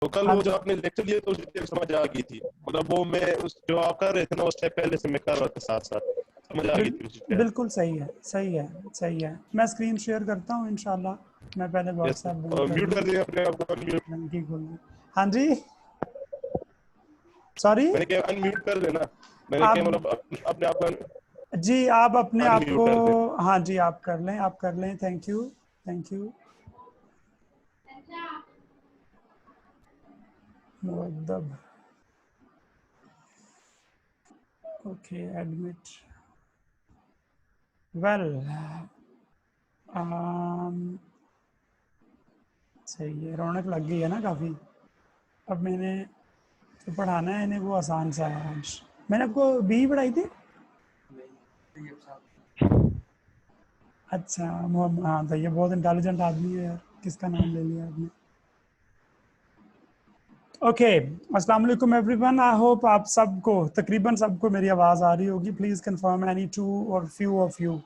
तो कल हाँ वो जो जी, आपने लेक्चर दिया तो मुझे समझ आ गई थी, मतलब वो मैं उस जो आप कर रहे थे ना उस टाइप पहले से मैं कर रहा था, साथ साथ समझ आ गई थी उस टाइप। बिल्कुल सही है, सही है, सही है। मैं स्क्रीन शेयर करता हूँ इंशाल्लाह। मैं पहले यस व्हाट्सएप बंद और कर म्यूट लूँ। कर दिया अपने आप को, अनम्यूट। लंकी खोल लूँ। हाँ जी, सॉरी। मैंने क्या अनम्यूट कर लेना, मैंने क्या आप मतलब अपने आप को जी, आप अपने आप अनम्यूट को, कर दें। हाँ जी, आप कर लें, आप कर लें। Thank you, thank you. Muaddab, okay, admit, well, सही है, रौनक लग गई है ना काफ़ी। अब मैंने जो पढ़ाना है इन्हें वो आसान सा है आज। मैंने आपको बी पढ़ाई थी। अच्छा, मोहम्मद, हाँ तो ये बहुत इंटेलिजेंट आदमी है यार, किसका नाम ले लिया आपने। ओके, अस्सलाम वालेकुम एवरीवन। आई होप आप सबको, तकरीबन सबको मेरी आवाज़ आ रही होगी। Please confirm any two or few of you.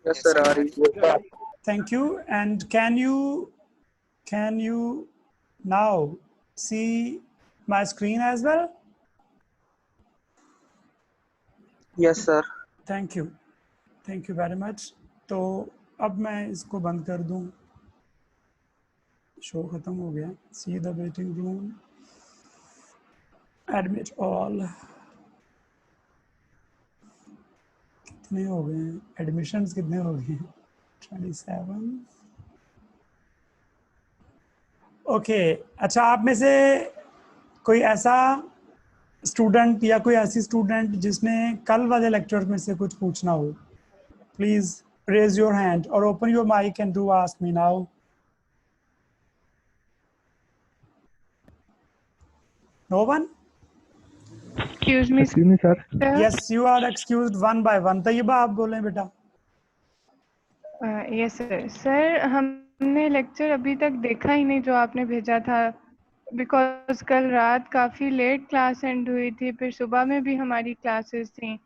Yes sir, आ रही है। Thank you. And can you now see my screen as well? Yes sir. Thank you, thank you very much. तो अब मैं इसको बंद कर दूं। शो ख़त्म हो गया। See the waiting room, admit all. कितने हो गए हैं एडमिशन्स, कितने हो गए हैं? 27। ओके, अच्छा, आप में से कोई ऐसा स्टूडेंट या कोई ऐसी स्टूडेंट जिसने कल वाले लेक्चर में से कुछ पूछना हो, प्लीज रेज योर हैंड और open your mic and do ask me now. No one? Excuse me, sir. Yes, you are excused one by one. Tayyaba, आप बोलें बेटा। Yes sir. सर, हमने लेक्चर अभी तक देखा ही नहीं जो आपने भेजा था, बिकॉज कल रात काफ़ी लेट क्लास एंड हुई थी, फिर सुबह में भी हमारी क्लासेस थी,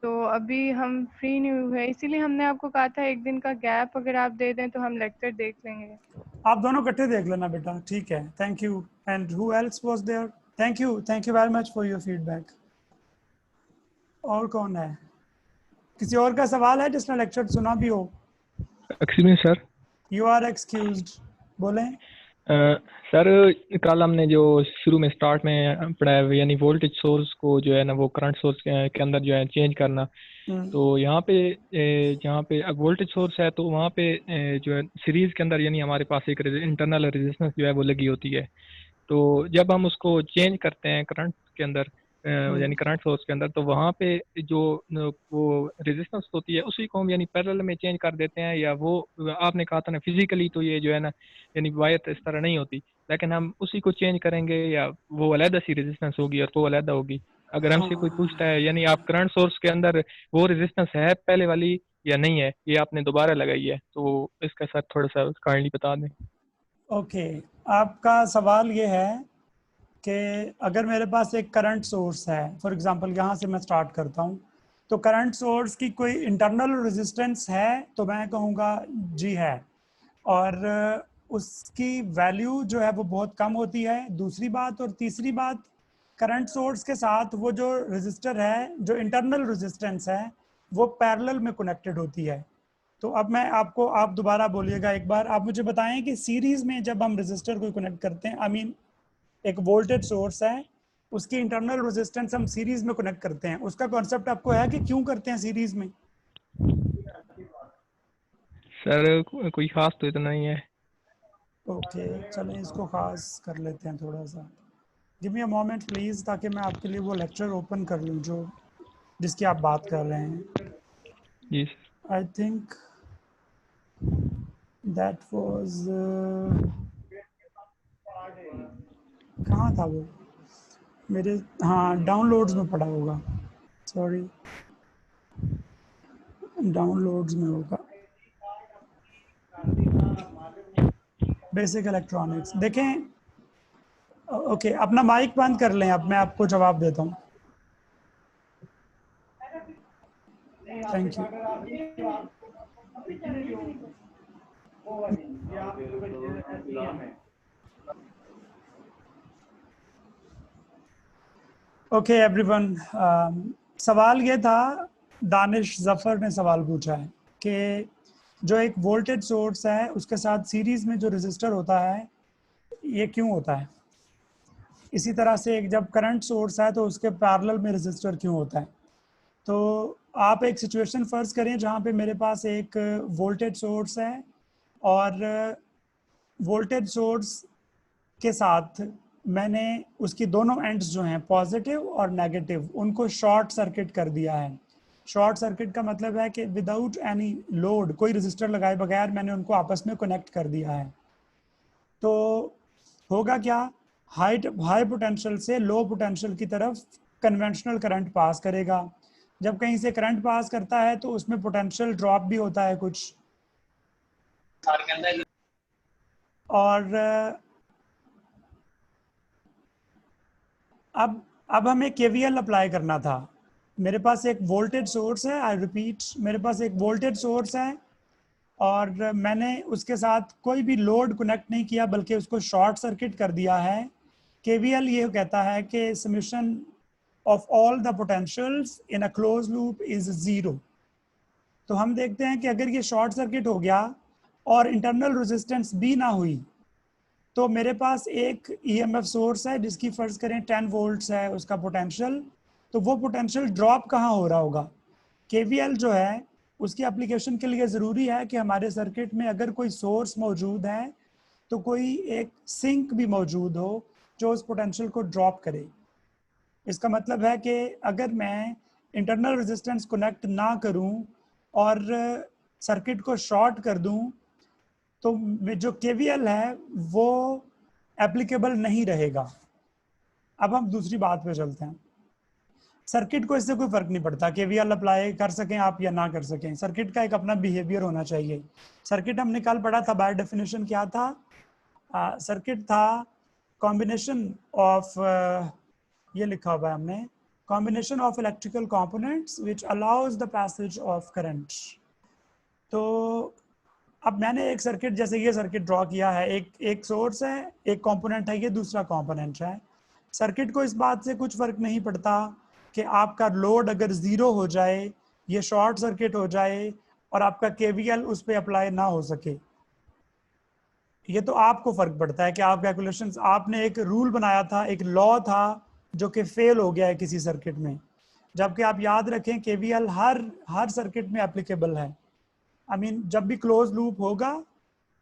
तो अभी हम फ्री नहीं हुए, इसीलिए हमने आपको कहा था एक दिन का गैप अगर आप दे दें तो हम लेक्चर देख लेंगे। आप दोनों इकट्ठे देख लेना बेटा, ठीक है। Thank you. And who else was there? Thank you very much for your feedback. और कौन है? किसी और का सवाल है जिसने लेक्चर सुना भी हो? Excuse me sir. You are excused, बोलें। सर, कल हमने जो शुरू में स्टार्ट में पढ़ाया यानी वोल्टेज सोर्स को जो है ना वो करंट सोर्स के अंदर जो है चेंज करना, तो यहाँ पे जहाँ पे अब वोल्टेज सोर्स है तो वहाँ पे जो है सीरीज के अंदर यानी हमारे पास एक इंटरनल रेजिस्टेंस जो है वो लगी होती है। तो जब हम उसको चेंज करते हैं करंट के अंदर यानी करंट सोर्स के अंदर, तो वहाँ पे जो वो रेजिस्टेंस होती है उसी को हम यानी पैरेलल में चेंज कर देते हैं, या वो आपने कहा था ना फिजिकली तो ये जो है ना यानी वायर इस तरह नहीं होती, लेकिन हम उसी को चेंज करेंगे या वो अलहदा सी रेजिस्टेंस होगी और वो अलहदा होगी। अगर हमसे कोई पूछता है यानी आप करंट सोर्स के अंदर वो रेजिस्टेंस है पहले वाली या नहीं है, ये आपने दोबारा लगाई है, तो इसका सर थोड़ा सा काइंडली बता दें। ओके, आपका सवाल ये है कि अगर मेरे पास एक करंट सोर्स है, फॉर एग्जांपल यहाँ से मैं स्टार्ट करता हूँ, तो करंट सोर्स की कोई इंटरनल रेजिस्टेंस है? तो मैं कहूँगा जी है, और उसकी वैल्यू जो है वो बहुत कम होती है, दूसरी बात। और तीसरी बात, करंट सोर्स के साथ वो जो रजिस्टर है, जो इंटरनल रेजिस्टेंस है, वो पैरेलल में कनेक्टेड होती है। तो अब मैं आपको, आप दोबारा बोलिएगा एक बार, आप मुझे बताएं कि सीरीज में जब हम रजिस्टर को कनेक्ट करते हैं, आई मीन एक वोल्टेज सोर्स है, उसकी इंटरनल रेजिस्टेंस हम सीरीज में कनेक्ट करते हैं, उसका कॉन्सेप्ट आपको है कि क्यों करते हैं सीरीज में? सर कोई खास तो इतना नहीं है। ओके, चलें इसको खास कर लेते हैं थोड़ा सा। Give me a moment please, ताकि मैं आपके लिए वो लेक्चर ओपन कर लूँ जो जिसकी आप बात कर रहे हैं। जी sir. I think that was, कहाँ था वो मेरे, हाँ, डाउनलोड्स में पड़ा होगा, सॉरी, डाउनलोड्स में होगा। बेसिक इलेक्ट्रॉनिक्स देखें। ओके, अपना माइक बंद कर लें, अब मैं आपको जवाब देता हूँ। Thank you. ओके एवरीवन, सवाल ये था, दानिश जफर ने सवाल पूछा है कि जो एक वोल्टेज सोर्स है उसके साथ सीरीज में जो रेजिस्टर होता है ये क्यों होता है। इसी तरह से एक जब करंट सोर्स है तो उसके पैरेलल में रेजिस्टर क्यों होता है। तो आप एक सिचुएशन फर्ज करें जहाँ पे मेरे पास एक वोल्टेज सोर्स है और वोल्टेज सोर्स के साथ मैंने उसकी दोनों एंड्स जो हैं पॉजिटिव और नेगेटिव उनको शॉर्ट सर्किट कर दिया है। शॉर्ट सर्किट का मतलब है कि विदाउट एनी लोड, कोई रजिस्टर लगाए बगैर मैंने उनको आपस में कनेक्ट कर दिया है। तो होगा क्या, हाई पोटेंशियल से लो पोटेंशियल की तरफ कन्वेंशनल करंट पास करेगा। जब कहीं से करंट पास करता है तो उसमें पोटेंशियल ड्रॉप भी होता है कुछ, और अब हमें केवीएल अप्लाई करना था। मेरे पास एक वोल्टेज सोर्स है, आई रिपीट, मेरे पास एक वोल्टेज सोर्स है और मैंने उसके साथ कोई भी लोड कनेक्ट नहीं किया बल्कि उसको शॉर्ट सर्किट कर दिया है। केवीएल ये कहता है कि summation of all the potentials in a close loop is 0। तो हम देखते हैं कि अगर ये शॉर्ट सर्किट हो गया और इंटरनल रेजिस्टेंस भी ना हुई तो मेरे पास एक ईएमएफ सोर्स है जिसकी फर्ज करें 10 वोल्ट्स है उसका पोटेंशियल। तो वो पोटेंशियल ड्रॉप कहाँ हो रहा होगा। केवीएल जो है उसकी एप्लीकेशन के लिए ज़रूरी है कि हमारे सर्किट में अगर कोई सोर्स मौजूद है तो कोई एक सिंक भी मौजूद हो जो उस पोटेंशियल को ड्रॉप करे। इसका मतलब है कि अगर मैं इंटरनल रेजिस्टेंस कनेक्ट ना करूं और सर्किट को शॉर्ट कर दूं तो जो केवीएल है वो एप्लीकेबल नहीं रहेगा। अब हम दूसरी बात पे चलते हैं। सर्किट को इससे कोई फर्क नहीं पड़ता केवीएल अप्लाई कर सकें आप या ना कर सकें, सर्किट का एक अपना बिहेवियर होना चाहिए। सर्किट हमने कल पढ़ा था, बाय डेफिनेशन क्या था, सर्किट था कॉम्बिनेशन ऑफ, ये लिखा हुआ है हमने, combination of electrical components which allows the passage of current. तो अब मैंने एक सर्किट, जैसे ये सर्किट ड्रॉ किया है, एक सोर्स है, एक कंपोनेंट है, ये दूसरा कंपोनेंट है। सर्किट को इस बात से कुछ फर्क नहीं पड़ता कि आपका लोड अगर 0 हो जाए, ये शॉर्ट सर्किट हो जाए और आपका केवीएल उस पर अप्लाई ना हो सके। ये तो आपको फर्क पड़ता है कि आप कैलकुलेशंस, आपने एक रूल बनाया था, एक लॉ था जो कि फेल हो गया है किसी सर्किट में, जबकि आप याद रखें केवीएल हर सर्किट में एप्लीकेबल है। आई मीन जब भी क्लोज लूप होगा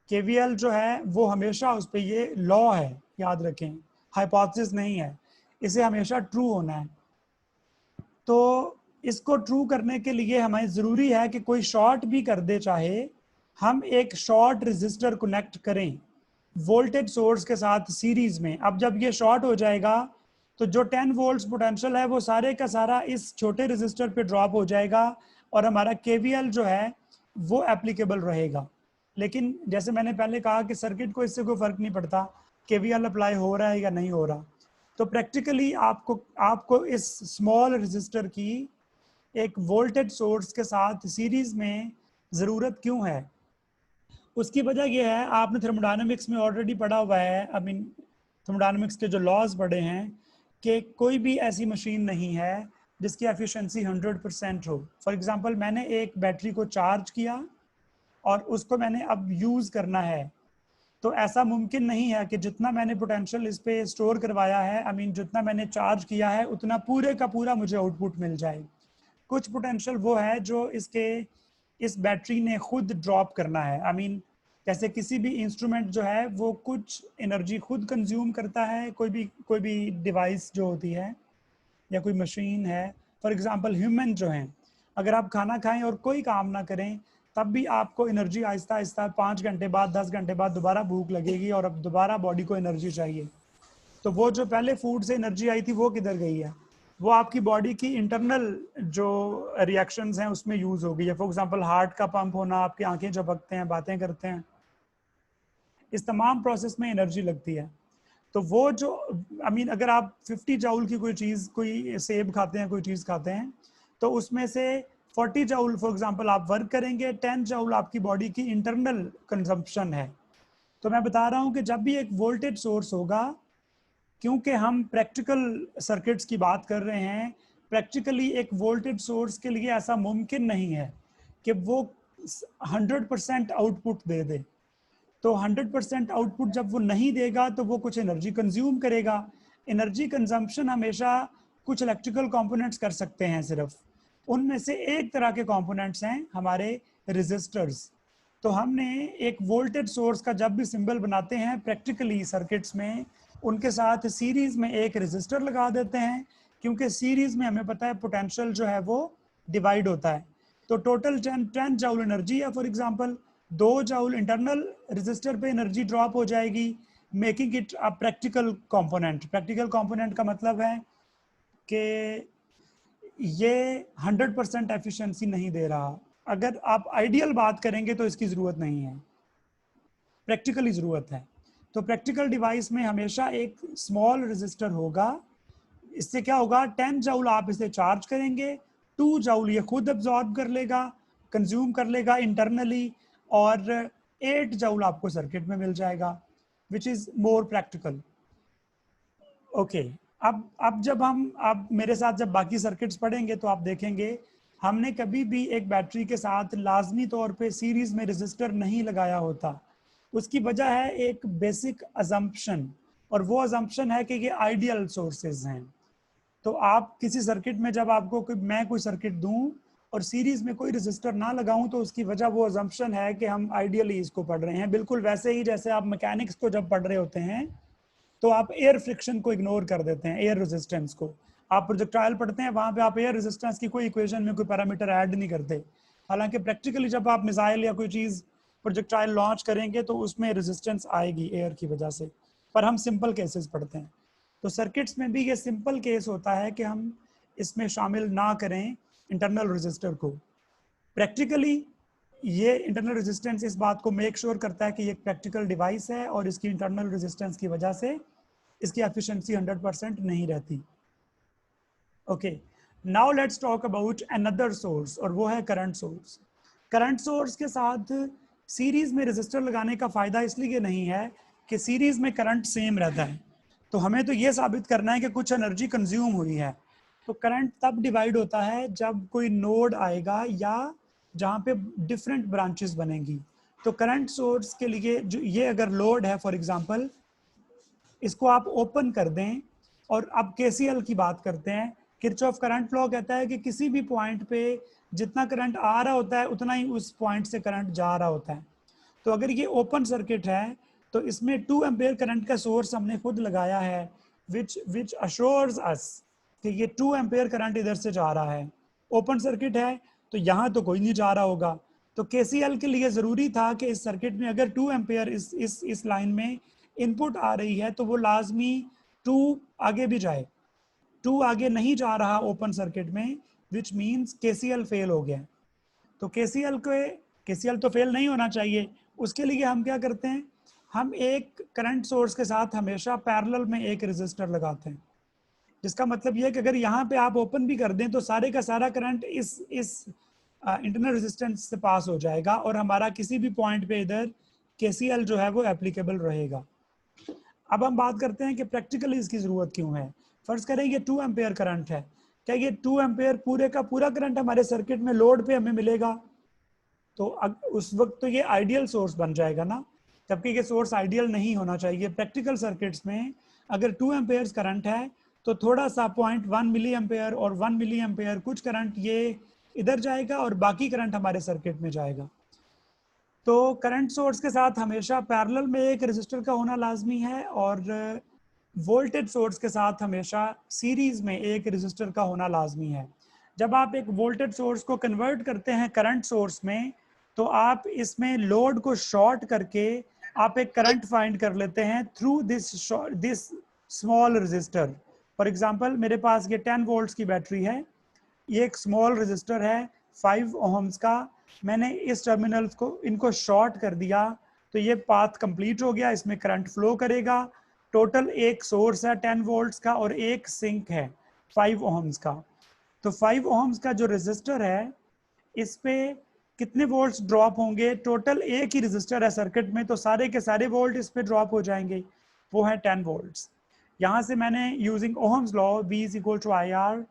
केवीएल जो है वो हमेशा उस पर, ये लॉ है, याद रखें, हाइपोथेसिस नहीं है, इसे हमेशा ट्रू होना है। तो इसको ट्रू करने के लिए हमें ज़रूरी है कि कोई शॉर्ट भी कर दे, चाहे हम एक शॉर्ट रेजिस्टर कनेक्ट करें वोल्टेज सोर्स के साथ सीरीज में। अब जब ये शॉर्ट हो जाएगा तो जो 10 वोल्ट्स पोटेंशियल है वो सारे का सारा इस छोटे रेजिस्टर पे ड्रॉप हो जाएगा और हमारा केवीएल जो है वो एप्लीकेबल रहेगा। लेकिन जैसे मैंने पहले कहा कि सर्किट को इससे कोई फर्क नहीं पड़ता केवीएल अप्लाई हो रहा है या नहीं हो रहा। तो प्रैक्टिकली आपको इस स्मॉल रेजिस्टर की एक वोल्टेज सोर्स के साथ सीरीज में ज़रूरत क्यों है, उसकी वजह यह है, आपने थर्मोडायनामिक्स में ऑलरेडी पढ़ा हुआ है, आई मीन थर्मोडायनामिक्स के जो लॉज पढ़े हैं कि कोई भी ऐसी मशीन नहीं है जिसकी एफिशिएंसी 100% हो। फॉर एग्जांपल मैंने एक बैटरी को चार्ज किया और उसको मैंने अब यूज़ करना है, तो ऐसा मुमकिन नहीं है कि जितना मैंने पोटेंशियल इस पे स्टोर करवाया है, आई मीन जितना मैंने चार्ज किया है उतना पूरे का पूरा मुझे आउटपुट मिल जाए। कुछ पोटेंशियल वो है जो इस बैटरी ने खुद ड्रॉप करना है। आई मीन जैसे किसी भी इंस्ट्रूमेंट जो है वो कुछ एनर्जी खुद कंज्यूम करता है, कोई भी डिवाइस जो होती है या कोई मशीन है। फॉर एग्जांपल ह्यूमन जो हैं, अगर आप खाना खाएं और कोई काम ना करें तब भी आपको एनर्जी आहिस्ता आहिस्ता 5 घंटे बाद 10 घंटे बाद दोबारा भूख लगेगी और अब दोबारा बॉडी को एनर्जी चाहिए। तो वो जो पहले फूड से एनर्जी आई थी वो किधर गई है, वो आपकी बॉडी की इंटरनल जो रिएक्शंस हैं उसमें यूज़ हो गई है। फॉर एग्जांपल हार्ट का पंप होना, आपकी आंखें झपकते हैं, बातें करते हैं, इस तमाम प्रोसेस में एनर्जी लगती है। तो वो जो आई मीन अगर आप 50 जूल की कोई चीज़, कोई सेब खाते हैं, कोई चीज़ खाते हैं, तो उसमें से 40 जूल फॉर एग्जांपल आप वर्क करेंगे, 10 जूल आपकी बॉडी की इंटरनल कंजम्पशन है। तो मैं बता रहा हूँ कि जब भी एक वोल्टेज सोर्स होगा क्योंकि हम प्रैक्टिकल सर्किट्स की बात कर रहे हैं, प्रैक्टिकली एक वोल्टेज सोर्स के लिए ऐसा मुमकिन नहीं है कि वो 100% आउटपुट दे दे। तो 100% आउटपुट जब वो नहीं देगा तो वो कुछ एनर्जी कंज्यूम करेगा। एनर्जी कंजम्पशन हमेशा कुछ इलेक्ट्रिकल कंपोनेंट्स कर सकते हैं सिर्फ, उनमें से एक तरह के कंपोनेंट्स हैं हमारे रेजिस्टर्स। तो हमने एक वोल्टेज सोर्स का जब भी सिंबल बनाते हैं प्रैक्टिकली सर्किट्स में, उनके साथ सीरीज में एक रेजिस्टर लगा देते हैं, क्योंकि सीरीज में हमें पता है पोटेंशियल जो है वो डिवाइड होता है। तो टोटल 10 जूल एनर्जी है for example, 2 joule internal resistor पे एनर्जी ड्रॉप हो जाएगी, making it a practical component. Practical component का मतलब है कि ये 100% एफिशिएंसी नहीं दे रहा। अगर आप आइडियल बात करेंगे तो इसकी ज़रूरत नहीं है, प्रैक्टिकली ज़रूरत है। तो प्रैक्टिकल डिवाइस में हमेशा एक स्मॉल रेजिस्टर होगा। इससे क्या होगा, 10 जूल आप इसे चार्ज करेंगे, 2 जूल ये खुद एब्जॉर्ब कर लेगा, कंज्यूम कर लेगा इंटरनली, और 8 जूल आपको सर्किट में मिल जाएगा, which is more practical. Okay, अब जब आप मेरे साथ जब बाकी सर्किट्स पढ़ेंगे तो आप देखेंगे हमने कभी भी एक बैटरी के साथ लाजमी तौर पे सीरीज में रेजिस्टर नहीं लगाया होता। उसकी वजह है एक बेसिक अजम्पशन, और वो अजम्पशन है कि ये आइडियल सोर्सेज हैं। तो आप किसी सर्किट में जब आपको मैं कोई सर्किट दूं और सीरीज में कोई रेजिस्टर ना लगाऊं तो उसकी वजह वो अजम्पशन है कि हम आइडियली इसको पढ़ रहे हैं। बिल्कुल वैसे ही जैसे आप मैकेनिक्स को जब पढ़ रहे होते हैं तो आप एयर फ्रिक्शन को इग्नोर कर देते हैं, एयर रेजिस्टेंस को। आप प्रोजेक्टाइल पढ़ते हैं, वहां पे आप एयर रेजिस्टेंस की कोई इक्वेशन में कोई पैरामीटर ऐड नहीं करते। हालांकि प्रैक्टिकली जब आप मिसाइल या कोई चीज़ प्रोजेक्टाइल लॉन्च करेंगे तो उसमें रेजिस्टेंस आएगी एयर की वजह से, पर हम सिंपल केसेस पढ़ते हैं। तो सर्किट्स में भी ये सिंपल केस होता है कि हम इसमें शामिल ना करें इंटरनल रेजिस्टर को। प्रैक्टिकली ये इंटरनल रेजिस्टेंस इस बात को मेक श्योर करता है कि ये एक प्रैक्टिकल डिवाइस है और इसकी इंटरनल रेजिस्टेंस की वजह से इसकी एफिशिएंसी 100% नहीं रहती। Okay, now let's talk about another source, और वो है करंट सोर्स। करंट सोर्स के साथ सीरीज में रेजिस्टर लगाने का फायदा इसलिए नहीं है कि सीरीज में करंट सेम रहता है, तो हमें तो ये साबित करना है कि कुछ एनर्जी कंज्यूम हुई है। तो करंट तब डिवाइड होता है जब कोई नोड आएगा या जहाँ पे डिफरेंट ब्रांचेस बनेंगी। तो करंट सोर्स के लिए जो ये अगर लोड है फॉर एग्जांपल, इसको आप ओपन कर दें, और अब केसीएल की बात करते हैं। किरचॉफ करंट लॉ कहता है कि किसी भी पॉइंट पे जितना करंट आ रहा होता है उतना ही उस पॉइंट से करंट जा रहा होता है। तो अगर ये ओपन सर्किट है तो इसमें 2 एम्पेयर करंट का सोर्स हमने खुद लगाया है, विच अश्योर्स अस कि ये 2 एम्पेयर करंट इधर से जा रहा है। ओपन सर्किट है तो यहाँ तो कोई नहीं जा रहा होगा। तो केसीएल के लिए ज़रूरी था कि इस सर्किट में अगर 2 एम्पेयर इस लाइन में इनपुट आ रही है तो वो लाजमी 2 आगे भी जाए। 2 आगे नहीं जा रहा ओपन सर्किट में, विच मीन्स केसीएल फेल हो गया। तो केसीएल तो फेल नहीं होना चाहिए। उसके लिए हम क्या करते हैं, हम एक करंट सोर्स के साथ हमेशा पैरेलल में एक रेजिस्टर लगाते हैं, जिसका मतलब ये है कि अगर यहाँ पे आप ओपन भी कर दें तो सारे का सारा करंट इस इंटरनल रेजिस्टेंस से पास हो जाएगा और हमारा किसी भी पॉइंट पे इधर केसीएल जो है वो एप्लीकेबल रहेगा। अब हम बात करते हैं कि प्रैक्टिकली इसकी ज़रूरत क्यों है। फर्ज करें ये 2 एम्पेयर करंट है, क्या ये 2 एम्पेयर पूरे का पूरा करंट हमारे सर्किट में लोड पे हमें मिलेगा? तो उस वक्त तो ये आइडियल सोर्स बन जाएगा ना, जबकि ये सोर्स आइडियल नहीं होना चाहिए। प्रैक्टिकल सर्किट्स में अगर 2 एम्पेयर करंट है तो थोड़ा सा 0.1 मिली एम्पेयर और 1 मिली एम्पेयर कुछ करंट ये इधर जाएगा और बाकी करंट हमारे सर्किट में जाएगा। तो करंट सोर्स के साथ हमेशा पैरेलल में एक रेजिस्टर का होना लाजमी है, और वोल्टेज सोर्स के साथ हमेशा सीरीज में एक रेजिस्टर का होना लाजमी है। जब आप एक वोल्टेज सोर्स को कन्वर्ट करते हैं करंट सोर्स में तो आप इसमें लोड को शॉर्ट करके आप एक करंट फाइंड कर लेते हैं through this small resistor. For example मेरे पास ये 10 वोल्ट्स की बैटरी है, ये एक स्मॉल रेजिस्टर है 5 ओहम्स का। मैंने इस टर्मिनल्स को इनको शॉर्ट कर दिया तो ये पाथ कंप्लीट हो गया, इसमें करंट फ्लो करेगा। टोटल एक सोर्स है 10 वोल्ट्स का और एक सिंक है 5 ओहम्स का। तो 5 ओहम्स का जो रेजिस्टर है इस पे कितने वोल्ट्स ड्रॉप होंगे? टोटल एक ही रेजिस्टर है सर्किट में तो सारे के सारे वोल्ट इस पे ड्रॉप हो जाएंगे, वो है 10 वोल्ट्स। यहाँ से मैंने using Ohm's law V is equal to IR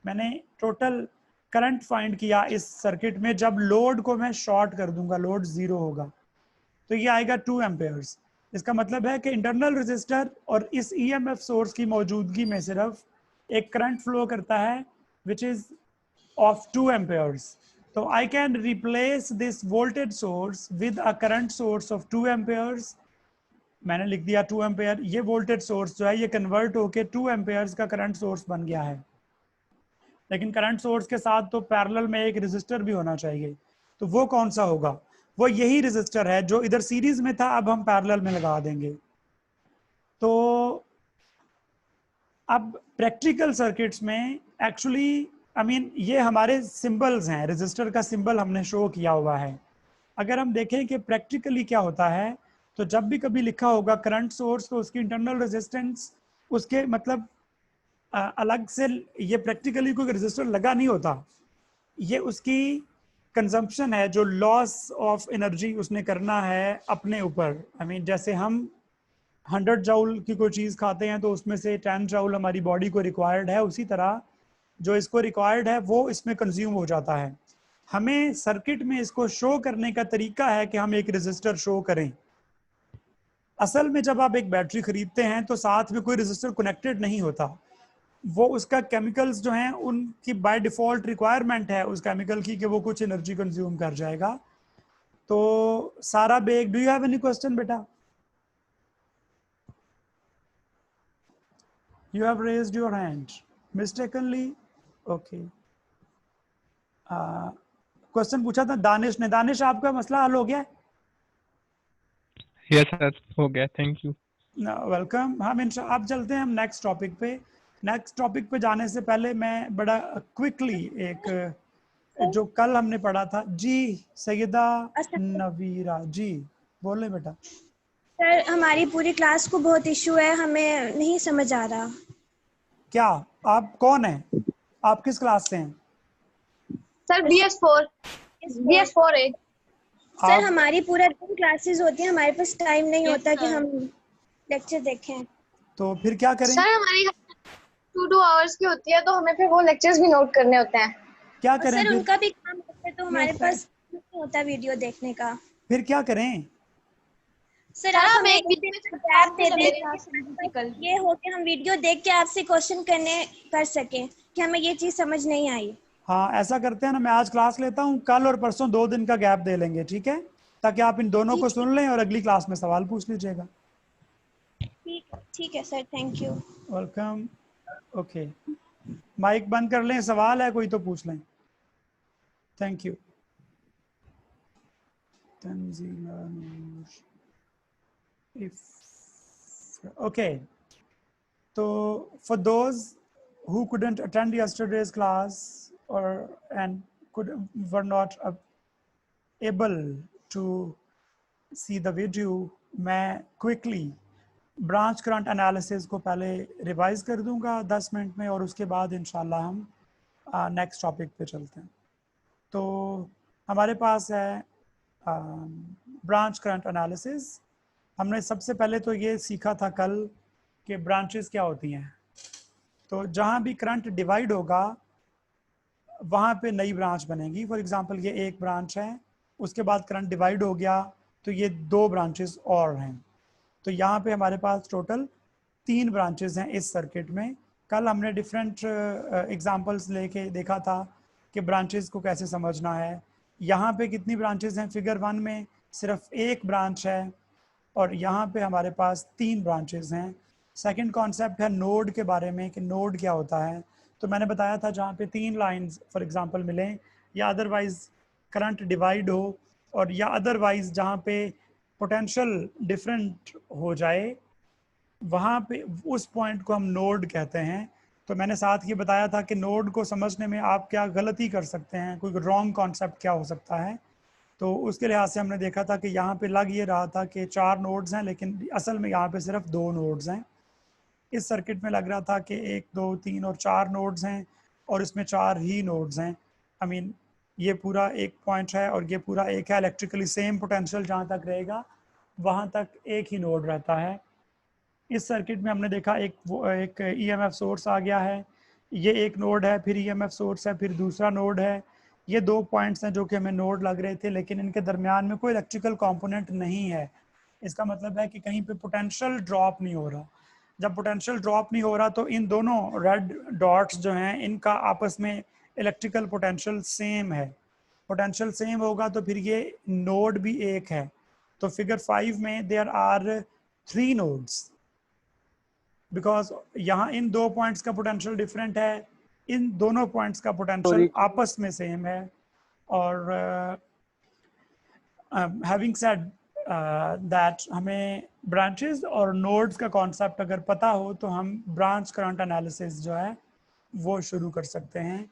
मैंने टोटल करंट फाइंड किया इस सर्किट में। जब लोड को मैं शॉर्ट कर दूंगा, लोड 0 होगा, तो ये आएगा 2 एम्पेयर्स। इसका मतलब है कि इंटरनल रेजिस्टर और इस EMF सोर्स की मौजूदगी में सिर्फ एक करंट फ्लो करता है विच इज ऑफ 2 एम्पेयर्स। तो I can replace this voltage source with a current source of 2 amperes. मैंने लिख दिया 2 एम्पेयर। ये वोल्टेज सोर्स जो है ये कन्वर्ट होके 2 एम्पेयर्स का करंट सोर्स बन गया है। लेकिन करंट सोर्स के साथ तो पैरेलल में एक रेजिस्टर भी होना चाहिए। तो वो कौन सा होगा? वो यही रेजिस्टर है जो इधर सीरीज में था, अब हम पैरेलल में लगा देंगे। तो अब प्रैक्टिकल सर्किट्स में एक्चुअली ये हमारे सिंबल्स हैं, रेजिस्टर का सिंबल हमने शो किया हुआ है। अगर हम देखें कि प्रैक्टिकली क्या होता है, तो जब भी कभी लिखा होगा करंट सोर्स तो उसकी इंटरनल रेजिस्टेंस उसके मतलब अलग से ये प्रैक्टिकली कोई रेजिस्टर लगा नहीं होता, ये उसकी कंजम्पशन है, जो लॉस ऑफ एनर्जी उसने करना है अपने ऊपर। जैसे हम 100 जूल की कोई चीज़ खाते हैं तो उसमें से 10 जूल हमारी बॉडी को रिक्वायर्ड है, उसी तरह जो इसको रिक्वायर्ड है वो इसमें कंज्यूम हो जाता है। हमें सर्किट में इसको शो करने का तरीका है कि हम एक रेजिस्टर शो करें। असल में जब आप एक बैटरी खरीदते हैं तो साथ में कोई रेजिस्टर कनेक्टेड नहीं होता, वो उसका केमिकल्स जो हैं उनकी बाय डिफॉल्ट रिक्वायरमेंट है उस केमिकल की कि वो कुछ एनर्जी कंज्यूम कर जाएगा। तो Sara Baig, do you have any question बेटा? You have raised your hand mistakenly. Okay. Question पूछा था दानिश ने। दानिश, आपका मसला हल हो गया? यस सर, हो गया, थैंक यू। वेलकम। हाँ मीन आप चलते हैं हम नेक्स्ट टॉपिक पे। नेक्स्ट टॉपिक पे जाने से पहले मैं बड़ा क्विकली एक जो कल हमने पढ़ा था जी, सैयदा नवीरा जी बोले बेटा। सर हमारी पूरी क्लास को बहुत इशू है, हमें नहीं समझ आ रहा। क्या आप कौन हैं? आप किस क्लास से हैं? सर BS4 BS4 है सर। हमारी पूरा दिन क्लासेस होती है, हमारे पास टाइम नहीं होता कि हम लेक्चर देखें। तो फिर क्या करें? सर हमारी 2 आवर्स की होती है, तो हमें फिर वो लेक्चर्स भी नोट करने होते हैं। क्या करें सर फिर? उनका भी काम होता है, तो हमारे पास नहीं होता वीडियो देखने का। फिर क्या करें? सर आप हमें एक वीडियो गैप दे दें, ये हो कि हम वीडियो देख के आपसे क्वेश्चन कर सकें कि हमें ये चीज समझ नहीं आई। हाँ ऐसा करते हैं ना, मैं आज क्लास लेता हूँ, कल और परसों 2 दिन का गैप दे लेंगे, ठीक है? ताकि आप इन दोनों को सुन लें और अगली क्लास में सवाल पूछ लीजिएगा। ठीक है sir, thank you. Welcome. Okay, mic बंद कर लें, सवाल है कोई तो पूछ लें। Thank you. Okay, so for those who couldn't attend yesterday's class and were not able to see the video, मैं quickly ब्रांच करंट एनालिसिस को पहले रिवाइज कर दूंगा 10 मिनट में, और उसके बाद इंशाल्लाह हम नेक्स्ट टॉपिक पे चलते हैं। तो हमारे पास है ब्रांच करंट एनालिसिस। हमने सबसे पहले तो ये सीखा था कल कि ब्रांचेस क्या होती हैं। तो जहाँ भी करंट डिवाइड होगा वहाँ पे नई ब्रांच बनेगी। फॉर एग्जांपल ये एक ब्रांच है, उसके बाद करंट डिवाइड हो गया तो ये 2 ब्रांचेस और हैं। तो यहाँ पे हमारे पास टोटल 3 ब्रांचेस हैं इस सर्किट में। कल हमने डिफरेंट एग्जांपल्स लेके देखा था कि ब्रांचेस को कैसे समझना है। यहाँ पे कितनी ब्रांचेस हैं? फिगर 1 में सिर्फ एक ब्रांच है और यहाँ पे हमारे पास 3 ब्रांचेस हैं। सेकंड कॉन्सेप्ट है नोड के बारे में कि नोड क्या होता है। तो मैंने बताया था जहाँ पे 3 लाइंस फॉर एग्जांपल मिलें, या अदरवाइज करंट डिवाइड हो, और या अदरवाइज जहाँ पे पोटेंशियल डिफरेंट हो जाए, वहाँ पे उस पॉइंट को हम नोड कहते हैं। तो मैंने साथ ये बताया था कि नोड को समझने में आप क्या गलती कर सकते हैं, कोई रॉन्ग कॉन्सेप्ट क्या हो सकता है। तो उसके लिहाज से हमने देखा था कि यहाँ पे लग ये रहा था कि 4 नोड्स हैं, लेकिन असल में यहाँ पे सिर्फ 2 नोड्स हैं। इस सर्किट में लग रहा था कि 1 2 3 और 4 नोड्स हैं, और इसमें 4 ही नोड्स हैं। ये पूरा एक पॉइंट है और ये पूरा एक है। इलेक्ट्रिकली सेम पोटेंशियल जहाँ तक रहेगा वहाँ तक एक ही नोड रहता है। इस सर्किट में हमने देखा एक ईएमएफ सोर्स आ गया है, ये एक नोड है, फिर ईएमएफ सोर्स है, फिर दूसरा नोड है। ये 2 पॉइंट्स हैं जो कि हमें नोड लग रहे थे, लेकिन इनके दरमियान में कोई इलेक्ट्रिकल कंपोनेंट नहीं है। इसका मतलब है कि कहीं पे पोटेंशियल ड्रॉप नहीं हो रहा। जब पोटेंशियल ड्रॉप नहीं हो रहा तो इन दोनों रेड डॉट्स जो हैं इनका आपस में इलेक्ट्रिकल पोटेंशियल सेम है। पोटेंशियल सेम होगा तो फिर ये नोड भी एक है। तो फिगर 5 में देयर आर 3 नोड्स, बिकॉज यहाँ इन 2 पॉइंट्स का पोटेंशियल डिफरेंट है, इन दोनों पॉइंट्स का पोटेंशियल आपस में सेम है। और हैविंग सेड दैट हमें ब्रांचेस और नोड्स का कॉन्सेप्ट अगर पता हो तो हम ब्रांच करंट एनालिसिस जो है वो शुरू कर सकते हैं।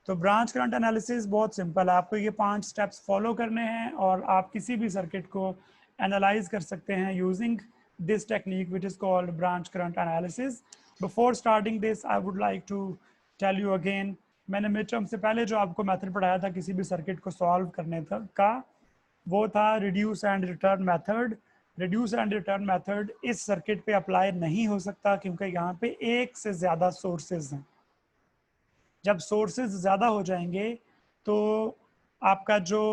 तो ब्रांच करंट एनालिसिस बहुत सिंपल है, आपको ये 5 स्टेप्स फॉलो करने हैं और आप किसी भी सर्किट को एनालाइज कर सकते हैं using this technique which is called branch current analysis. Before starting this I would like to tell you again, मैंने मिड टर्म से पहले जो आपको मेथड पढ़ाया था किसी भी सर्किट को सॉल्व करने का, वो था reduce and return method. Reduce and return method इस सर्किट पे अप्लाई नहीं हो सकता क्योंकि यहाँ पे एक से ज़्यादा सोर्सेज हैं। जब सोर्सेज ज़्यादा हो जाएंगे तो आपका जो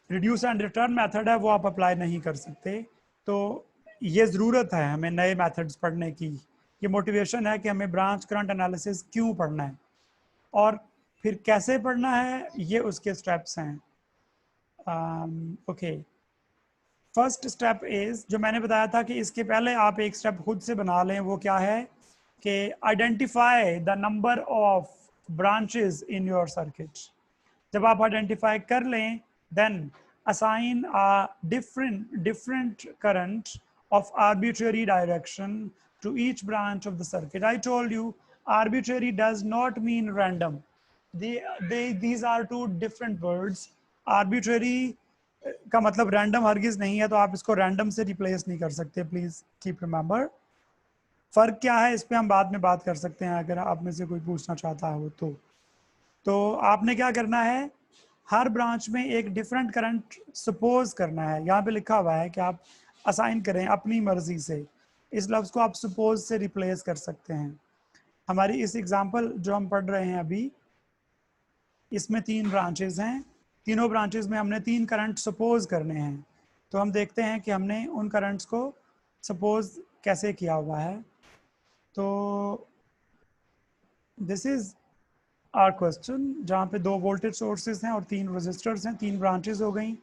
रिड्यूस एंड रिटर्न मेथड है वो आप अप्लाई नहीं कर सकते। तो ये ज़रूरत है हमें नए मेथड्स पढ़ने की, ये मोटिवेशन है कि हमें ब्रांच करंट एनालिसिस क्यों पढ़ना है और फिर कैसे पढ़ना है, ये उसके स्टेप्स हैं। ओके, फर्स्ट स्टेप इज, जो मैंने बताया था कि इसके पहले आप एक स्टेप खुद से बना लें, वो क्या है कि identify the number of branches in your circuit. जब आप आइडेंटिफाई कर लें, then assign a different current of arbitrary direction to each branch of the circuit. I told you arbitrary does not mean random. These are two different words. Arbitrary का मतलब random हरगिज नहीं है, तो आप इसको random से replace नहीं कर सकते। Please keep remember. फर्क क्या है इस पे हम बाद में बात कर सकते हैं अगर आप में से कोई पूछना चाहता हो तो आपने क्या करना है, हर ब्रांच में एक डिफरेंट करंट सपोज करना है। यहाँ पे लिखा हुआ है कि आप असाइन करें अपनी मर्जी से, इस लफ्ज़ को आप सपोज से रिप्लेस कर सकते हैं। हमारी इस एग्जांपल जो हम पढ़ रहे हैं अभी, इसमें 3 ब्रांचेस हैं, तीनों ब्रांचेस में हमने 3 करंट सपोज करने हैं। तो हम देखते हैं कि हमने उन करंट्स को सपोज कैसे किया हुआ है। तो दिस इज़ आर क्वेश्चन, जहाँ पे 2 वोल्टेज सोर्सेज हैं और 3 रेजिस्टर्स हैं, 3 ब्रांचेस हो गई।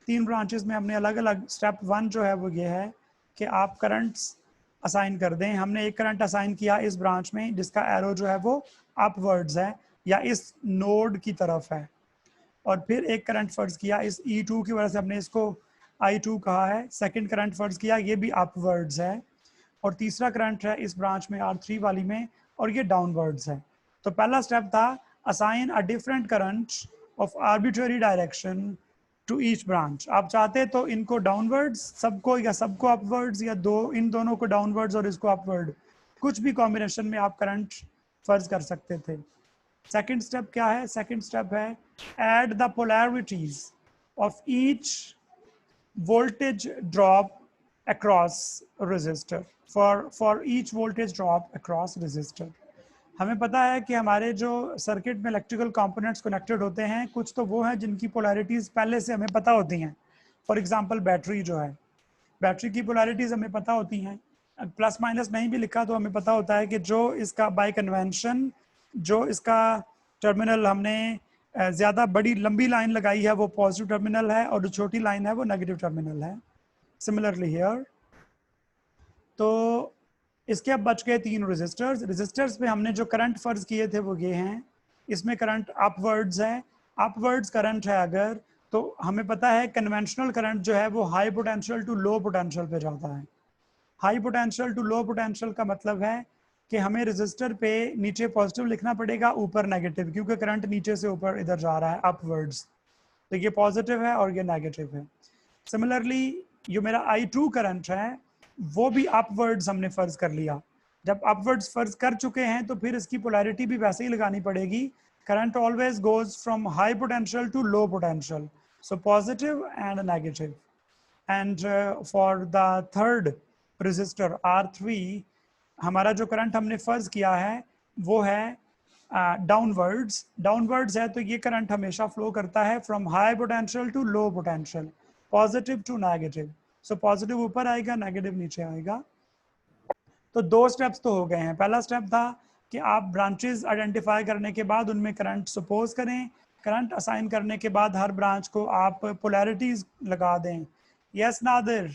3 ब्रांचेस में हमने अलग अलग, स्टेप 1 जो है वो ये है कि आप करंट्स असाइन कर दें। हमने एक करंट असाइन किया इस ब्रांच में जिसका एरो जो है वो अपवर्ड्स है या इस नोड की तरफ है, और फिर एक करंट फर्ज किया इस E2 की वजह से हमने इसको I2 कहा है। सेकंड करंट फर्ज किया, ये भी अपवर्ड्स है, और तीसरा करंट है इस ब्रांच में R3 वाली में, और ये डाउनवर्ड्स है। तो पहला स्टेप था assign a different current of arbitrary direction to each branch. आप चाहते तो इनको डाउनवर्ड्स सबको या सबको अपवर्ड्स, या इन दोनों को डाउनवर्ड्स और इसको अपवर्ड, कुछ भी कॉम्बिनेशन में आप करंट फर्ज कर सकते थे। सेकंड स्टेप क्या है, सेकंड स्टेप है add the polarities of each voltage drop across resistor for each voltage drop across resistor. हमें पता है कि हमारे जो सर्किट में इलेक्ट्रिकल कंपोनेंट्स कनेक्टेड होते हैं, कुछ तो वो हैं जिनकी पोलैरिटीज़ पहले से हमें पता होती हैं। फॉर एग्जांपल बैटरी जो है, बैटरी की पोलैरिटीज़ हमें पता होती हैं, प्लस माइनस नहीं भी लिखा तो हमें पता होता है कि जो इसका बाय कन्वेंशन जो इसका टर्मिनल हमने ज़्यादा बड़ी लंबी लाइन लगाई है वो पॉजिटिव टर्मिनल है, और जो छोटी लाइन है वो नेगेटिव टर्मिनल है। सिमिलरली हियर, तो इसके अब बच गए 3 रेजिस्टर्स। रेजिस्टर्स पे हमने जो करंट फर्ज किए थे वो ये हैं, इसमें करंट अपवर्ड्स है, अपवर्ड्स करंट है अगर, तो हमें पता है कन्वेंशनल करंट जो है वो high potential to low potential पे जाता है। High potential to low potential का मतलब है कि हमें रेजिस्टर पे नीचे पॉजिटिव लिखना पड़ेगा, ऊपर नेगेटिव, क्योंकि करंट नीचे से ऊपर इधर जा रहा है अपवर्ड्स, तो ये पॉजिटिव है और ये नेगेटिव है। सिमिलरली जो मेरा I2 करंट है वो भी अपवर्ड्स हमने फर्ज कर लिया। जब अपवर्ड्स फर्ज कर चुके हैं तो फिर इसकी पोलैरिटी भी वैसे ही लगानी पड़ेगी। Current always goes from high potential to low potential, so positive and negative. And for the third resistor R3 हमारा जो करंट हमने फर्ज किया है वो है डाउनवर्ड्स है, तो ये करंट हमेशा फ्लो करता है from high potential to low potential, positive to negative. So positive ऊपर आएगा, नेगेटिव नीचे आएगा। तो 2 स्टेप्स तो हो गए हैं। पहला स्टेप था कि आप ब्रांचेस आइडेंटिफाई करने के बाद उनमें करंट सपोज करें, करंट असाइन करने के बाद हर ब्रांच को आप पोलैरिटीज लगा दें। यस नादिर।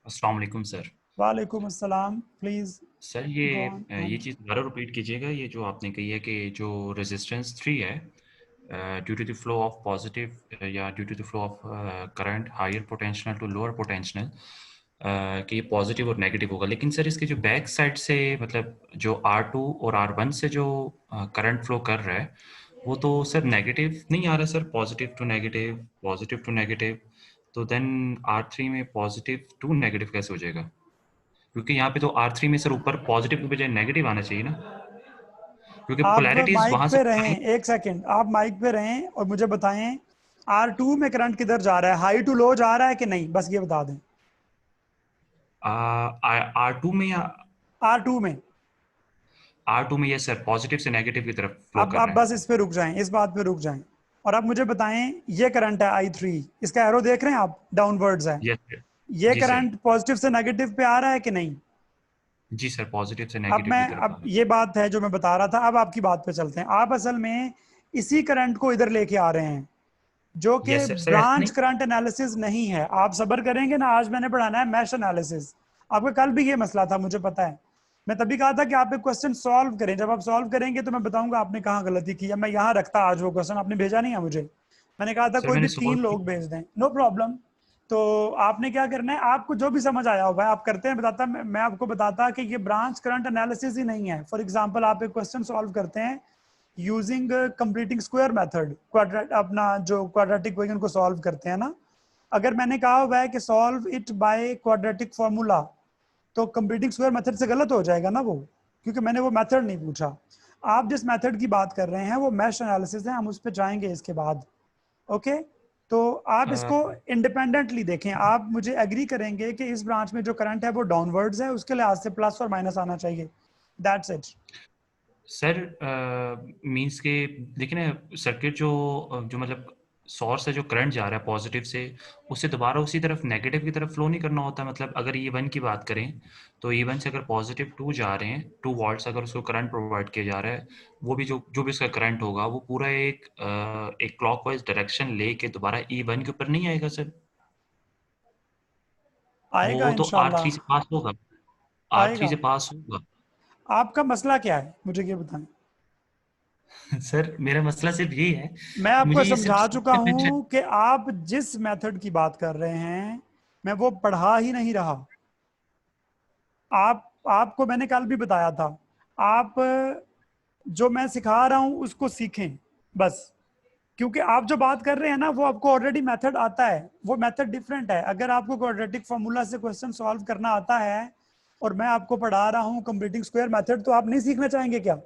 अस्सलाम वालेकुम सर। वालेकुम अस्सलाम, प्लीज सर ये चीज़ दोबारा रिपीट कीजिएगा, ये जो आपने कही है कि जो रेजिस्टेंस 3 है due to the flow of positive या due to the flow of current higher potential to lower potential कि ये पॉजिटिव और नेगेटिव होगा, लेकिन सर इसके जो बैक साइड से मतलब जो R2 और R1 से जो करंट फ्लो कर रहा है वो तो सर नेगेटिव नहीं आ रहा सर, पॉजिटिव टू नेगेटिव, तो देन R3 में पॉजिटिव टू नेगेटिव कैसे हो जाएगा? क्योंकि यहाँ पे तो R3 में सर ऊपर पॉजिटिव के बजाय नेगेटिव आना चाहिए ना, क्योंकि आप पोलैरिटीज माइक वहां पे से रहें, एक सेकंड आप माइक पे रहें और मुझे बताएं R2 में करंट किधर जा रहा है, हाई टू लो जा रहा है कि नहीं, बस ये बता दें। R2 में या R2 में ये सर पॉजिटिव से नेगेटिव की तरफ फ्लो कर आप रहा है। बस इस पे रुक जाएं, इस बात पे रुक जाएं और आप मुझे बताएं ये करंट है I3, इसका एरो देख रहे हैं आप, डाउनवर्ड्स है। ये जी करंट पॉजिटिव से नेगेटिव पे आ रहा है कि नहीं? जी सर, पॉजिटिव से अब नेगेटिव की तरफ अब ये बात है जो मैं बता रहा था। अब आपकी बात पे चलते हैं। आप असल में इसी करंट को इधर लेके आ रहे हैं जो कि Yes, sir. Sir, branch current analysis नहीं है। आप सब्र करेंगे ना, आज मैंने पढ़ाना है मैश एनालिसिस। आपका कल भी ये मसला था, मुझे पता है। मैं तभी कहा था कि आप एक क्वेश्चन सॉल्व करें, जब आप सॉल्व करेंगे तो मैं बताऊंगा आपने कहाँ गलती की है। मैं यहाँ रखता आज वो क्वेश्चन, आपने भेजा नहीं है मुझे। मैंने कहा था Sir, कोई भी मैंने 3 solve लोग भेज दें, नो प्रॉब्लम। तो आपने क्या करना है, आपको जो भी समझ आया हो भाई आप करते हैं, बताता मैं आपको बताता कि ये ब्रांच करंट एनालिसिस ही नहीं है। फॉर एग्जाम्पल आप एक क्वेश्चन सॉल्व करते हैं यूजिंग कंप्लीटिंग स्क्वायर मेथड, अपना जो क्वाड्रेटिक इक्वेशन को सॉल्व करते हैं ना, अगर मैंने कहा हुआ है कि solve it by quadratic formula, तो कंप्लीटिंग स्क्वायर मेथड से गलत हो जाएगा ना वो, क्योंकि मैंने वो मेथड नहीं पूछा। आप जिस मेथड की बात कर रहे हैं वो मैश एनालिसिस है, हम उस पर जाएंगे इसके बाद। ओके, तो आप इसको इंडिपेंडेंटली देखें। आप मुझे एग्री करेंगे कि इस ब्रांच में जो करंट है वो डाउनवर्ड्स है, उसके लिहाज से प्लस और माइनस आना चाहिए, दैट्स इट। सर मींस के देखिए ना, सर्किट जो मतलब सोर्स है, जो करंट जा रहा है पॉजिटिव से, उससे दोबारा उसी तरफ नेगेटिव की तरफ फ्लो नहीं करना होता। मतलब अगर E1 की बात करें तो E1 से अगर पॉजिटिव 2 जा रहे हैं, 2 वोल्ट्स अगर उसको करंट प्रोवाइड किया जा रहा है, वो भी जो भी उसका करंट होगा वो पूरा एक क्लॉकवाइज डायरेक्शन लेके दोबारा E1 के ऊपर नहीं आएगा सर, आएगा वो तो इंशाल्लाह, R3 से पास होगा, आएगा। R3 से पास होगा। आपका मसला क्या है मुझे ये बताएं। सर मेरा मसला सिर्फ ये है, मैं आपको मुझे ये समझा चुका सिर्फ हूं कि आप जिस मेथड की बात कर रहे हैं मैं वो पढ़ा ही नहीं रहा। आपको मैंने कल भी बताया था, आप जो मैं सिखा रहा हूं उसको सीखें बस, क्योंकि आप जो बात कर रहे हैं ना वो आपको ऑलरेडी मेथड आता है, वो मेथड डिफरेंट है। अगर आपको क्वाड्रेटिक फॉर्मूला से क्वेश्चन सॉल्व करना आता है और मैं आपको पढ़ा रहा हूं कंप्लीटिंग स्क्वायर मेथड, तो आप नहीं सीखना चाहेंगे क्या?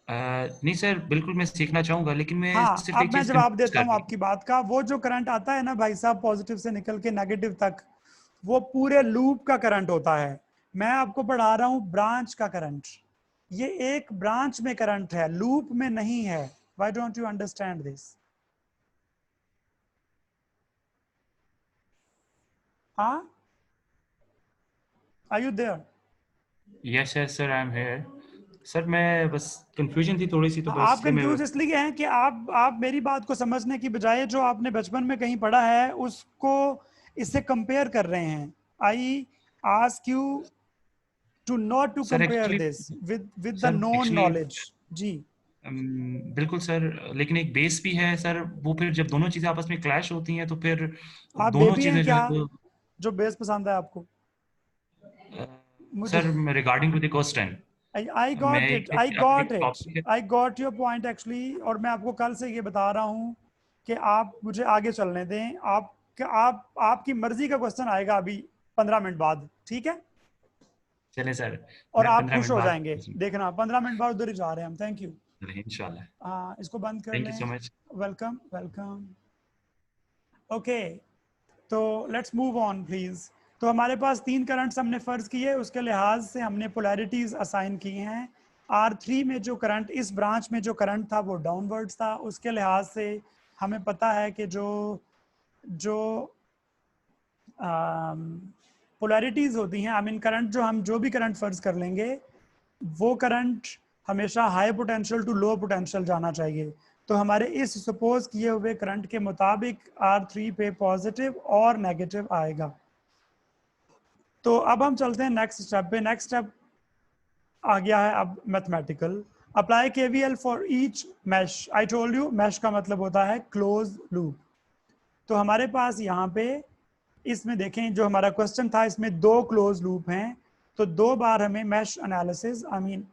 नहीं सर, बिल्कुल मैं सीखना चाहूंगा, लेकिन मैं हाँ, सिर्फ अब एक मैं चीज जवाब कंफ्यूज देता कर हूँ रही आपकी बात का। वो जो करंट आता है ना भाई साहब पॉजिटिव से निकल के नेगेटिव तक, वो पूरे लूप का करंट होता है। मैं आपको पढ़ा रहा हूँ ब्रांच का करंट। ये एक ब्रांच में करंट है, लूप में नहीं है। Why don't you understand this? हाँ, are you there? Yes yes sir, I am here. Sir मैं बस कंफ्यूजन थी थोड़ी सी, तो बस आप इसलिए मैं कंफ्यूज इसलिए हैं कि आप मेरी बात को समझने की बजाय जो आपने बचपन में कहीं पढ़ा है उसको इससे कंपेयर कर रहे हैं। I ask you to not to sir compare actually this with the sir known actually knowledge. जी, बिल्कुल सर, लेकिन एक बेस भी है सर, वो फिर जब दोनों चीजें आपस में क्लैश होती हैं तो फिर आप दोनों बेबी हैं चीजें जो क्या है वो जो बेस पसंद है आपको? मुझे sir regarding to the question, I मैं गॉट इट, एक आई आपने गॉट एक इट, टॉपिक है। I got your point actually. और मैं आपको कल से ये बता रहा हूँ कि आप मुझे आगे चलने दें। आपकी मर्जी का क्वेश्चन आएगा अभी 15 मिनट बाद, ठीक है? चले सर, और मैं आप 15 खुश मिनट हो बाद जाएंगे, देखना 15 मिनट बाद उधर ही जा रहे हैं हम। Thank you. इंशाल्लाह। हाँ, इसको बंद कर थैंक यू लें। So much. Welcome welcome. Okay, तो लेट्स मूव ऑन प्लीज। तो हमारे पास 3 करंट्स हमने फर्ज किए, उसके लिहाज से हमने पोलैरिटीज असाइन की हैं। R3 में जो करंट, इस ब्रांच में जो करंट था वो डाउनवर्ड्स था, उसके लिहाज से हमें पता है कि जो पोलैरिटीज होती हैं, आई मीन करंट, जो भी करंट फर्ज कर लेंगे वो करंट हमेशा high potential to low potential जाना चाहिए। तो हमारे इस सपोज किए हुए करंट के मुताबिक R3 पे पॉजिटिव और नेगेटिव आएगा। तो अब हम चलते हैं नेक्स्ट स्टेप पे। नेक्स्ट स्टेप आ गया है अब mathematical. Apply KVL for each mesh. I told you mesh का मतलब होता है क्लोज लूप। तो हमारे पास यहाँ पे इसमें देखें, जो हमारा क्वेश्चन था इसमें 2 क्लोज लूप हैं, तो 2 बार हमें mesh analysis I mean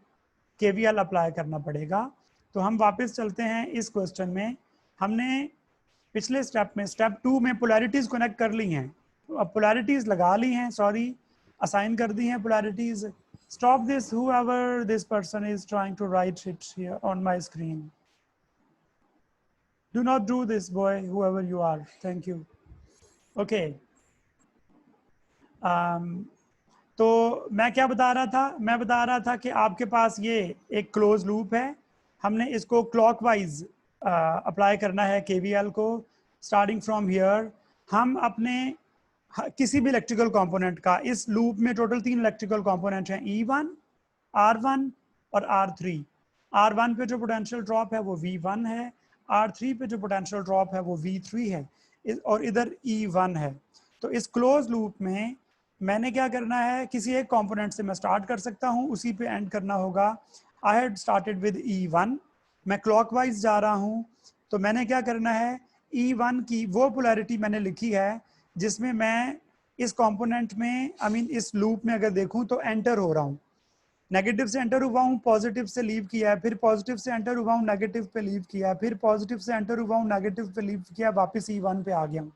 KVL apply करना पड़ेगा। तो हम वापस चलते हैं इस क्वेश्चन में। हमने पिछले स्टेप में, स्टेप 2 में पोलैरिटीज कनेक्ट कर ली हैं, तो अब पोलैरिटीज लगा ली हैं, सॉरी असाइन कर दी हैं polarities. Stop this, whoever this person is trying to write it here on my screen. Do not do this, boy, whoever you are. Thank you. Okay. तो मैं क्या बता रहा था? मैं बता रहा था कि आपके पास ये एक क्लोज लूप है, हमने इसको क्लॉकवाइज अप्लाई करना है KVL को। स्टार्टिंग फ्रॉम हियर हम अपने किसी भी इलेक्ट्रिकल कंपोनेंट का, इस लूप में टोटल 3 इलेक्ट्रिकल कंपोनेंट हैं, E1, R1 और R3। R1 पे जो पोटेंशियल ड्रॉप है वो V1 है, R3 पे जो पोटेंशियल ड्रॉप है वो V3 है, और इधर E1 है। तो इस क्लोज लूप में मैंने क्या करना है, किसी एक कंपोनेंट से मैं स्टार्ट कर सकता हूं, उसी पे एंड करना होगा। I had started with E1, मैं क्लॉकवाइज जा रहा हूं, तो मैंने क्या करना है, E1 की वो पोलैरिटी मैंने लिखी है जिसमें मैं इस कंपोनेंट में, आई मीन इस लूप में अगर देखूं तो एंटर हो रहा हूं। नेगेटिव से एंटर हुआ हूं, पॉजिटिव से लीव किया है, फिर पॉजिटिव से एंटर हुआ हूं, नेगेटिव पे लीव किया है, फिर पॉजिटिव से एंटर हुआ हूं, नेगेटिव पे लीव किया, वापस E1 पे आ गया हूं।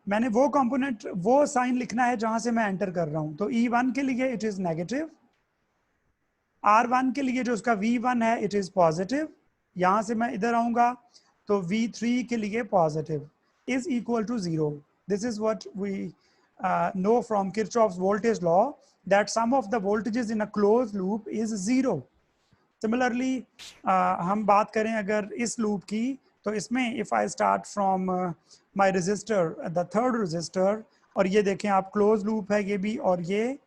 मैंने वो कंपोनेंट, वो साइन लिखना है जहां से मैं एंटर कर रहा हूं। तो E1 के लिए इट इज नेगेटिव, R1 के लिए जो उसका V1 है इट इज पॉजिटिव, यहां से मैं इधर आऊंगा तो V3 के लिए positive, is equal to 0। This is what we know from Kirchhoff's voltage law, that sum of the voltages in a closed loop is 0. Similarly, हम बात करें अगर इस लूप की, तो इसमें if I start from my resistor, the third resistor, और ये देखें आप क्लोज लूप है ये भी, और ये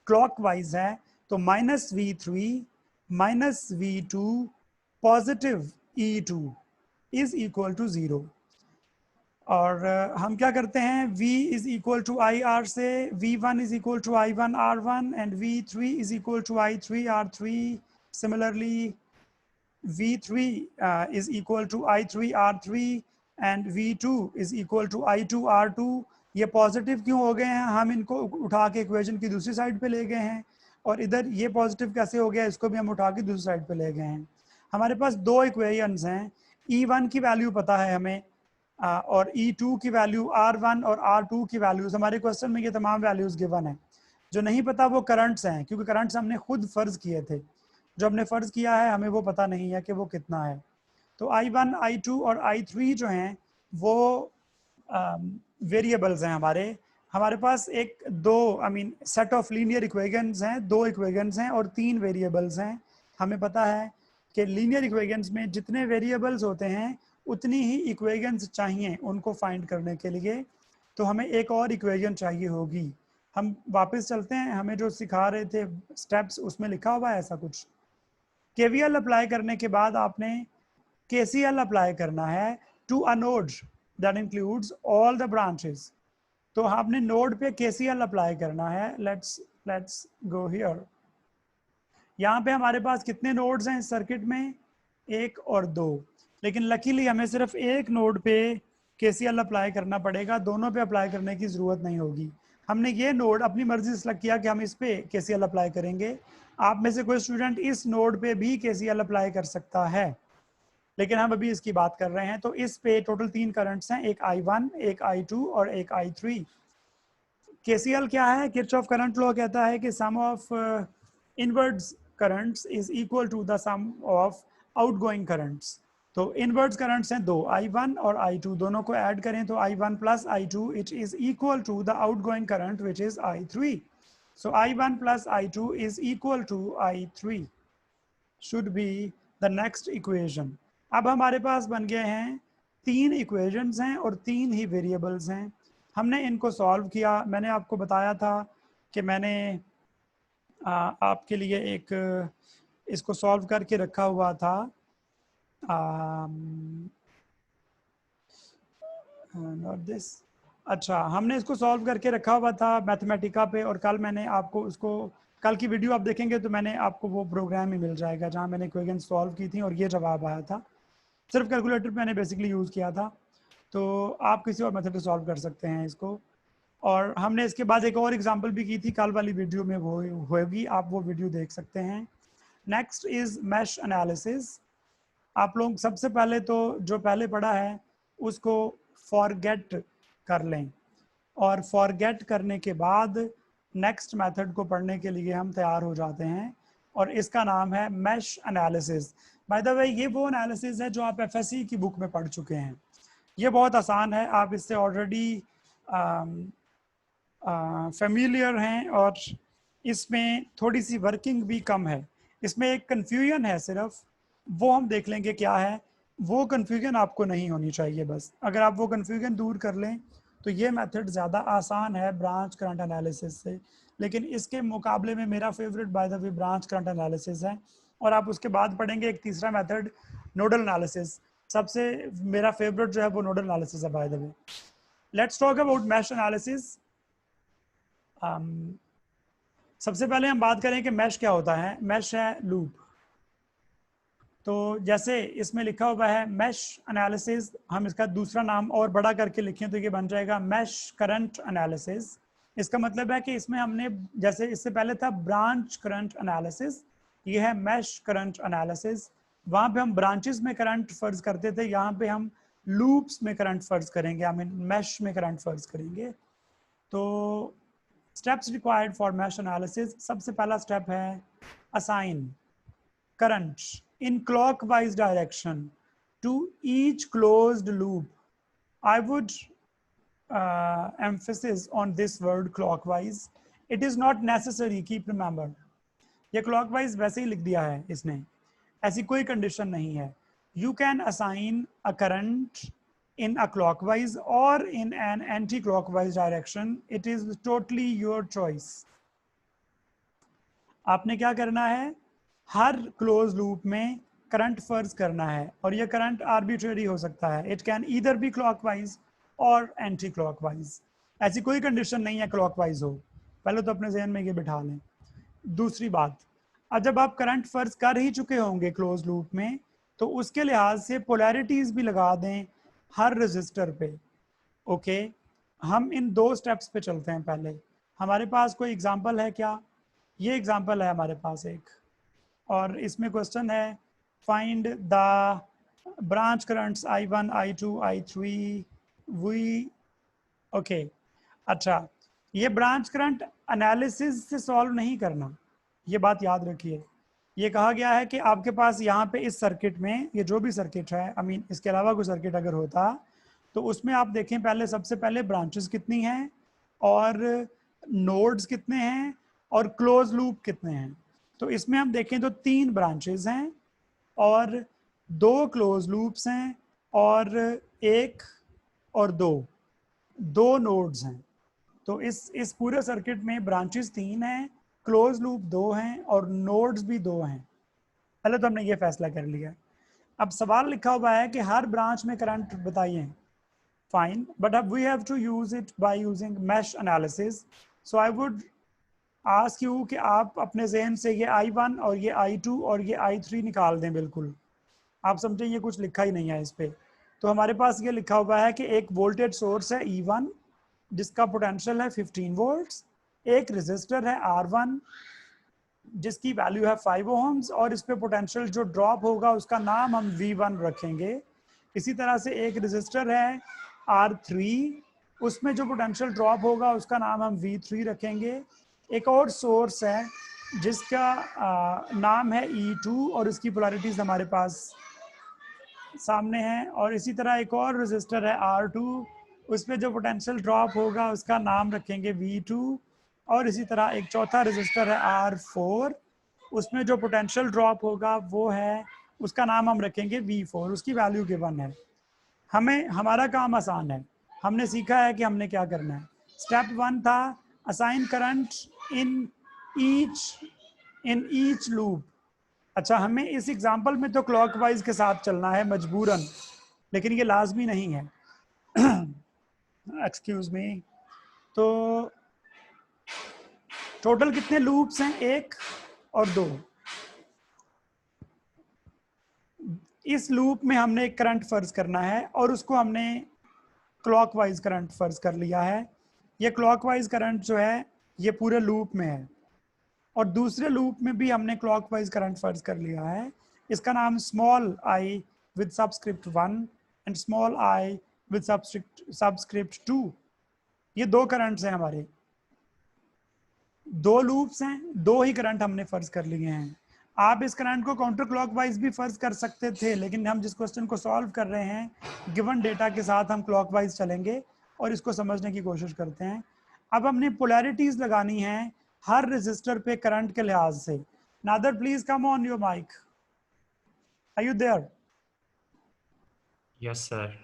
क्लॉकवाइज है, तो -V3 -V2 positive E2 is equal to 0। और हम क्या करते हैं, V is equal to IR से V1 is equal to I1 R1 and V3 is equal to I3 R3। Similarly V3 is equal to I3 R3 and V2 is equal to I2 R2। ये positive क्यों हो गए हैं, हम इनको उठा के इक्वेशन की दूसरी साइड पे ले गए हैं, और इधर ये पॉजिटिव कैसे हो गया, इसको भी हम उठा के दूसरी साइड पे ले गए हैं। हमारे पास 2 इक्वेशंस हैं, E1 की वैल्यू पता है हमें, और E2 की वैल्यू, R1 और R2 की वैल्यूज, हमारे क्वेश्चन में ये तमाम वैल्यूज गिवन है। जो नहीं पता वो करंट्स हैं, क्योंकि करंट्स हमने खुद फर्ज किए थे, जो हमने फर्ज किया है हमें वो पता नहीं है कि वो कितना है। तो I1 I2 और I3 जो हैं वो वेरिएबल्स हैं हमारे पास एक सेट ऑफ लीनियर इक्वेशंस हैं, 2 इक्वेशंस हैं और 3 वेरिएबल्स हैं। हमें पता है कि लीनियर इक्वेशंस में जितने वेरिएबल्स होते हैं उतनी ही इक्वेशंस चाहिए उनको फाइंड करने के लिए, तो हमें एक और इक्वेशन चाहिए होगी। हम वापस चलते हैं, हमें जो सिखा रहे थे स्टेप्स, उसमें लिखा हुआ है ऐसा कुछ। KVL अप्लाई करने के बाद आपने KCL अप्लाई करना है to a node that includes all the branches. तो आपने नोड पे KCL अप्लाई करना है। Let's go here. यहाँ पे हमारे पास कितने नोड्स हैं इस सर्किट में, 1 और 2, लेकिन लकीली हमें सिर्फ एक नोड पे KCL अप्लाई करना पड़ेगा, दोनों पे अप्लाई करने की जरूरत नहीं होगी। हमने ये नोड अपनी मर्जी से सेलेक्ट किया कि हम इस पे KCL अप्लाई करेंगे। आप में से कोई स्टूडेंट इस नोड पे भी KCL अप्लाई कर सकता है, लेकिन हम अभी इसकी बात कर रहे हैं। तो इस पे टोटल 3 करंट्स हैं, एक I1, एक I2 और एक I3। KCL क्या है? किरचॉफ करंट लॉ कहता है कि sum of inwards currents is equal to the sum of outgoing currents. तो इनवर्ड्स करंट्स हैं दो, I1 और I2 दोनों को ऐड करें तो I1 plus I2 it is equal to the outgoing current which is I3. So I1 plus I2 is equal to I3 should be the next equation. अब हमारे पास बन गए हैं 3 इक्वेशंस हैं और 3 ही वेरिएबल्स हैं. हमने इनको सॉल्व किया. मैंने आपको बताया था कि मैंने आपके लिए एक इसको सॉल्व करके रखा हुआ था. Not this. अच्छा, हमने इसको सॉल्व करके रखा हुआ था मैथमेटिका पे, और कल मैंने आपको उसको, कल की वीडियो आप देखेंगे तो मैंने आपको वो प्रोग्राम ही मिल जाएगा जहाँ मैंने इक्वेशन सॉल्व की थी और ये जवाब आया था. सिर्फ कैलकुलेटर मैंने बेसिकली यूज़ किया था. तो आप किसी और मेथड से सॉल्व कर सकते हैं इसको. और हमने इसके बाद एक और एग्जांपल भी की थी, कल वाली वीडियो में वो होगी, आप वो वीडियो देख सकते हैं. Next is mesh analysis. आप लोग सबसे पहले तो जो पहले पढ़ा है उसको फॉरगेट कर लें, और फॉरगेट करने के बाद नेक्स्ट मेथड को पढ़ने के लिए हम तैयार हो जाते हैं, और इसका नाम है mesh analysis. By the way ये वो एनालिसिस है जो आप एफएससी की बुक में पढ़ चुके हैं. ये बहुत आसान है, आप इससे ऑलरेडी फेमिलियर हैं, और इसमें थोड़ी सी वर्किंग भी कम है. इसमें एक कन्फ्यूजन है सिर्फ, वो हम देख लेंगे क्या है. वो कन्फ्यूजन आपको नहीं होनी चाहिए. बस अगर आप वो कन्फ्यूजन दूर कर लें तो ये मेथड ज़्यादा आसान है ब्रांच करंट एनालिसिस से. लेकिन इसके मुकाबले में मेरा favourite by the way branch current analysis है, और आप उसके बाद पढ़ेंगे एक तीसरा मेथड नोडल एनालिसिस. सबसे मेरा फेवरेट जो है वो नोडल एनालिसिस है by the way. Let's talk about mesh analysis. सबसे पहले हम बात करें कि मैश क्या होता है. मैश है लूप. तो जैसे इसमें लिखा हुआ है मैश एनालिसिस, हम इसका दूसरा नाम और बड़ा करके लिखें तो ये बन जाएगा मैश करंट एनालिसिस. इसका मतलब है कि इसमें हमने, जैसे इससे पहले था ब्रांच करंट एनालिसिस, ये है मैश करंट एनालिसिस. वहाँ पे हम ब्रांचेस में करंट फर्ज करते थे, यहाँ पे हम लूप्स में करंट फर्ज करेंगे, आई मीन मैश में करंट फर्ज करेंगे. तो steps required for mesh analysis. सबसे पहला स्टेप है assign current in clockwise direction to each closed loop. I would emphasis on this word clockwise. It is not necessary, keep remember. ये clockwise वैसे ही लिख दिया है इसने, ऐसी कोई कंडीशन नहीं है. You can assign a current in a clockwise or in an anti-clockwise direction. It is totally your choice. आपने क्या करना है, हर क्लोज लूप में करंट फर्ज करना है, और ये करंट आर्बिट्रेरी हो सकता है. It can either be clockwise और एंटी क्लॉकवाइज. ऐसी कोई कंडीशन नहीं है क्लॉकवाइज हो. पहले तो अपने जहन में ये बिठा लें. दूसरी बात, अब जब आप करंट फर्ज कर ही चुके होंगे क्लोज लूप में, तो उसके लिहाज से पोलैरिटीज भी लगा दें हर रजिस्टर पे. ओके, हम इन 2 स्टेप्स पे चलते हैं. पहले हमारे पास कोई एग्जांपल है क्या? ये एग्जांपल है हमारे पास एक, और इसमें क्वेश्चन है find the branch currents I1, I2, I3 वी. ओके, अच्छा, ये ब्रांच करंट एनालिसिस से सॉल्व नहीं करना, ये बात याद रखिए. ये कहा गया है कि आपके पास यहाँ पे इस सर्किट में, ये जो भी सर्किट है, आई मीन इसके अलावा कोई सर्किट अगर होता तो उसमें आप देखें पहले, सबसे पहले ब्रांचेस कितनी हैं और नोड्स कितने हैं और क्लोज लूप कितने हैं. तो इसमें हम देखें तो 3 ब्रांचेस हैं और 2 क्लोज लूप्स हैं और 1 और 2 नोड्स हैं. तो इस पूरे सर्किट में ब्रांचेस 3 हैं, क्लोज लूप 2 हैं और नोड्स भी 2 हैं. पहले तो हमने ये फैसला कर लिया. अब सवाल लिखा हुआ है कि हर ब्रांच में करंट बताइए. फाइन, बट अब we have to use it by using mesh analysis. So I would ask you कि आप अपने जहन से ये I1 और ये I2 और ये I3 निकाल दें. बिल्कुल आप समझें ये कुछ लिखा ही नहीं है इस पे. तो हमारे पास ये लिखा हुआ है कि एक वोल्टेज सोर्स है E1 जिसका पोटेंशियल है 15 वोल्ट्स, एक रेजिस्टर है R1 जिसकी वैल्यू है 5 ओम्स, और इस पे पोटेंशियल जो ड्रॉप होगा उसका नाम हम V1 रखेंगे. इसी तरह से एक रेजिस्टर है R3, उसमें जो पोटेंशियल ड्रॉप होगा उसका नाम हम V3 रखेंगे. एक और सोर्स है जिसका नाम है E2 और इसकी पोलैरिटीज हमारे पास सामने है। और इसी तरह एक और रेजिस्टर है R2, उसमें जो पोटेंशियल ड्रॉप होगा उसका नाम रखेंगे V2। और इसी तरह एक चौथा रेजिस्टर है R4, उसमें जो पोटेंशियल ड्रॉप होगा वो है, उसका नाम हम रखेंगे V4, उसकी वैल्यू गिवन है। हमें हमारा काम आसान है, हमने सीखा है कि हमने क्या करना है। स्टेप 1 था assign current in each loop. अच्छा, हमें इस एग्जांपल में तो क्लॉकवाइज के साथ चलना है मजबूरन, लेकिन ये लाजमी नहीं है। Excuse me. तो टोटल कितने लूप्स हैं? 1 और 2। इस लूप में हमने एक करंट फर्ज करना है और उसको हमने क्लॉकवाइज करंट फर्ज कर लिया है। ये क्लॉकवाइज करंट जो है ये पूरे लूप में है, और दूसरे लूप में भी हमने क्लॉकवाइज करंट फर्ज कर लिया है। इसका नाम small I with subscript 1 and small I with subscript 2। ये 2 करंट्स हैं हमारे, 2 लूप्स हैं, 2 ही करंट हमने फर्ज कर लिए हैं। आप इस करंट को काउंटर क्लॉकवाइज भी फर्ज कर सकते थे, लेकिन हम जिस क्वेश्चन को सॉल्व कर रहे हैं गिवन डेटा के साथ हम क्लॉकवाइज चलेंगे और इसको समझने की कोशिश करते हैं। अब हमने पोलैरिटीज लगानी है हर रेजिस्टर पे करंट के लिहाज से। Nadir please come on your mic, are you there? Yes sir.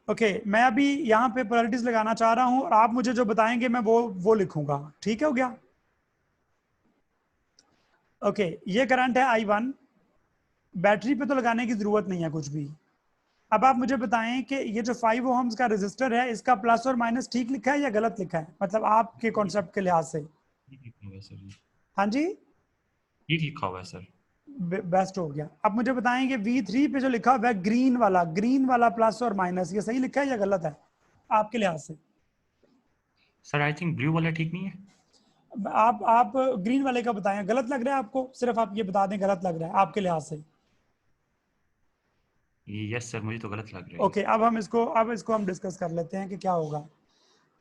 Okay, मैं अभी यहाँ पे पोलैरिटीज लगाना चाह रहा हूँ और आप मुझे जो बताएंगे मैं वो लिखूंगा, ठीक है? हो गया? ओके, ये करंट है I1, बैटरी पे तो लगाने की जरूरत नहीं है कुछ भी। अब आप मुझे बताएं कि ये जो 5 ओहम्स का रेजिस्टर है इसका प्लस और माइनस ठीक लिखा है या गलत लिखा है, मतलब आपके कॉन्सेप्ट के लिहाज से? हाँ जी, ये लिखा हुआ है सर। बेस्ट हो गया। अब मुझे बताएं कि V3 पे जो लिखा हुआ है ग्रीन वाला प्लस और माइनस, ये सही लिखा है या गलत है आपके लिहाज से? सर आई थिंक ब्लू वाला ठीक नहीं है। आप ग्रीन वाले का बताएं, गलत लग रहा है आपको? सिर्फ आप ये बता दें गलत लग रहा है आपके लिहाज से। यस सर, मुझे तो गलत लग रहा है। ओके, अब इसको हम डिस्कस कर लेते हैं कि क्या होगा।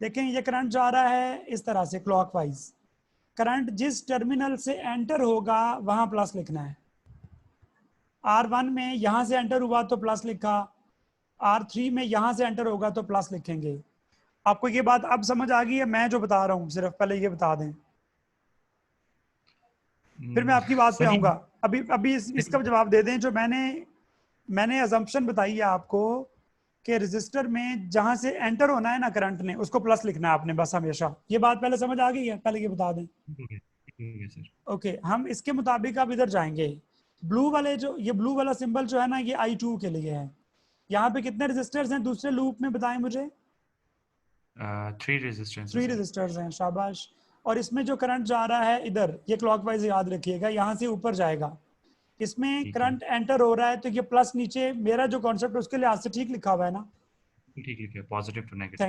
देखें, ये करंट जा रहा है इस तरह से क्लॉकवाइज। करंट जिस टर्मिनल से एंटर होगा वहां प्लस लिखना है। R1 में यहां से एंटर हुआ तो प्लस लिखा, R3 में यहां से एंटर होगा तो प्लस लिखेंगे। आपको ये बात अब समझ आ गई है? मैं जो बता रहा हूं सिर्फ पहले ये बता दें, फिर मैं आपकी बात पे आऊंगा। अभी इसका जवाब दे दें। जो मैंने अजम्पशन बताई है आपको कि रेजिस्टर में जहां से एंटर होना है ना करंट ने, उसको प्लस लिखना है आपने बस हमेशा। ये बात पहले समझ आ गई है? पहले ये बता दें। ओके, हम इसके मुताबिक अब इधर जाएंगे। ब्लू वाला सिंबल जो है ना, ये I2 के लिए है। यहाँ पे कितने रेजिस्टर्स हैं दूसरे लूप में, बताएं मुझे? 3 रेजिस्टर्स हैं, शाबाश। और इसमें जो करंट जा रहा है इधर, ये क्लॉकवाइज याद रखिएगा, यहाँ से ऊपर जाएगा। इसमें करंट एंटर हो रहा है तो ये प्लस नीचे, मेरा जो कॉन्सेप्ट है उसके लिहाज से ठीक लिखा हुआ है ना? ठीक है, positive to negative.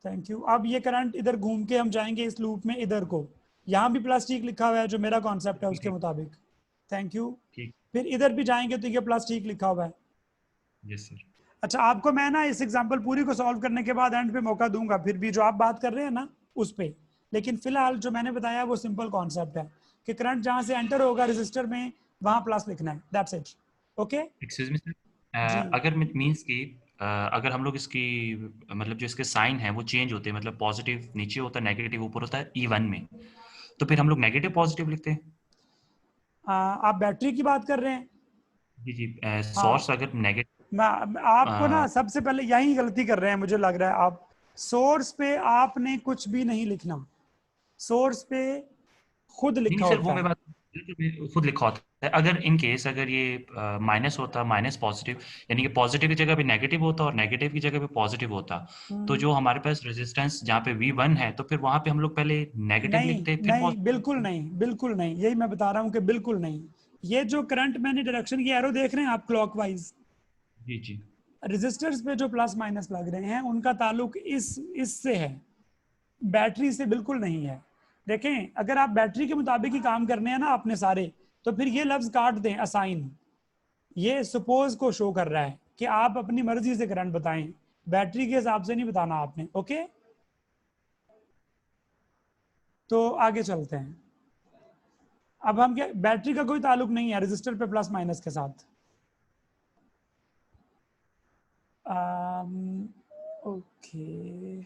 Thank you. अब ये करंट इधर घूम के हम जाएंगे इस लूप में इधर को, यहाँ भी प्लस ठीक लिखा हुआ है जो मेरा कॉन्सेप्ट है उसके मुताबिक। Thank you. फिर इधर भी जाएंगे तो ये प्लस ठीक लिखा हुआ है। Yes sir. अच्छा, आपको मैं ना इस एग्जांपल पूरी को सॉल्व करने के बाद एंड पे मौका दूंगा फिर भी जो आप बात कर रहे हैं ना उस पे, लेकिन फिलहाल जो मैंने बताया वो सिंपल कॉन्सेप्ट है कि करंट जहां से एंटर होगा रेजिस्टर में वहां प्लस लिखना है, that's it. Okay, excuse me sir, अगर मींस की अगर हम लोग इसकी मतलब जो इसके साइन है वो चेंज होते हैं, मतलब पॉजिटिव नीचे होता है, नेगेटिव ऊपर होता है E1 में, तो फिर हम लोग नेगेटिव पॉजिटिव लिखते हैं। आप बैटरी की बात कर रहे हैं? जी, सोर्स अगर नेगेटिव, आपको ना सबसे पहले यही गलती कर रहे हैं मुझे लग रहा है आप। सोर्स पे आपने कुछ भी नहीं लिखना, सोर्स पे खुद लिखा सर, होता वो है। मैं बात खुद लिखा होता है। अगर इन केस अगर ये माइनस होता, माइनस पॉजिटिव, यानी कि पॉजिटिव की जगह पे नेगेटिव होता और नेगेटिव की जगह पे पॉजिटिव होता, तो जो हमारे पास रेजिस्टेंस जहाँ पे V1 है तो फिर वहां पे हम लोग पहले नेगेटिव लिखते हैं, नहीं, बिल्कुल नहीं, यही मैं बता रहा हूँ कि बिल्कुल नहीं। ये जो करंट मैंने डायरेक्शन की एरो देख रहे हैं आप क्लॉकवाइज, जी रेजिस्टर्स पे जो प्लस माइनस लग रहे हैं उनका ताल्लुक इससे है, बैटरी से बिल्कुल नहीं है। देखें, अगर आप बैटरी के मुताबिक ही काम करने हैं ना अपने सारे, तो फिर ये लफ्ज काट दें असाइन। ये सपोज को शो कर रहा है कि आप अपनी मर्जी से करंट बताएं, बैटरी के हिसाब से नहीं बताना आपने। ओके, तो आगे चलते हैं। अब हम क्या, बैटरी का कोई ताल्लुक नहीं है रेजिस्टर पे प्लस माइनस के साथ। ओके,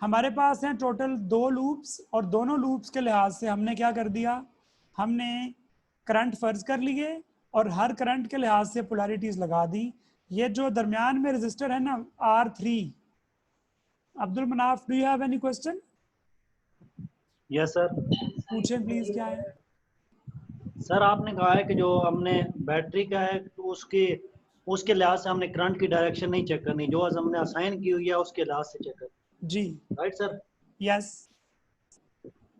हमारे पास हैं टोटल 2 लूप्स और दोनों लूप्स के लिहाज से हमने क्या कर दिया, हमने करंट फर्ज कर लिए और हर करंट के लिहाज से पोलैरिटीज लगा दी। ये जो दरमियान में रेजिस्टर है ना R3, Abdul Manaf, do you have any question? Yes sir. पूछें प्लीज, क्या है? सर आपने कहा है कि जो हमने बैटरी का है तो उसके लिहाज से हमने करंट की डायरेक्शन नहीं चेक करनी, जो हमने असाइन की हुई है उसके लिहाज से चेक करनी। जी राइट सर? यस।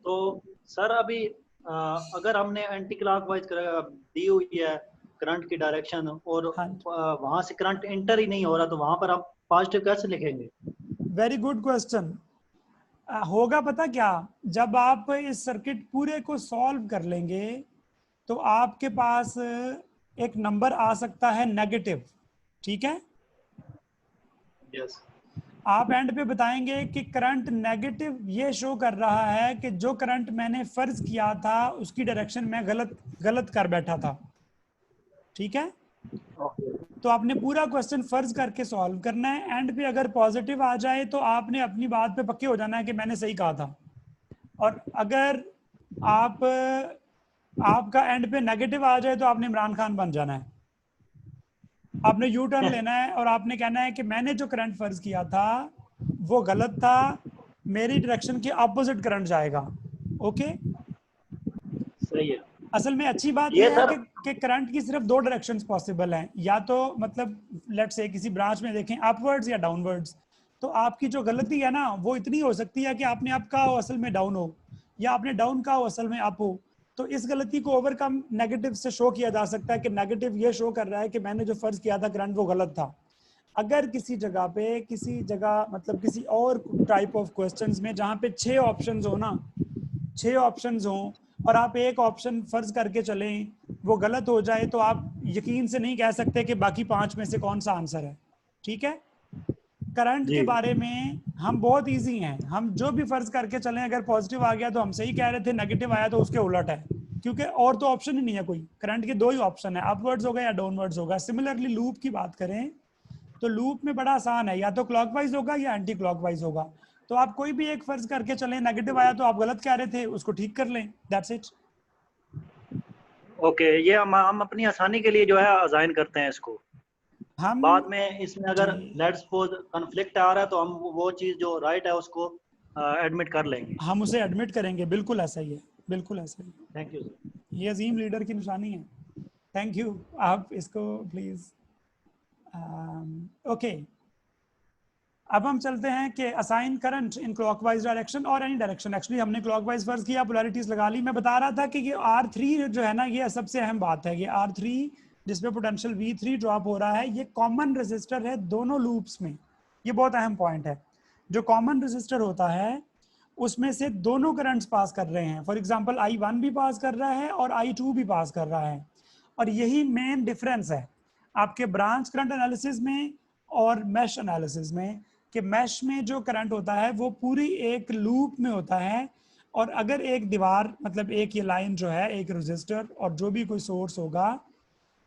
तो सर अभी अगर हमने एंटी क्लॉकवाइज दी हुई है करंट की डायरेक्शन और वहां से करंट एंटर ही नहीं हो रहा, तो वहां पर हम पॉजिटिव कैसे लिखेंगे? Very good question. होगा पता क्या, जब आप इस सर्किट पूरे को सॉल्व कर लेंगे तो आपके पास एक नंबर आ सकता है नेगेटिव, ठीक है? यस। आप एंड पे बताएंगे कि करंट नेगेटिव ये शो कर रहा है कि जो करंट मैंने फर्ज किया था उसकी डायरेक्शन में गलत कर बैठा था, ठीक है? तो आपने पूरा क्वेश्चन फर्ज करके सॉल्व करना है। एंड पे अगर पॉजिटिव आ जाए तो आपने अपनी बात पे पक्के हो जाना है कि मैंने सही कहा था, और अगर आपका एंड पे नेगेटिव आ जाए तो आपने इमरान खान बन जाना है। आपने यू टर्न लेना है और आपने कहना है कि मैंने जो करंट फर्ज किया था वो गलत था, मेरी डायरेक्शन के ऑपोजिट करंट जाएगा। ओके, सही है। असल में अच्छी बात यह है कि करंट की सिर्फ 2 डायरेक्शंस पॉसिबल हैं, या तो मतलब लेट्स से किसी ब्रांच में देखें अपवर्ड्स या डाउनवर्ड्स। तो आपकी जो गलती है ना वो इतनी हो सकती है कि आपने अप कहा हो असल में डाउन हो, या आपने डाउन कहा हो असल में अप हो। तो इस गलती को ओवरकम नेगेटिव से शो किया जा सकता है कि नेगेटिव ये शो कर रहा है कि मैंने जो फर्ज किया था करंट वो गलत था। अगर किसी जगह मतलब किसी और टाइप ऑफ क्वेश्चंस में जहाँ पे 6 ऑप्शंस हो ना, 6 ऑप्शंस हो और आप एक ऑप्शन फर्ज करके चलें वो गलत हो जाए, तो आप यकीन से नहीं कह सकते कि बाकी 5 में से कौन सा आंसर है, ठीक है? करंट के बारे में हम बहुत इजी हैं, हम जो भी फर्ज करके चलें, अगर पॉजिटिव आ गया तो हम सही कह रहे थे, नेगेटिव आया तो उसके उलट है, क्योंकि और तो ऑप्शन ही नहीं है कोई। करंट के 2 ही ऑप्शन है, अपवर्ड्स होगा या डाउनवर्ड्स होगा। सिमिलरली लूप की बात करें तो लूप में बड़ा आसान है, या तो क्लॉकवाइज होगा या एंटी क्लॉकवाइज होगा। तो आप कोई भी एक फर्ज करके चलें, नेगेटिव आया तो आप गलत कह रहे थे, उसको ठीक कर लें, दैट्स इट। ओके, ये हम अपनी आसानी के लिए जो है असाइन करते हैं इसको। हम बाद में इसमें अगर लेट्स सपोज कॉन्फ्लिक्ट आ रहा है तो हम वो चीज जो राइट है उसको एडमिट कर लेंगे, हम उसे एडमिट करेंगे। बिल्कुल ऐसा ही है, बिल्कुल ऐसा ही। थैंक यू सर, ये अजीम लीडर की निशानी है। Thank you. आप इसको प्लीज ओके। अब हम चलते हैं कि assign current in clockwise direction और एनी डायरेक्शन। एक्चुअली हमने क्लॉकवाइज फर्ज किया, पोलैरिटीज लगा ली। मैं बता रहा था कि ये R3 जो है ना, ये सबसे अहम बात है। ये R3 जिसपे पोटेंशियल V3 ड्रॉप हो रहा है, ये कॉमन रेजिस्टर है दोनों लूप्स में। ये बहुत अहम पॉइंट है। जो कॉमन रेजिस्टर होता है उसमें से दोनों करंट्स पास कर रहे हैं। फॉर एग्जांपल I1 भी पास कर रहा है और I2 भी पास कर रहा है, और यही मेन डिफरेंस है आपके ब्रांच करंट एनालिसिस में और मैश एनालिसिस में, कि मैश में जो करंट होता है वो पूरी एक लूप में होता है, और अगर एक दीवार मतलब एक ये लाइन जो है, एक रेजिस्टर और जो भी कोई सोर्स होगा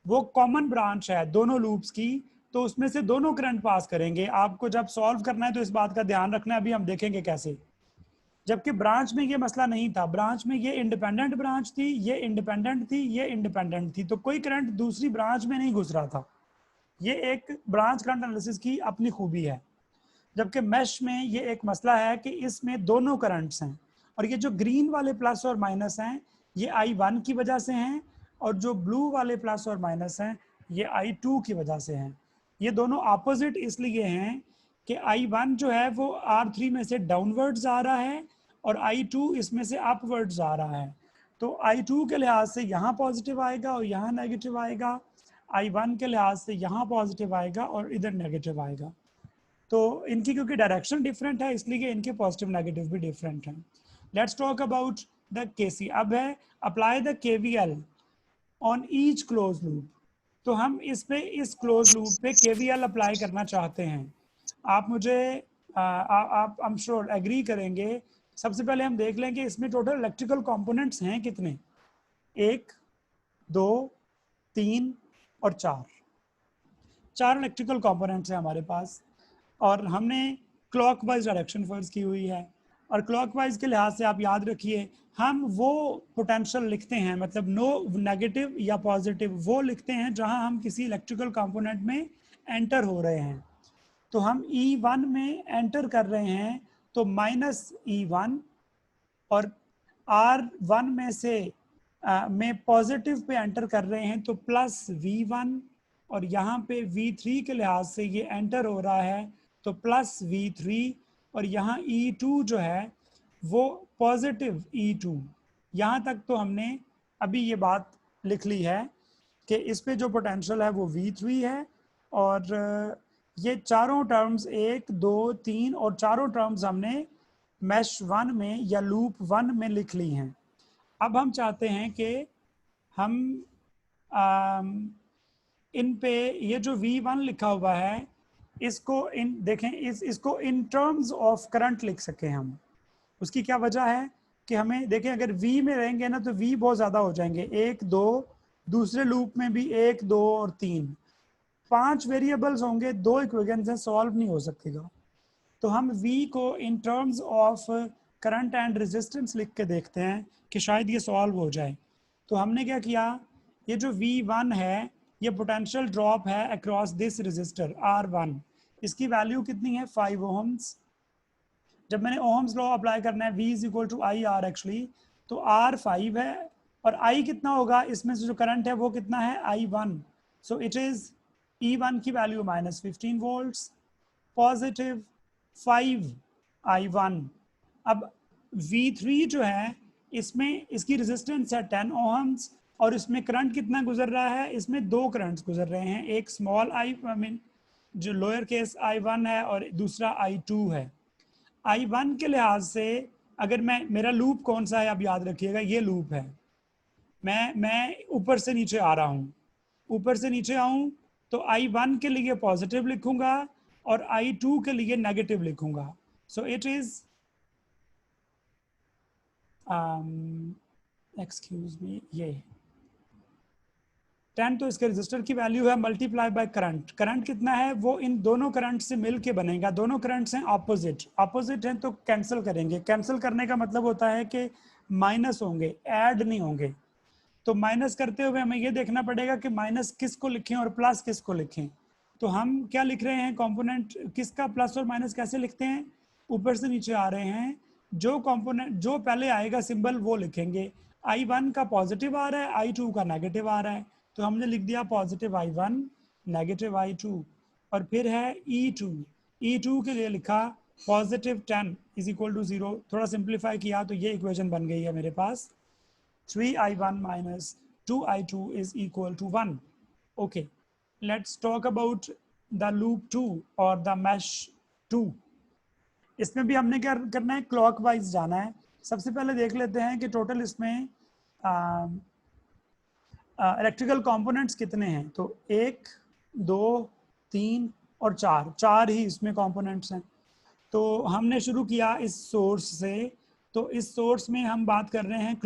वो कॉमन ब्रांच है दोनों लूप्स की, तो उसमें से दोनों करंट पास करेंगे। आपको जब सॉल्व करना है तो इस बात का ध्यान रखना है, अभी हम देखेंगे कैसे। जबकि ब्रांच में ये मसला नहीं था, ब्रांच में ये इंडिपेंडेंट ब्रांच थी, ये इंडिपेंडेंट थी, ये इंडिपेंडेंट थी, तो कोई करंट दूसरी ब्रांच में नहीं घुस रहा था। ये एक ब्रांच करंट एनालिसिस की अपनी खूबी है। जबकि मैश में ये एक मसला है कि इसमें दोनों करंट्स हैं, और ये जो ग्रीन वाले प्लस और माइनस हैं ये I1 की वजह से हैं, और जो ब्लू वाले प्लस और माइनस हैं ये I2 की वजह से हैं। ये दोनों अपोजिट इसलिए हैं कि I1 जो है वो R3 में से डाउनवर्ड्स आ रहा है और I2 इसमें से अपवर्ड्स आ रहा है। तो I2 के लिहाज से यहाँ पॉजिटिव आएगा और यहाँ नेगेटिव आएगा, I1 के लिहाज से यहाँ पॉजिटिव आएगा और इधर नेगेटिव आएगा। तो इनकी क्योंकि डायरेक्शन डिफरेंट है इसलिए इनके पॉजिटिव नेगेटिव भी डिफरेंट हैं। लेट्स टॉक अबाउट द केसी। अब है apply the KVL on each close loop. तो हम इस क्लोज लूप पे KVL अप्लाई करना चाहते हैं। आप मुझे आप आई एम श्योर एग्री करेंगे। सबसे पहले हम देख लें कि इसमें टोटल इलेक्ट्रिकल कंपोनेंट्स हैं कितने। 1, 2, 3 और 4 इलेक्ट्रिकल कंपोनेंट्स हैं हमारे पास, और हमने क्लॉकवाइज डायरेक्शन फर्ज की हुई है। और क्लॉकवाइज के लिहाज से आप याद रखिए, हम वो पोटेंशियल लिखते हैं, मतलब नो नेगेटिव या पॉजिटिव, वो लिखते हैं जहां हम किसी इलेक्ट्रिकल कंपोनेंट में एंटर हो रहे हैं। तो हम E1 में एंटर कर रहे हैं तो -E1, और R1 में से में पॉजिटिव पे एंटर कर रहे हैं तो +V1, और यहाँ पे V3 के लिहाज से ये एंटर हो रहा है तो +V3, और यहाँ E2 जो है वो पॉजिटिव E2। यहाँ तक तो हमने अभी ये बात लिख ली है कि इस पे जो पोटेंशियल है वो V3 है, और ये चारों टर्म्स 1, 2, 3 और चारों टर्म्स हमने मैश 1 में या लूप 1 में लिख ली हैं। अब हम चाहते हैं कि हम इन पे ये जो V1 लिखा हुआ है इसको देखें, इसको इन टर्म्स ऑफ करंट लिख सकें हम। उसकी क्या वजह है कि हमें देखें, अगर V में रहेंगे ना तो V बहुत ज़्यादा हो जाएंगे, 1, 2, दूसरे लूप में भी 1, 2 और 3, 5 वेरिएबल्स होंगे, 2 इक्वेशन से सॉल्व नहीं हो सकेगा। तो हम V को इन terms of current and resistance लिख के देखते हैं कि शायद ये सॉल्व हो जाए। तो हमने क्या किया, ये जो V1 है ये पोटेंशियल ड्रॉप है अक्रॉस दिस रेजिस्टर R1, इसकी वैल्यू कितनी है 5 ओहम्स। जब मैंने ओहम्स लॉ अप्लाई करना है V = IR एक्चुअली, तो R 5 है और I कितना होगा, इसमें से जो करंट है वो कितना है I1। So it is E1 की वैल्यू -15 वोल्ट्स, पॉजिटिव 5 I1। अब V3 जो है इसमें इसकी रेजिस्टेंस है 10 ओहम्स, और इसमें करंट कितना गुजर रहा है, इसमें 2 करंट्स गुजर रहे हैं, एक स्मॉल आई मीन जो लोअर केस I1 है और दूसरा I2 है। I1 के लिहाज से अगर मेरा लूप कौन सा है, अब याद रखिएगा ये लूप है, मैं ऊपर से नीचे आ रहा हूँ, ऊपर से नीचे आऊँ तो I1 के लिए पॉजिटिव लिखूंगा और I2 के लिए नेगेटिव लिखूंगा। So it is excuse me, ये 10 तो इसके रेजिस्टर की वैल्यू है, मल्टीप्लाई बाय करंट। करंट कितना है, वो इन दोनों करंट से मिल के बनेगा, दोनों करंट्स हैं ऑपोजिट हैं तो कैंसिल करेंगे। कैंसिल करने का मतलब होता है कि माइनस होंगे, ऐड नहीं होंगे। तो माइनस करते हुए हमें ये देखना पड़ेगा कि माइनस किसको लिखें और प्लस किसको लिखें। तो हम क्या लिख रहे हैं, कंपोनेंट किसका प्लस और माइनस कैसे लिखते हैं, ऊपर से नीचे आ रहे हैं, जो कंपोनेंट जो पहले आएगा सिंबल वो लिखेंगे। I1 का पॉजिटिव आ रहा है, I2 का नेगेटिव आ रहा है, तो हमने लिख दिया पॉजिटिव I1 नेगेटिव I2। और फिर है E2 के लिए लिखा पॉजिटिव 10 = 0। थोड़ा सिंप्लीफाई किया तो ये इक्वेशन बन गई है मेरे पास, 3I1 minus 2I2 is equal to 1. Okay, let's talk about the loop 2 or the mesh 2. इसमें भी हमने क्या करना है, क्लॉकवाइज जाना है। सबसे पहले देख लेते हैं कि टोटल इसमें इलेक्ट्रिकल कंपोनेंट्स कितने हैं। तो 1, 2, 3 और 4 ही इसमें कंपोनेंट्स हैं। तो हमने शुरू किया इस सोर्स से, तो इस सोर्स में हम बात कर रहे हैं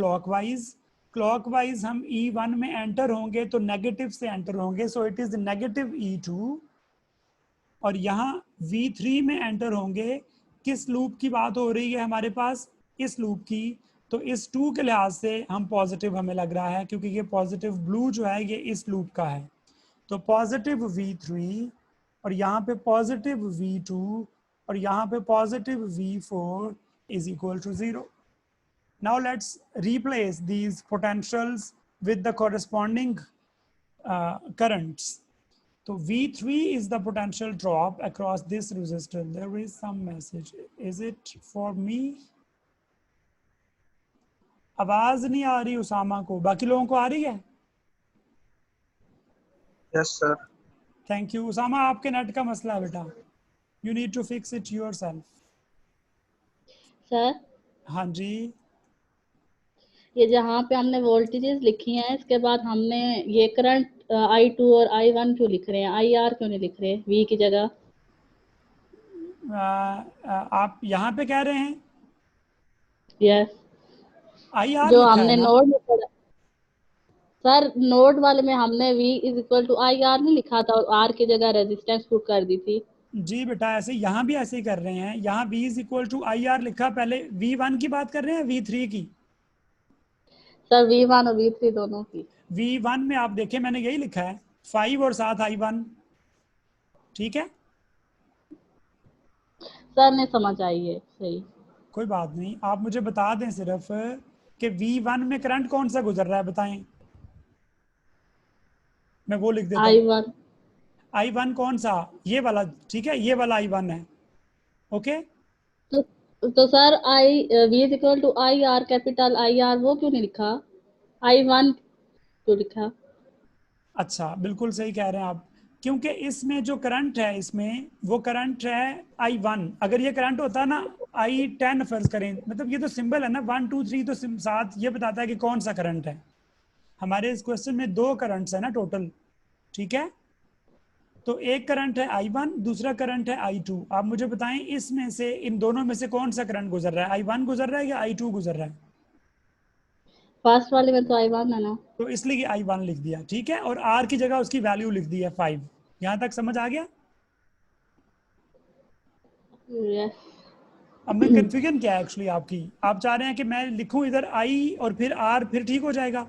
क्लॉकवाइज हम E1 में एंटर होंगे तो नेगेटिव से एंटर होंगे, so it is negative E2। और यहाँ V3 में एंटर होंगे, किस लूप की बात हो रही है हमारे पास, इस लूप की। तो इस 2 के लिहाज से हम पॉजिटिव हमें लग रहा है, क्योंकि ये पॉजिटिव ब्लू जो है ये इस लूप का है। तो पॉजिटिव V3 और यहाँ पे पॉजिटिव V2 और यहाँ पे positive V4 is equal to 0. Now let's replace these potentials with the corresponding currents. So V3 is the potential drop across this resistor. There is some message. Is it for me? आवाज नहीं आ रही उसामा को, बाकी लोगों को आ रही है? Yes sir. Thank you. Usama, आपके नेट का मसला है बेटा, you need to fix it yourself. Sir हाँ जी, ये जहाँ पे हमने वोल्टेजेस लिखी हैं, इसके बाद हमने ये करंट I2 और I1 क्यों लिख रहे हैं, IR क्यों नहीं लिख रहे V की जगह? आप यहाँ पे कह रहे हैं? यस, IR जो लिखा है हमने ना? नोट में पढ़ा, सर नोड वाले में हमने V is equal to I R नहीं लिखा था और R की जगह रेजिस्टेंस पुट कर दी थी। जी बेटा, ऐसे यहाँ भी ऐसे ही कर रहे हैं। यहाँ V is equal to I R लिखा, पहले V1 की बात कर रहे हैं V3 की? सर V1 और V3 दोनों की। V1 में आप देखें मैंने यही लिखा है 5 और 7 I1, ठीक है? सर नहीं समझ आई है, सही। कोई बात नहीं, आप मुझे बता दें सिर्फ कि V1 में करंट कौन सा गुजर रहा है, बताएं, मैं वो लिख देता हूँ। I1। I1 कौन सा? ये वाला, ठीक है, ये वाला I1 है। ओके, तो sir V is equal to I R, capital I R, वो क्यों नहीं लिखा? I1 क्यों लिखा? अच्छा, बिल्कुल सही कह रहे हैं आप, क्योंकि इसमें जो करंट है, इसमें वो करंट है I1। अगर ये करंट होता ना I10 फर्ज करें, मतलब ये तो सिंबल है ना 1 2 3, तो साथ ये बताता है कि कौन सा करंट है। हमारे इस क्वेश्चन में 2 करंट्स है ना टोटल, ठीक है? तो एक करंट है I1, दूसरा करंट है I2। आप मुझे बताएं इसमें से, इन दोनों में से कौन सा करंट गुजर रहा है, I1 गुजर रहा है या I2 गुजर रहा है? फर्स्ट वाले में तो I1 है ना, तो इसलिए I1 लिख दिया, ठीक है? और R की जगह उसकी वैल्यू लिख दी है 5। यहाँ तक समझ आ गया? यस। अब मैं कंफ्यूजन क्या है एक्चुअली आपकी, आप चाह रहे हैं कि मैं लिखूं इधर I और फिर R, फिर ठीक हो जाएगा?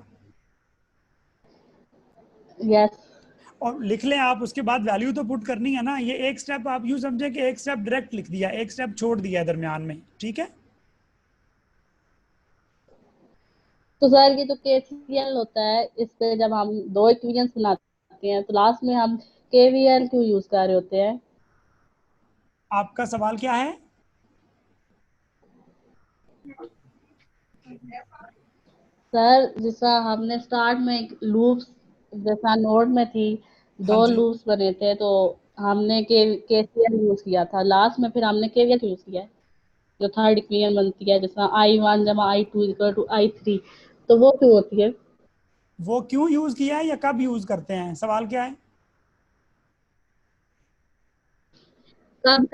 यस। और लिख लें आप, उसके बाद वैल्यू तो पुट करनी है ना। ये एक स्टेप आप यूं समझे कि एक स्टेप डायरेक्ट लिख दिया, एक स्टेप छोड़ दिया दरमियान में, ठीक है? तो सर ये जो KCL होता है, इस पे जब हम 2 इक्वेशंस बनाते हैं तो लास्ट में हम KVL क्यों यूज कर रहे होते हैं? आपका सवाल क्या है? सर जैसा हमने स्टार्ट में लूप्स, जैसा नोड में थी, 2 लूप्स बने थे, तो हमने KCL यूज किया था। लास्ट में फिर हमने KVL यूज किया है, जो थर्ड इक्वेशन बनती है, जैसा I1 जमा I2 इक्वल टू I3, तो वो क्यों होती है? वो क्यों यूज किया है या कब यूज करते हैं, सवाल क्या है? कब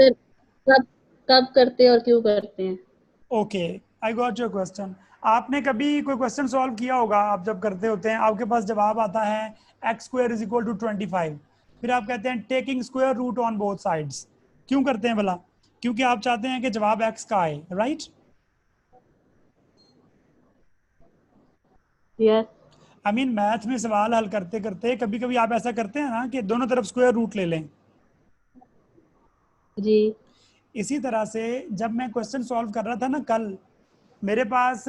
करते हैं और क्यों करते हैं? Okay, I got your question. आपने कभी कोई क्वेश्चन सॉल्व किया होगा, आप जब करते होते हैं आपके पास जवाब आता है x² इज इक्वल टू 25, फिर आप कहते हैं taking square root on both sides. क्यों करते हैं भला? क्योंकि आप चाहते हैं कि जवाब x का आए, right? Yes. I mean math में सवाल हल करते करते कभी कभी आप ऐसा करते हैं ना कि दोनों तरफ स्क्वायर रूट ले लें। जी। इसी तरह से जब मैं क्वेश्चन सॉल्व कर रहा था ना कल, मेरे पास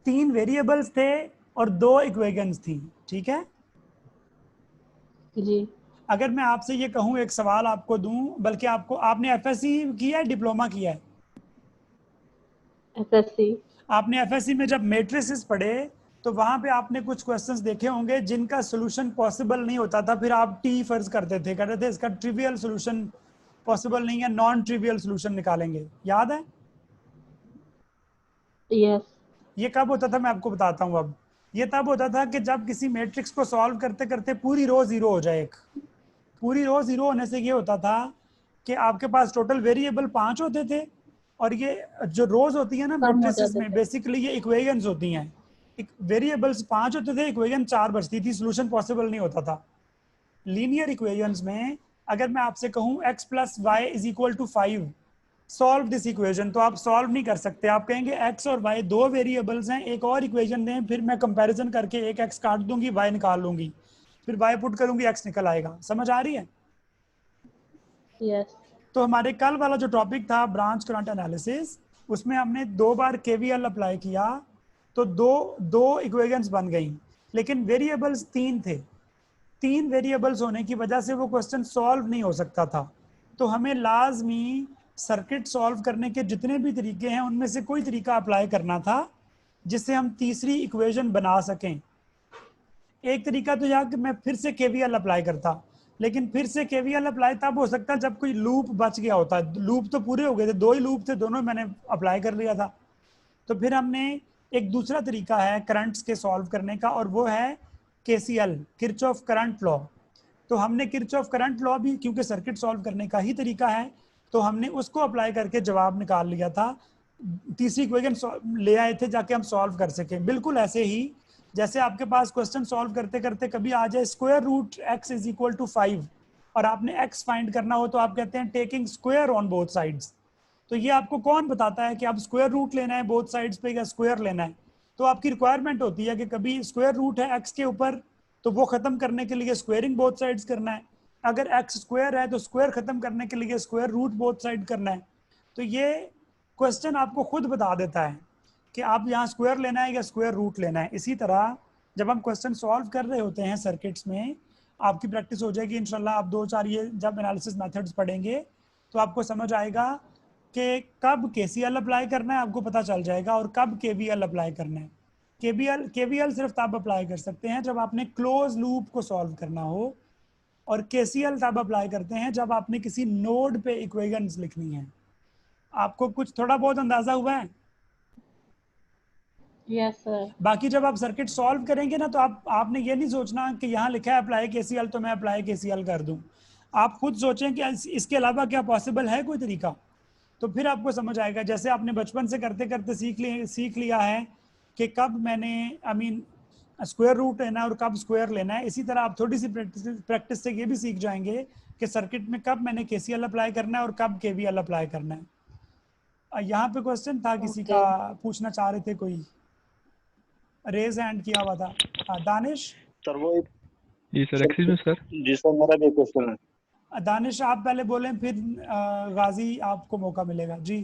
3 वेरिएबल्स थे और 2 इक्वेशंस थी, ठीक है? जी। अगर मैं आपसे ये कहूँ, एक सवाल आपको दूं, बल्कि आपने FSC किया है, डिप्लोमा किया है? FSC। आपने FSC में जब मैट्रिसेस पढ़े तो वहां पे आपने कुछ क्वेश्चंस देखे होंगे जिनका सोल्यूशन पॉसिबल नहीं होता था, फिर आप T फर्ज करते थे, कहते थे इसका ट्रिवियल सोल्यूशन पॉसिबल नहीं है, नॉन ट्रिवियल सोल्यूशन निकालेंगे, याद है? यस। ये कब होता था मैं आपको बताता हूँ। अब ये तब होता था कि जब किसी मैट्रिक्स को सॉल्व करते करते पूरी रो 0 हो जाए। एक पूरी रो 0 होने से ये होता था कि आपके पास टोटल वेरिएबल 5 होते थे, और ये जो रोज होती है ना मैट्रिसेस में, बेसिकली ये इक्वेशंस होती हैं। वेरिएबल्स 5 होते थे, इक्वेशन 4 बचती थी, सोल्यूशन पॉसिबल नहीं होता था। लीनियर इक्वेशंस में अगर मैं आपसे कहूँ x + y = 5, solve this equation, तो आप सॉल्व नहीं कर सकते। आप कहेंगे x और y 2 वेरिएबल्स हैं, एक और इक्वेशन दें, फिर मैं कंपैरिजन करके एक x काट दूंगी, y निकाल लूंगी, फिर y पुट करूंगी, x निकल आएगा। समझ आ रही है? यस। तो हमारे कल वाला जो टॉपिक था ब्रांच करंट एनालिसिस, उसमें हमने 2 बार KVL अप्लाई किया, तो दो इक्वेशंस बन गई, लेकिन वेरिएबल्स 3 थे। 3 वेरिएबल्स होने की वजह से वो क्वेश्चन सॉल्व नहीं हो सकता था। तो हमें लाजमी सर्किट सॉल्व करने के जितने भी तरीके हैं उनमें से कोई तरीका अप्लाई करना था जिससे हम तीसरी इक्वेशन बना सकें। एक तरीका तो यह कि मैं फिर से KVL अप्लाई करता, लेकिन फिर से KVL अप्लाई तब हो सकता जब कोई लूप बच गया होता। लूप तो पूरे हो गए थे, 2 ही लूप थे, दोनों मैंने अप्लाई कर लिया था। तो फिर हमने एक दूसरा तरीका है करंट्स के सॉल्व करने का, और वो है KCL, किरचॉफ करंट लॉ। तो हमने किरचॉफ करंट लॉ भी, क्योंकि सर्किट सॉल्व करने का ही तरीका है, तो हमने उसको अप्लाई करके जवाब निकाल लिया था। तीसरी इक्वेशन ले आए थे जाके हम सॉल्व कर सकें। बिल्कुल ऐसे ही जैसे आपके पास क्वेश्चन सॉल्व करते करते कभी आ जाए square root x is equal to 5 और आपने x फाइंड करना हो तो आप कहते हैं taking square on both sides. तो ये आपको कौन बताता है कि आप स्क्वायर रूट लेना है बोथ साइड्स पे या स्क्वायर लेना है? तो आपकी रिक्वायरमेंट होती है कि कभी स्क्वायर रूट है x के ऊपर तो वो खत्म करने के लिए स्क्वायरिंग बोथ साइड्स करना है, अगर x स्क्वायर है तो स्क्वायर खत्म करने के लिए स्क्वायर रूट बोथ साइड करना है। तो ये क्वेश्चन आपको खुद बता देता है कि आप यहाँ स्क्वायर लेना है या स्क्वायर रूट लेना है। इसी तरह जब हम क्वेश्चन सॉल्व कर रहे होते हैं सर्किट्स में, आपकी प्रैक्टिस हो जाएगी इंशाल्लाह। आप 2-4 ये जब एनालिसिस मेथड्स पढ़ेंगे तो आपको समझ आएगा कि कब केसीएल अप्लाई करना है, आपको पता चल जाएगा, और कब केवीएल अप्लाई करना है। केवीएल सिर्फ तब अप्लाई कर सकते हैं जब आपने क्लोज लूप को सॉल्व करना हो, और केसीएल तब अप्लाई करते हैं जब आपने किसी नोड पे इक्वेशंस लिखनी है। आपको कुछ थोड़ा बहुत अंदाजा हुआ है? Yes sir. बाकी जब आप सर्किट सॉल्व करेंगे ना तो आपने ये नहीं सोचना कि यहाँ लिखा है अप्लाई केसीएल तो मैं अप्लाई केसीएल कर दूं। आप खुद सोचें कि इसके अलावा क्या पॉसिबल है कोई तरीका, तो फिर आपको समझ आएगा। जैसे आपने बचपन से करते करते सीख लिया है कि कब मैंने स्क्वायर रूट लेना है और कब स्क्वायर लेना है, इसी तरह आप थोड़ी सी प्रैक्टिस से ये भी सीख जाएंगे कि सर्किट में कब मैंने केसीएल अप्लाई करना है और कब केवीएल अप्लाई करना है। यहाँ पे क्वेश्चन था किसी का, पूछना चाह रहे थे, कोई रेज हैंड किया हुआ था। दानिश सर वो जी सर, एक्सक्यूज मी सर। जी सर, मेरा भी क्वेश्चन है। दानिश आप पहले बोलें, फिर गाजी आपको मौका मिलेगा। जी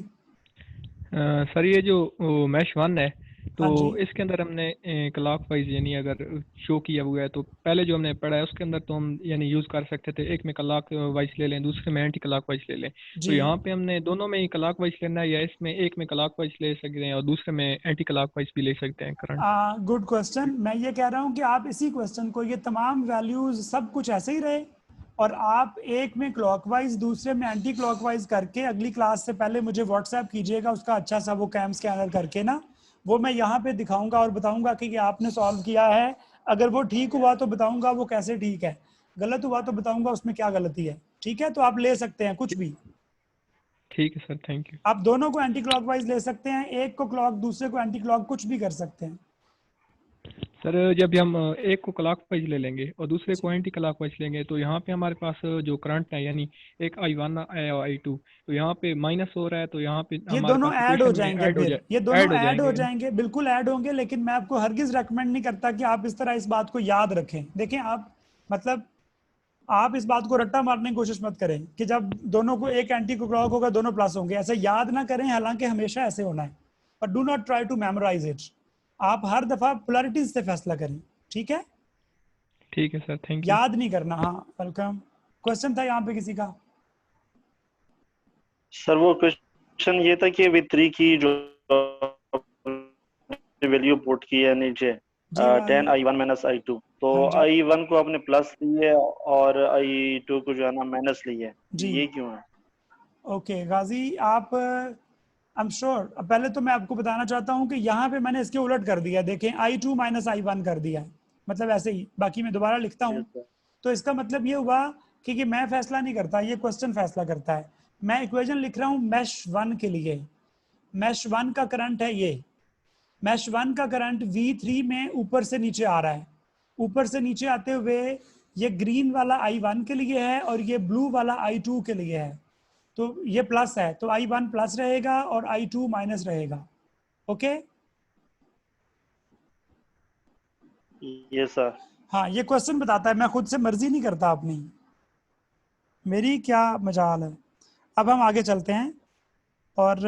सर ये जो मैश 1 है तो हाँ इसके अंदर हमने क्लॉक वाइज यानी अगर शो किया हुआ है तो पहले जो हमने पढ़ा है उसके अंदर तो हम यानी यूज कर सकते थे, एक में क्लॉक वाइज ले लें दूसरे में एंटी क्लॉक वाइज ले लें। तो यहाँ पे हमने दोनों में ही क्लॉक वाइज लेना है या इसमें एक में क्लॉक वाइज ले सकते हैं और दूसरे में एंटी क्लॉक वाइज भी ले सकते हैं करंट? Good question. मैं ये कह रहा हूँ कि आप इसी क्वेश्चन को, ये तमाम वैल्यूज सब कुछ ऐसे ही रहे और आप एक में क्लॉकवाइज दूसरे में एंटी क्लॉकवाइज करके अगली क्लास से पहले मुझे व्हाट्सएप कीजिएगा उसका अच्छा सा वो कैम स्कैनर करके ना, वो मैं यहाँ पे दिखाऊंगा और बताऊंगा कि आपने सॉल्व किया है। अगर वो ठीक हुआ तो बताऊंगा वो कैसे ठीक है, गलत हुआ तो बताऊंगा उसमें क्या गलती है। ठीक है, तो आप ले सकते हैं कुछ भी। ठीक है सर, थैंक यू। आप दोनों को एंटी क्लॉकवाइज ले सकते हैं, एक को क्लॉक दूसरे को एंटी क्लॉक, कुछ भी कर सकते हैं। सर जब हम एक को क्लॉक वाइज ले लेंगे और दूसरे को एंटी क्लॉक वाइज लेंगे तो यहाँ पे हमारे पास जो करंट है यानी एक I1 है और I2, तो यहाँ पे माइनस हो रहा है तो यहाँ पे ये दोनों ऐड हो जाएंगे, फिर ये दोनों ऐड हो जाएंगे, बिल्कुल ऐड होंगे। लेकिन मैं आपको हरगिज रेकमेंड नहीं करता कि आप इस तरह इस बात को याद रखें। देखें आप, मतलब आप इस बात को रट्टा मारने की कोशिश मत करें कि जब दोनों को एक एंटी क्लॉक होगा दोनों प्लस होंगे, ऐसे याद ना करें। हालांकि हमेशा ऐसे होना है, but do not try to memorize it. आप हर दफा पोलैरिटीज से फैसला करें। ठीक है, ठीक है सर, थैंक यू। याद नहीं करना। हाँ वेलकम। क्वेश्चन था यहाँ पे किसी का? सर वो क्वेश्चन ये था कि V3 की जो वैल्यू पुट की है नीचे 10 I1 माइनस I2, तो I1 को आपने प्लस ली है और I2 को जो है ना माइनस ली है, ये क्यों है? ओके गाजी, आप आई एम श्योर। पहले तो मैं आपको बताना चाहता हूँ कि यहाँ पे मैंने इसके उलट कर दिया। देखें I2 माइनस I1 कर दिया है, मतलब ऐसे ही। बाकी मैं दोबारा लिखता हूँ तो इसका मतलब ये हुआ कि मैं फैसला नहीं करता, ये क्वेश्चन फैसला करता है। मैं इक्वेशन लिख रहा हूँ मैश 1 के लिए। मैश 1 का करंट है ये, मैश 1 का करंट V3 में ऊपर से नीचे आ रहा है। ऊपर से नीचे आते हुए ये ग्रीन वाला I1 के लिए है और ये ब्लू वाला I2 के लिए है। तो ये प्लस है तो I1 प्लस रहेगा और I2 माइनस रहेगा। Okay yes sir. हाँ, ये क्वेश्चन बताता है, मैं खुद से मर्जी नहीं करता अपनी, मेरी क्या मजाल है। अब हम आगे चलते हैं और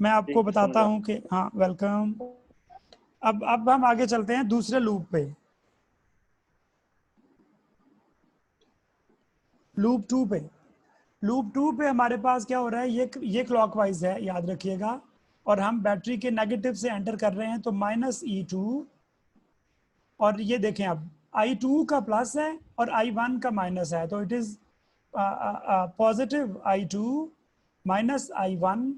मैं आपको बताता हूँ कि हाँ वेलकम। अब हम आगे चलते हैं दूसरे लूप पे, लूप 2 पे। लूप 2 पे हमारे पास क्या हो रहा है, ये क्लॉकवाइज है, याद रखिएगा। और हम बैटरी के नेगेटिव से एंटर कर रहे हैं तो -E2, और ये देखें अब I2 का प्लस है और I1 का माइनस है, तो it is positive I2 minus I1।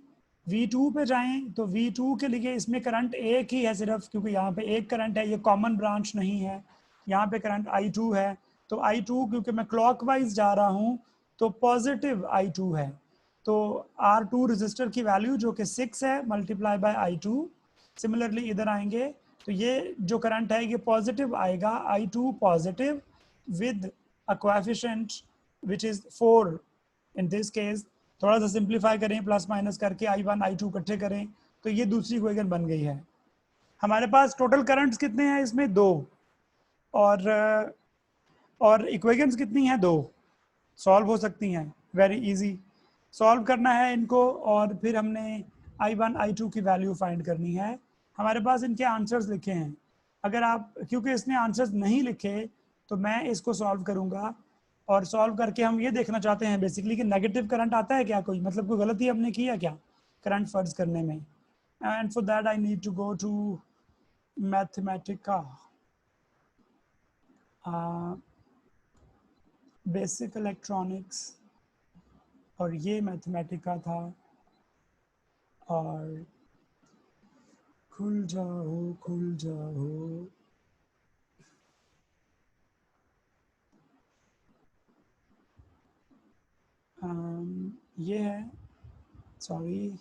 V2 पे जाएं तो V2 के लिए इसमें करंट एक ही है सिर्फ, क्योंकि यहाँ पे एक करंट है, ये कॉमन ब्रांच नहीं है। यहाँ पे करंट I2 है, तो I2 क्योंकि मैं क्लॉकवाइज जा रहा हूँ तो पॉजिटिव I2 है। तो R2 रजिस्टर की वैल्यू जो कि 6 है मल्टीप्लाई बाय I2। सिमिलरली इधर आएंगे तो ये जो करंट है ये पॉजिटिव आएगा, I2 positive with a coefficient which is 4 in this case. थोड़ा सा सिंप्लीफाई करें, प्लस माइनस करके I1 I2 इकट्ठे करें तो ये दूसरी इक्वेशन बन गई है। हमारे पास टोटल करंट्स कितने हैं इसमें? 2, और इक्वेशंस कितनी हैं? 2। सॉल्व हो सकती हैं, वेरी इजी। सॉल्व करना है इनको और फिर हमने I1 I2 की वैल्यू फाइंड करनी है। हमारे पास इनके आंसर्स लिखे हैं। अगर आप, क्योंकि इसने आंसर्स नहीं लिखे तो मैं इसको सॉल्व करूंगा, और सॉल्व करके हम ये देखना चाहते हैं बेसिकली कि नेगेटिव करंट आता है क्या, कोई मतलब कोई गलती हमने की है क्या करंट फर्ज करने में। And for that I need to go to Mathematica, basic electronics, और ये मैथमेटिका था। और खुल जाओ खुल जाओ, ये है, सॉरी,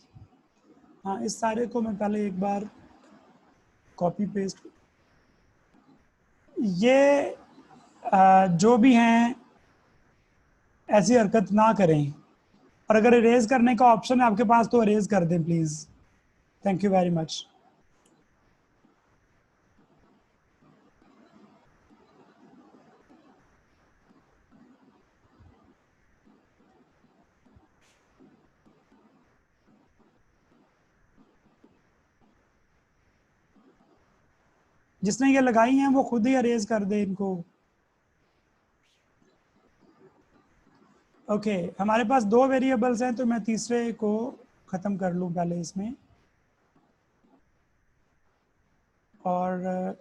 हाँ इस सारे को मैं पहले एक बार कॉपी पेस्ट, ये जो भी हैं ऐसी हरकत ना करें, और अगर इरेज करने का ऑप्शन है आपके पास तो इरेज कर दें please. Thank you very much. जिसने ये लगाई हैं वो खुद ही अरेज कर दे इनको। ओके हमारे पास 2 वेरिएबल्स हैं तो मैं तीसरे को ख़त्म कर लूँ पहले इसमें। और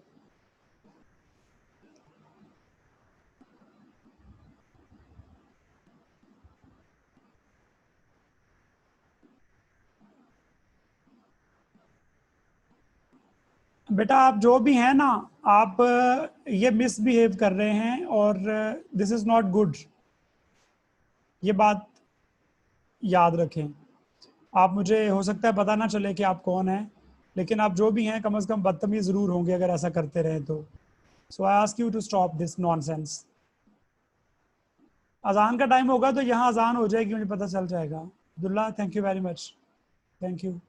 बेटा आप जो भी हैं ना, आप ये मिसबिहेव कर रहे हैं और दिस इज़ नॉट गुड, ये बात याद रखें। आप, मुझे हो सकता है पता ना चले कि आप कौन हैं, लेकिन आप जो भी हैं कम से कम बदतमीज ज़रूर होंगे अगर ऐसा करते रहे तो। So I ask you to stop this nonsense. अजान का टाइम होगा तो यहाँ अजान हो जाएगी, मुझे पता चल जाएगा। Abdullah thank you very much, thank you.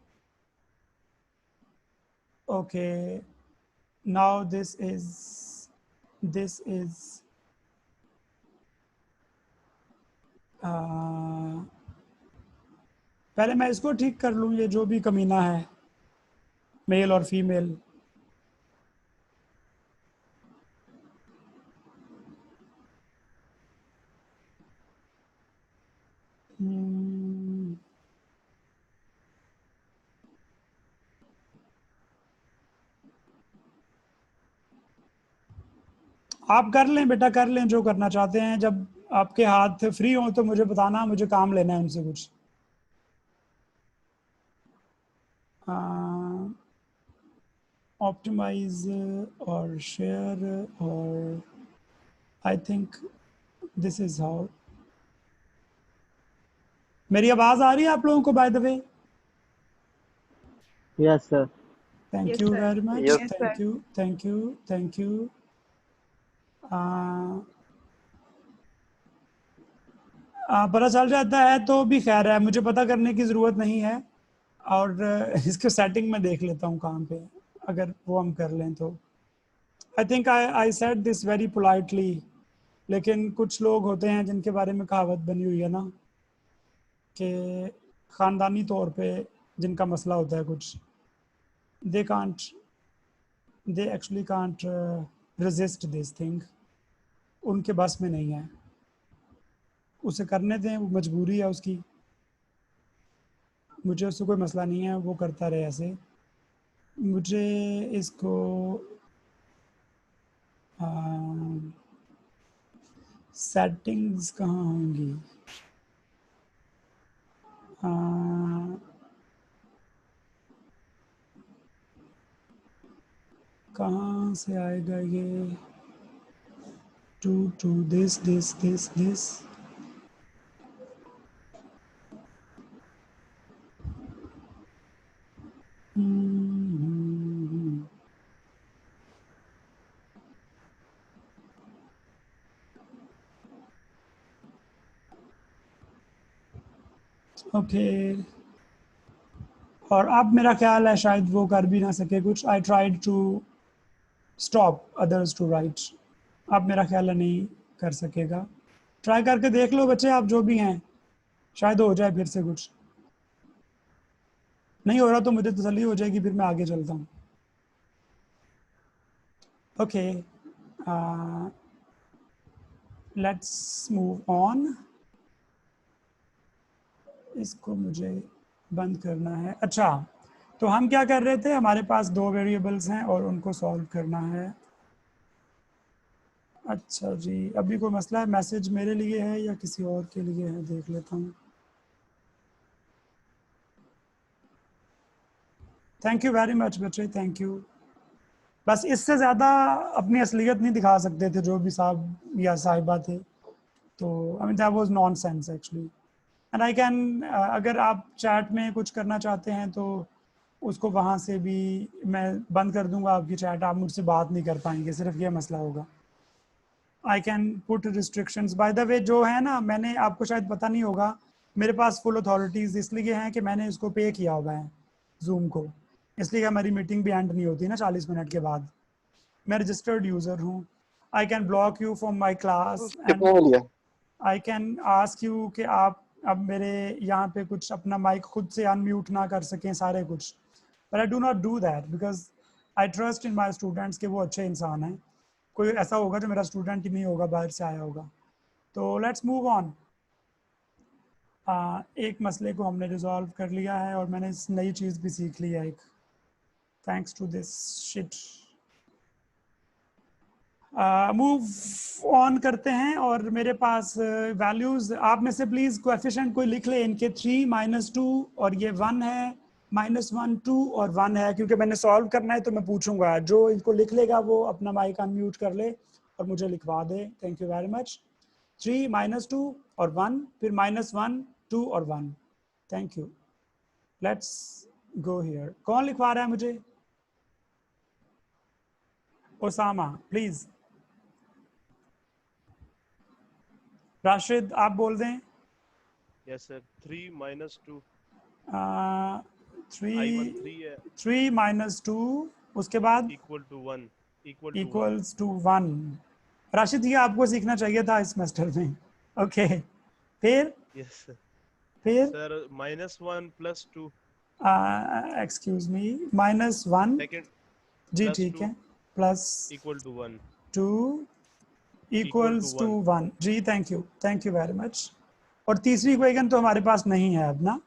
Okay now this is पहले मैं इसको ठीक कर लूँ, ये जो भी कमीना है मेल और फीमेल। आप कर लें बेटा, कर लें जो करना चाहते हैं। जब आपके हाथ फ्री हो तो मुझे बताना, मुझे काम लेना है उनसे कुछ। ऑप्टिमाइज और शेयर, और I think this is how. मेरी आवाज आ रही है आप लोगों को by the way? Yes sir. Thank you very much, thank you thank you thank you. पता चल जाता है तो भी खैर है, मुझे पता करने की ज़रूरत नहीं है। और इसके सेटिंग में देख लेता हूँ कहाँ पे, अगर वो हम कर लें तो। I think I said this very politely, लेकिन कुछ लोग होते हैं जिनके बारे में कहावत बनी हुई है ना कि ख़ानदानी तौर पे जिनका मसला होता है कुछ, they actually can't resist this thing, उनके बस में नहीं है, उसे करने दें, वो मजबूरी है उसकी, मुझे उससे कोई मसला नहीं है, वो करता रहे ऐसे। मुझे इसको सेटिंग्स कहाँ होंगी? कहाँ से आएगा ये? To this this this this, okay और अब मेरा ख्याल है शायद वो कर भी ना सके कुछ. I tried to stop others to write. अब मेरा ख्याल है नहीं कर सकेगा. ट्राई करके देख लो बच्चे आप जो भी हैं, शायद हो जाए फिर से कुछ. नहीं हो रहा तो मुझे तसल्ली हो जाएगी, फिर मैं आगे चलता हूँ. Okay let's move on. इसको मुझे बंद करना है. अच्छा तो हम क्या कर रहे थे, हमारे पास दो वेरिएबल्स हैं और उनको सॉल्व करना है. अच्छा जी, अभी कोई मसला है? मैसेज मेरे लिए है या किसी और के लिए है, देख लेता हूँ. थैंक यू वेरी मच बच्चे, थैंक यू. बस इससे ज़्यादा अपनी असलियत नहीं दिखा सकते थे जो भी साहब या साहिबा थे. तो I mean that was nonsense actually. And I can अगर आप चैट में कुछ करना चाहते हैं तो उसको वहाँ से भी मैं बंद कर दूंगा आपकी चैट. आप मुझसे बात नहीं कर पाएंगे, सिर्फ ये मसला होगा. I can put restrictions. By the way जो है ना, मैंने आपको शायद पता नहीं होगा, मेरे पास फुल अथॉरिटीज़ इसलिए हैं कि मैंने इसको पे किया हुआ है जूम को. इसलिए हमारी मीटिंग भी एंड नहीं होती ना 40 मिनट के बाद. मैं रजिस्टर्ड यूज़र हूँ. I can block you from my class and I can ask you कि आप अब मेरे यहाँ पे कुछ अपना माइक खुद से अनम्यूट ना कर सकें सारे कुछ. But I do not do that because I trust in my students कि वो अच्छे इंसान हैं. कोई ऐसा होगा जो मेरा स्टूडेंट ही नहीं होगा, बाहर से आया होगा. तो लेट्स मूव ऑन. एक मसले को हमने रिजॉल्व कर लिया है और मैंने इस नई चीज़ भी सीख ली है एक, thanks to this shit. Move on करते हैं और मेरे पास वैल्यूज़ आप में से प्लीज़ कोएफिशिएंट कोई लिख ले. इनके 3 -2 और ये 1 है, -1 2 और 1 है. क्योंकि मैंने सॉल्व करना है तो मैं पूछूंगा, जो इनको लिख लेगा वो अपना माइक अनम्यूट कर ले और मुझे लिखवा दे. Thank you very much. 3 -2 और 1, फिर -1 2 और 1. Thank you. Let's go here. कौन लिखवा रहा है मुझे? Osama please. राशिद आप बोल दें. Yes sir. 3 -2 3 -2 उसके बाद equal to 1 equals to 1. Rashid ये आपको सीखना चाहिए था इस सेमेस्टर में. ओके फिर यस सर. फिर सर -1 + 2 एक्सक्यूज मी -1 सेकंड जी ठीक है plus equal to 1 2 equals to 1. जी थैंक यू वेरी मच. और तीसरी इक्वेशन तो हमारे पास नहीं है अब ना.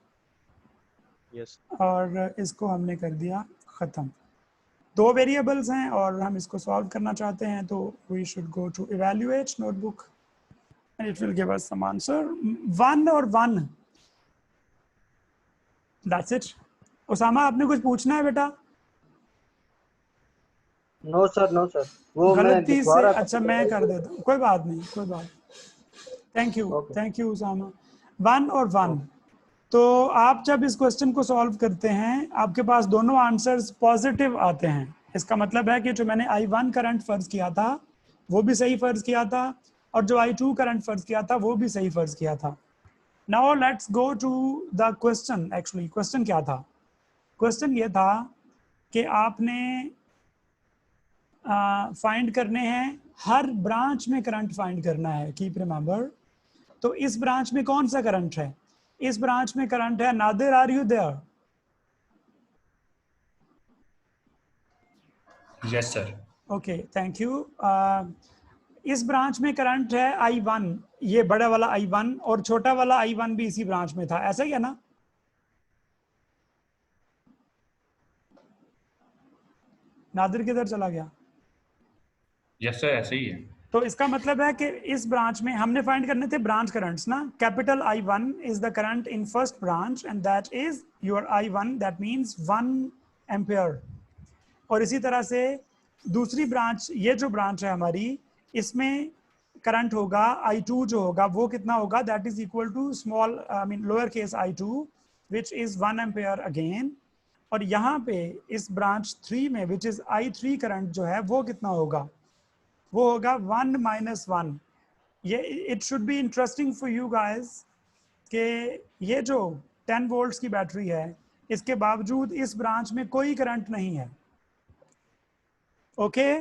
यस. और इसको हमने कर दिया ख़त्म. दो वेरिएबल्स हैं और हम इसको सॉल्व करना चाहते हैं तो we should go to evaluate notebook and it will give us some answer. 1 और 1 दैट्स इट. ओसामा आपने कुछ पूछना है बेटा? नो सर वो गलती से. अच्छा मैं कर देता हूँ, कोई बात नहीं कोई बात. Thank you Osama. 1 और 1. तो आप जब इस क्वेश्चन को सॉल्व करते हैं आपके पास दोनों आंसर्स पॉजिटिव आते हैं. इसका मतलब है कि जो मैंने I1 करंट फर्ज किया था वो भी सही फर्ज किया था और जो I2 करंट फर्ज किया था वो भी सही फर्ज किया था. Now let's go to the question. Actually question क्या था? क्वेश्चन ये था कि आपने फाइंड करने हैं, हर ब्रांच में करंट फाइंड करना है. Keep remember. तो इस ब्रांच में कौन सा करंट है? इस ब्रांच में करंट है. Nadir are you there? Yes sir. Okay thank you. इस ब्रांच में करंट है I1, ये बड़ा वाला I1 और छोटा वाला I1 भी इसी ब्रांच में था. ऐसा ही है ना? नादिर किधर चला गया? यस सर ऐसे ही है. तो इसका मतलब है कि इस ब्रांच में हमने फाइंड करने थे ब्रांच करंट्स ना. Capital I1 is the current in first branch and that is your I1, that means 1 ampere. और इसी तरह से दूसरी ब्रांच, ये जो ब्रांच है हमारी, इसमें करंट होगा I2 जो होगा वो कितना होगा? That is equal to small lower case I2 which is 1 ampere again. और यहाँ पे इस ब्रांच 3 में विच इज I3 करंट जो है वो कितना होगा? वो होगा 1 - 1. ये it should be interesting for you guys कि ये जो 10 वोल्ट्स की बैटरी है, इसके बावजूद इस ब्रांच में कोई करंट नहीं है। ओके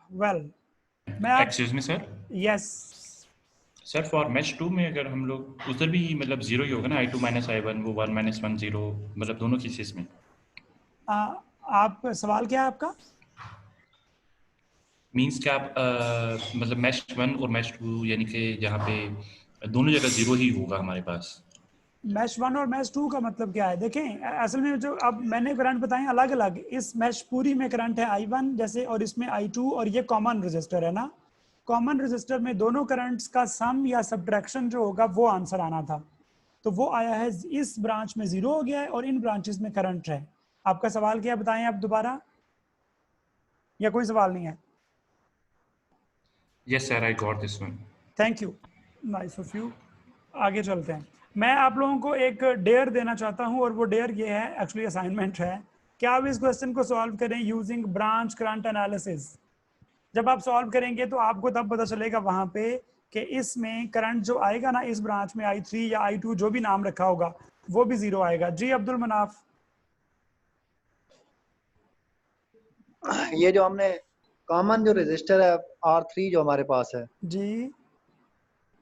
वेल मैं excuse me sir. Yes sir for match 2 में अगर हम लोग उधर भी मतलब जीरो ही होगा ना, I2 माइनस I1, वो 1 माइनस 1 0, मतलब दोनों केसेस में। आप सवाल क्या है आपका? मींस क्या आप मतलब मैच 1 और मैच 2 यानी कि जहाँ पे दोनों जगह जीरो ही होगा हमारे पास। मैश 1 और मैश 2 का मतलब क्या है? देखें असल में जो अब मैंने करंट बताए अलग अलग, इस मैश पूरी में करंट है I1 जैसे, और इसमें I2, और ये कॉमन रजिस्टर है ना, कॉमन रजिस्टर में दोनों करंट्स का सम या सब्ट्रैक्शन जो होगा वो आंसर आना था, तो वो आया है इस ब्रांच में जीरो हो गया है और इन ब्रांचेस में करंट है। आपका सवाल क्या बताएं आप दोबारा, या कोई सवाल नहीं है? Yes sir, I got this one. Thank you, nice of you. आगे चलते हैं। मैं आप लोगों को एक डेयर देना चाहता हूं, और वो डेयर ये है, एक्चुअली असाइनमेंट है कि आप इस क्वेश्चन को सॉल्व करें यूजिंग ब्रांच करंट एनालिसिस। जब आप सॉल्व करेंगे तो आपको तब पता चलेगा वहां पे कि इसमें करंट जो आएगा ना इस ब्रांच में, I3 या I2 जो भी नाम रखा होगा, वो भी जीरो आएगा। जी अब्दुल मनाफ। ये जो हमने कॉमन जो रजिस्टर है R3 जो हमारे पास है जी,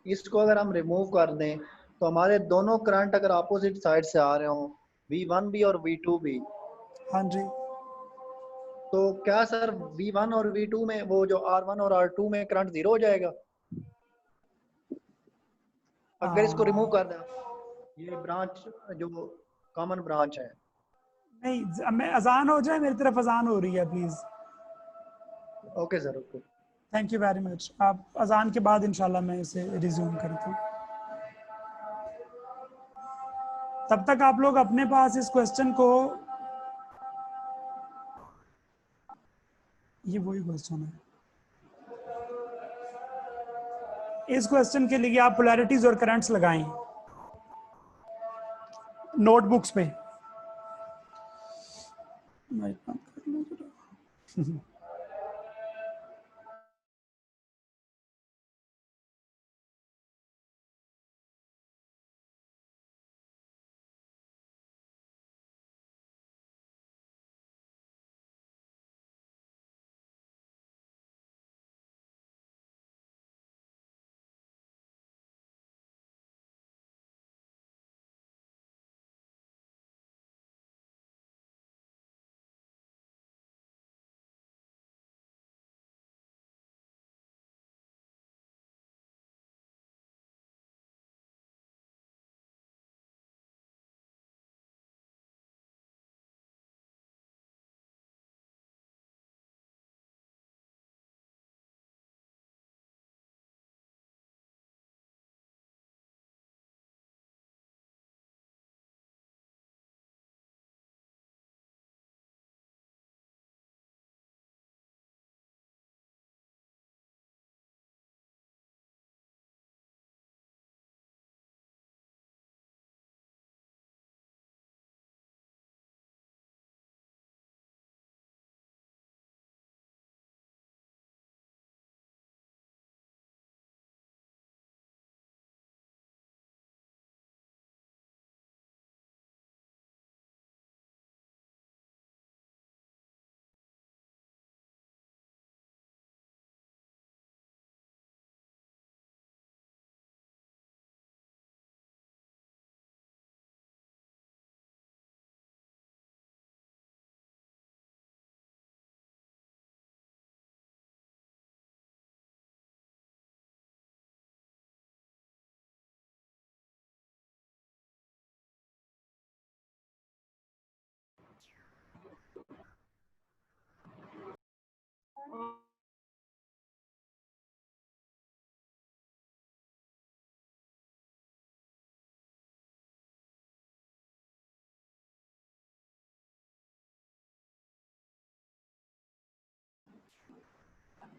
इसको अगर हम रिमूव कर दें तो हमारे दोनों करंट अगर अपोजिट साइड से आ रहे हो, V1 भी और V2 भी, हाँ जी, तो क्या सर V1 और V2 में वो जो R1 और R2 में करंट जीरो हो जाएगा अगर इसको रिमूव कर दें? ये ब्रांच जो कॉमन ब्रांच है। नहीं, मैं अजान हो जाए, मेरी तरफ अजान हो रही है please. Okay sir, okay, thank you very much. आप अजान के बाद इंशाल्लाह मैं इसे रिज्यूम करता हूँ। तब तक आप लोग अपने पास इस क्वेश्चन को, ये वही क्वेश्चन है, इस क्वेश्चन के लिए आप पोलैरिटीज और करंट्स लगाएं नोटबुक्स पे।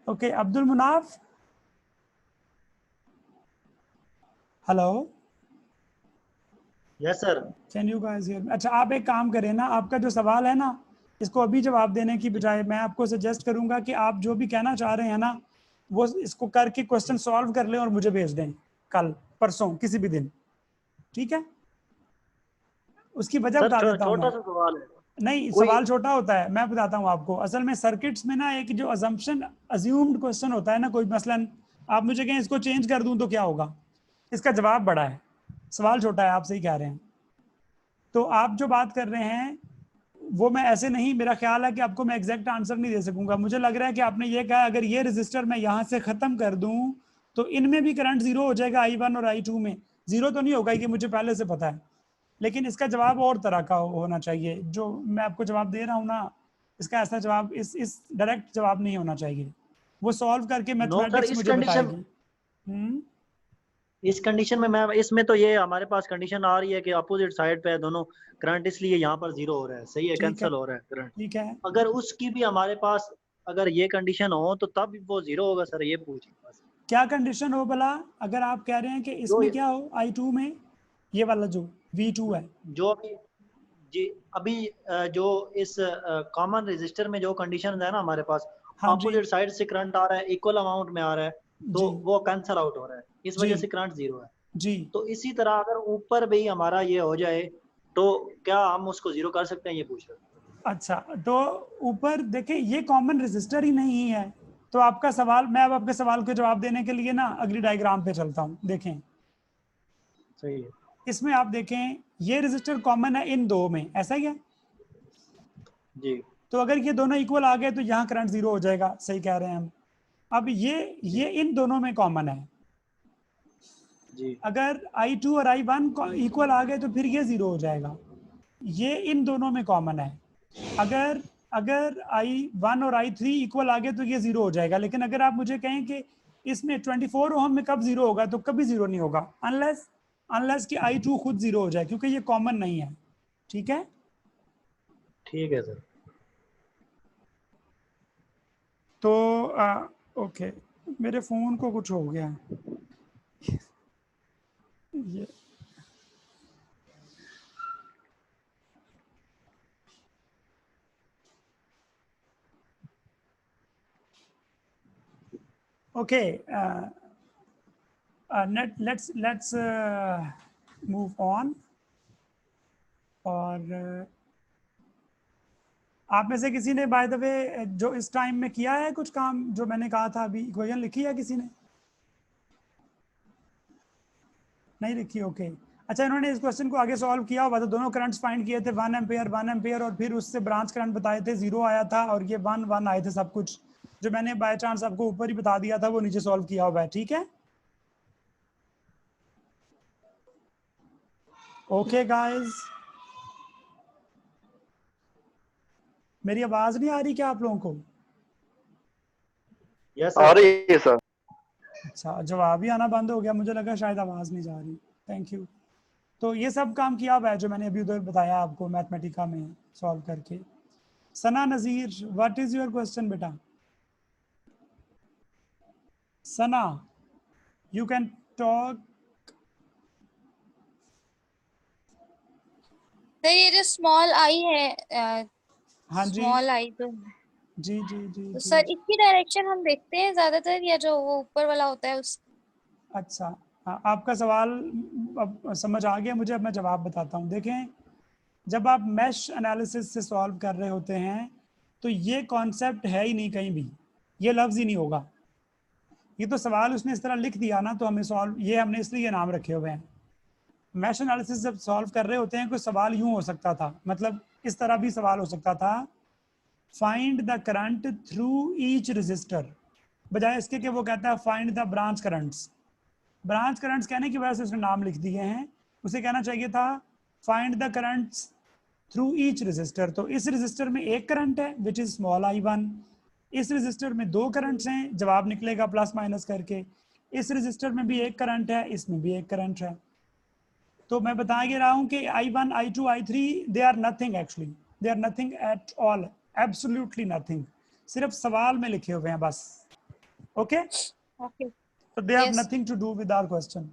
Okay, Abdul Munaf, hello, yes sir, can you guys here? अच्छा, आप एक काम करें ना, आपका जो सवाल है ना, इसको अभी जवाब देने की बजाय मैं आपको सजेस्ट करूंगा कि आप जो भी कहना चाह रहे हैं ना, वो इसको करके क्वेश्चन सॉल्व कर लें और मुझे भेज दें कल परसों किसी भी दिन, ठीक है? उसकी वजह बता देता हूँ। छोटा सा सवाल है। नहीं, सवाल छोटा होता है, मैं बताता हूँ आपको। असल में सर्किट्स में ना एक जो अजम्पशन अज्यूम्ड क्वेश्चन होता है ना, कोई मसलन आप मुझे कहें इसको चेंज कर दूं तो क्या होगा, इसका जवाब बड़ा है, सवाल छोटा है, आप सही कह रहे हैं। तो आप जो बात कर रहे हैं वो मैं ऐसे नहीं, मेरा ख्याल है कि आपको मैं एग्जैक्ट आंसर नहीं दे सकूंगा। मुझे लग रहा है कि आपने ये कहा अगर ये रजिस्टर मैं यहाँ से खत्म कर दूं तो इनमें भी करंट जीरो हो जाएगा, I1 और I2 में। जीरो तो नहीं होगा कि मुझे पहले से पता है, लेकिन इसका जवाब और तरह का होना चाहिए। जो मैं आपको जवाब दे रहा हूँ ना, इसका ऐसा जवाब इस डायरेक्ट जवाब नहीं होना चाहिए, वो सॉल्व करके मैथमेटिक्स मुझे बताएगी। इस कंडीशन में मैम, इसमें तो ये हमारे पास कंडीशन आ रही है कि अपोजिट साइड पे दोनों करंट, इसलिए यहाँ पर जीरो हो रहा है, सही है, कैंसिल हो रहा है करंट। ठीक है, अगर उसकी भी हमारे पास अगर ये कंडीशन हो तो तब वो जीरो होगा सर, ये पूछिए बस। क्या कंडीशन हो भला? अगर आप कह रहे हैं कि इसमें क्या हो I2 में, ये वाला जो V2 है, जो अभी जी अभी जो इस कॉमन रजिस्टर में जो कंडीशन है ना हमारे पास, अपोजिट साइड से करंट आ रहा है, इक्वल अमाउंट में आ रहा है, तो वो कैंसिल आउट हो रहा है, इस वजह से करंट जीरो है जी। तो इसी तरह अगर ऊपर भी हमारा ये हो जाए तो क्या हम उसको जीरो कर सकते हैं, ये पूछ रहे हैं। अच्छा, तो ऊपर देखें ये कॉमन रजिस्टर ही नहीं है, तो आपका सवाल, मैं अब आपके सवाल को जवाब देने के लिए ना अगली डायग्राम पे चलता हूँ। देखें, सही है, इसमें आप देखें ये रजिस्टर कॉमन है इन दो में, ऐसा ही है जी। तो अगर ये दोनों इक्वल आ गए तो यहाँ करंट जीरो हो जाएगा, सही कह रहे हैं हम। अब ये इन दोनों में कॉमन है जी। अगर I2 और I1 इक्वल आ गए तो फिर ये जीरो हो जाएगा, ये इन दोनों में कॉमन है। अगर I1 और I3 इक्वल आ गए तो ये जीरो हो जाएगा। लेकिन अगर आप मुझे कहें कि इसमें 24 ओम में कब जीरो होगा, तो कभी जीरो नहीं होगा अनलेस कि I2 खुद जीरो हो जाए, क्योंकि ये कॉमन नहीं है। ठीक है, ठीक है सर। तो ओके, मेरे फोन को कुछ हो गया ये okay, let's move on। और आप में से किसी ने बाय द वे जो इस टाइम में किया है कुछ काम जो मैंने कहा था अभी, इक्वेशन लिखी है किसी ने? नहीं लिखी, ओके। अच्छा, इन्होंने इस क्वेश्चन को आगे सॉल्व किया हुआ था, दोनों करंट्स फाइंड किए थे, 1 एम्पियर और फिर उससे ब्रांच करंट बताए थे, 0 आया था और ये 1 आए थे। सब कुछ जो मैंने बाय चांस आपको ऊपर ही बता दिया था वो नीचे सॉल्व किया हुआ है। ठीक है, ओके गाइस, मेरी आवाज नहीं आ रही क्या आप लोगों को? यस आ रही है सर। अच्छा, जवाब ही आना बंद हो गया, मुझे लगा शायद आवाज नहीं जा रही। Thank you. तो ये सब काम किया हुआ है जो मैंने अभी उधर बताया आपको मैथमेटिका में सॉल्व करके। सना नजीर, व्हाट इज योर क्वेश्चन बेटा? सना, यू कैन टॉक। सर ये जो स्मॉल आई है, हाँ जी, स्मॉल आई तो जी जी जी, तो सर इसकी डायरेक्शन हम देखते हैं ज्यादातर, या जो वो ऊपर वाला होता है उस? अच्छा, आपका सवाल अब समझ आ गया मुझे। अब मैं जवाब बताता हूँ। देखें, जब आप मैश एनालिसिस से सॉल्व कर रहे होते हैं तो ये कॉन्सेप्ट है ही नहीं कहीं भी, ये लफ्ज़ ही नहीं होगा। ये तो सवाल उसने इस तरह लिख दिया ना, तो हमें सॉल्व, ये हमने इसलिए नाम रखे हुए हैं। मैश एनालिसिस जब सॉल्व कर रहे होते हैं कोई सवाल यूं हो सकता था, मतलब इस तरह भी सवाल हो सकता था, find the current through each resistor, बजाय इसके कि वो कहता है find the branch currents. Branch currents कहने की वजह से उसने नाम लिख दिए हैं, उसे कहना चाहिए था find the currents through each resistor. तो इस रजिस्टर में एक करंट है विच इज स्मॉल I1, इस रजिस्टर में 2 करंट्स हैं, जवाब निकलेगा प्लस माइनस करके। इस रजिस्टर में भी एक करंट है, इसमें भी एक करंट है। तो मैं बता ये रहा हूँ कि I1, I2, I3 they are nothing, actually they are nothing at all, absolutely nothing, सिर्फ सवाल में लिखे हुए हैं बस। Okay okay, so they have nothing to do with our question.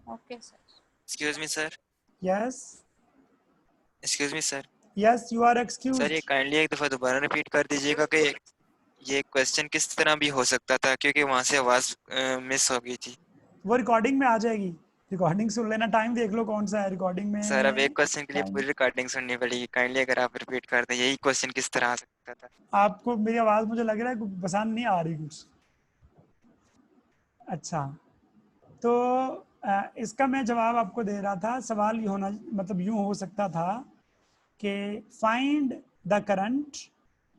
Okay sir. Excuse me sir. Yes. Excuse me sir. Yes, you are excused. Sir ये kindly एक दफा दोबारा रिपीट कर दीजिएगा कि ये क्वेश्चन किस तरह भी हो सकता था क्योंकि वहां से आवाज मिस हो गई थी। वो रिकॉर्डिंग में आ जाएगी, रिकॉर्डिंग सुन लेना, टाइम देख लो कौन सा है रिकॉर्डिंग में। सर अब एक क्वेश्चन के लिए पूरी रिकॉर्डिंग सुननी पड़ेगी, काइंडली अगर आप रिपीट कर दें यही क्वेश्चन किस तरह आ सकता था। आपको मेरी आवाज मुझे लग रहा है पसंद नहीं आ रही कुछ। अच्छा तो इसका मैं जवाब आपको दे रहा था, सवाल ये होना मतलब यूं हो सकता था कि find the current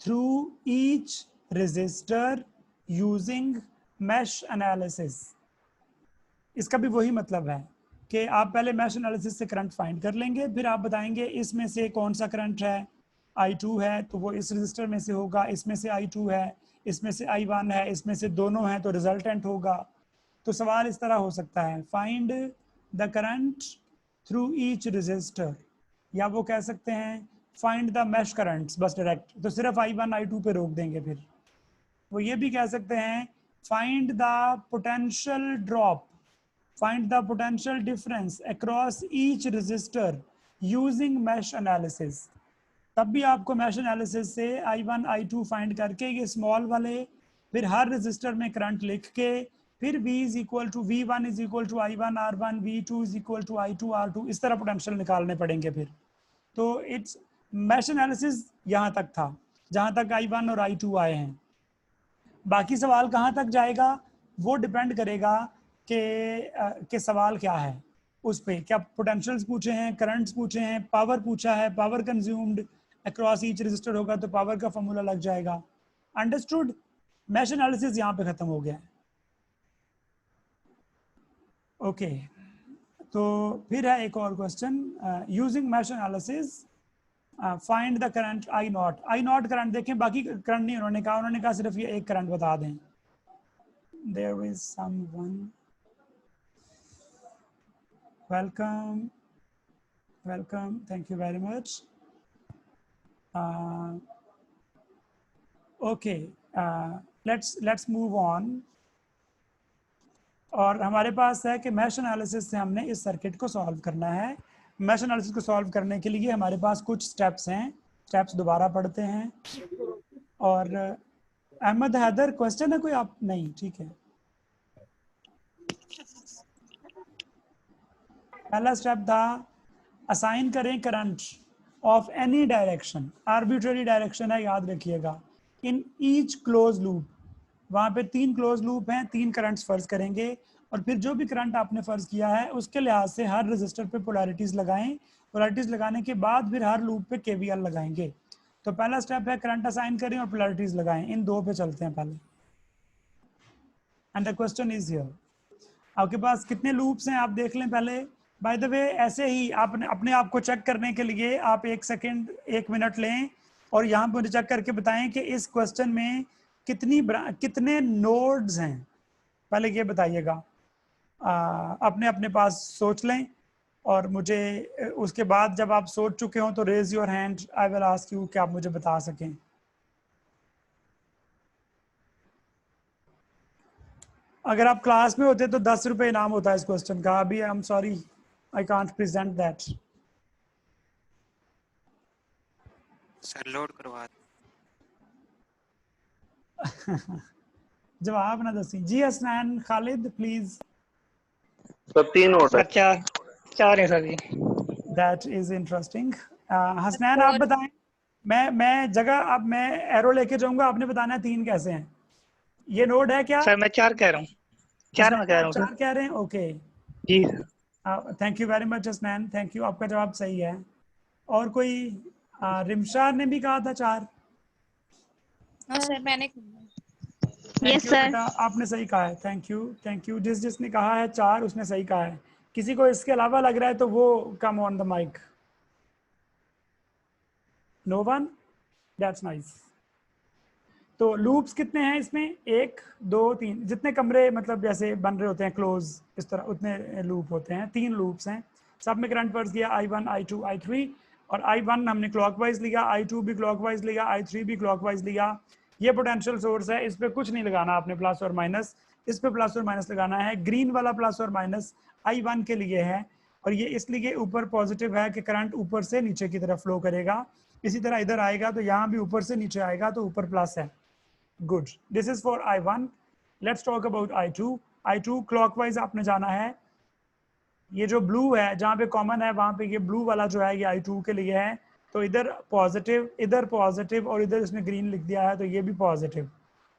through each resistor using mesh analysis. इसका भी वही मतलब है कि आप पहले मैश एनालिसिस से करंट फाइंड कर लेंगे, फिर आप बताएंगे इसमें से कौन सा करंट है, I2 है तो वो इस रजिस्टर में से होगा, इसमें से I2 है, इसमें से I1 है, इसमें से दोनों हैं तो रिजल्टेंट होगा। तो सवाल इस तरह हो सकता है, find the current through each resistor, या वो कह सकते हैं फाइंड द मैश करंट्स, बस डायरेक्ट तो सिर्फ I1 I2 पे रोक देंगे। फिर वो ये भी कह सकते हैं find the potential drop, find the potential difference across each resistor using mesh analysis। तब भी आपको mesh analysis से I1 I2 फाइंड करके ये स्मॉल वाले फिर हर रजिस्टर में करंट लिख के फिर V is equal to V1 is equal to I1 R1, V2 is equal to I2 R2, इस तरह पोटेंशियल निकालने पड़ेंगे फिर। तो इट्स mesh analysis यहाँ तक था जहाँ तक I1 और I2 आए हैं। बाकी सवाल कहाँ तक जाएगा वो डिपेंड करेगा कि सवाल क्या है उस पे, क्या पोटेंशियल्स पूछे हैं, करंट्स पूछे हैं, पावर पूछा है, power consumed across each resistor होगा तो पावर का फॉर्मूला लग जाएगा। अंडरस्टूड? मैश एनालिसिस यहाँ पे खत्म हो गया है। ओके तो फिर है एक और question, using mesh analysis find the current I not current देखें, बाकी करंट नहीं उन्होंने कहा सिर्फ ये एक करंट बता दें। There is someone, welcome, thank you very much। Okay, let's move on। और हमारे पास है कि मैश एनालिसिस से हमने इस सर्किट को सॉल्व करना है। मैश एनालिसिस को सॉल्व करने के लिए हमारे पास कुछ स्टेप्स हैं, स्टेप्स दोबारा पढ़ते हैं। और अहमद हैदर क्वेश्चन है कोई? आप नहीं, ठीक है। पहला स्टेप था असाइन करें current of any direction, arbitrary direction है याद रखिएगा, इन ईच क्लोज लूप। वहाँ पे 3 क्लोज लूप हैं, 3 करंट्स फर्ज करेंगे और फिर जो भी करंट आपने फर्ज किया है उसके लिहाज से हर रजिस्टर पे पोलैरिटीज लगाएं। पोलैरिटीज लगाने के बाद फिर हर लूप पे KVL लगाएंगे। तो पहला स्टेप है करंट असाइन करें और पोलैरिटीज लगाएं। इन 2 पे चलते हैं पहले। And the question is here, आपके पास कितने लूप्स हैं आप देख लें पहले। बाय द वे ऐसे ही आपने अपने आप को चेक करने के लिए आप 1 मिनट लें और यहाँ पर मुझे चेक करके बताएं कि इस क्वेश्चन में कितने नोड्स हैं, पहले ये बताइएगा। अपने अपने पास सोच लें और मुझे उसके बाद जब आप सोच चुके हों तो raise your hand, I will ask you कि आप मुझे बता सकें। अगर आप क्लास में होते तो 10 रुपये इनाम होता है इस क्वेश्चन का। अभी I am sorry I can't present that. Sir लोड करवा जवाब ना दसी जी। हसनैन खालिद प्लीज। सर 3 नोट है। अच्छा 4 है सर जी। That is interesting. हसनैन आप बताएं, मैं जगह अब मैं एरो लेके जाऊंगा, आपने बताना है 3 कैसे हैं। ये नोड है क्या? सर मैं 4 कह रहा हूँ। 4 में कह रहा हूँ। 4 कह रहे हैं, ओके जी। Thank you very much Hasnain, thank you, आपका जवाब सही है। और कोई रिमशार ने भी कहा था 4। सर मैंने यस सर, आपने सही कहा है। Thank you. जिसने कहा है 4 उसने सही कहा है। किसी को इसके अलावा लग रहा है तो वो come on the mic. No one, that's nice. तो लूप्स कितने हैं इसमें? 1 2 3, जितने कमरे मतलब जैसे बन रहे होते हैं क्लोज इस तरह उतने लूप होते हैं। 3 लूप्स हैं, सब में करंट फर्ज किया I1 I2 I3 और I1 हमने क्लॉकवाइज लिया, I2 भी क्लॉकवाइज लिया, I3 भी क्लॉकवाइज लिया। ये पोटेंशियल सोर्स है, इस पे कुछ नहीं लगाना आपने प्लस और माइनस, इस पे प्लस और माइनस लगाना है। ग्रीन वाला प्लस और माइनस I1 के लिए है और ये इसलिए ऊपर पॉजिटिव है कि करंट ऊपर से नीचे की तरफ फ्लो करेगा। इसी तरह इधर आएगा तो यहाँ भी ऊपर से नीचे आएगा तो ऊपर प्लस है। Good, this is for I1. Let's talk about I2. I2 clockwise आपने जाना है. ये जो ब्लू है जहाँ पे कॉमन है वहाँ पे ये ब्लू वाला जो है ये I2 के लिए है. तो इधर पॉजिटिव और इधर इसने ग्रीन लिख दिया है तो ये भी पॉजिटिव.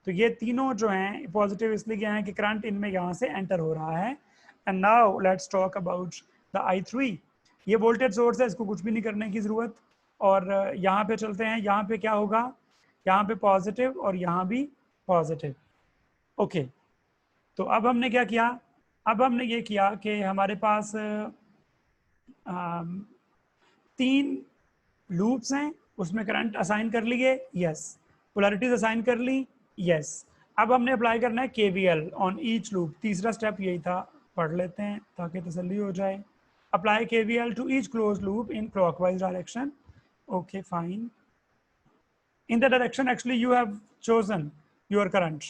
तो ये तीनों जो हैं पॉजिटिव इसलिए क्या है कि करंट इनमें यहाँ से एंटर हो रहा है. And now let's talk about the I3. ये वोल्टेज सोर्स है, इसको कुछ भी नहीं करने की ज़रूरत. और यहाँ पे चलते हैं. यहाँ पे क्या होगा, यहाँ पे पॉजिटिव और यहाँ भी पॉजिटिव. ओके, तो अब हमने क्या किया, अब हमने ये किया कि हमारे पास 3 लूप्स हैं, उसमें करंट असाइन कर लिए, यस. पोलैरिटीज असाइन कर ली, यस. अब हमने अप्लाई करना है KVL ऑन ईच लूप. तीसरा स्टेप यही था, पढ़ लेते हैं ताकि तसल्ली हो जाए. Apply KVL to each close loop in clockwise direction. Okay fine. In the direction actually you have chosen your current.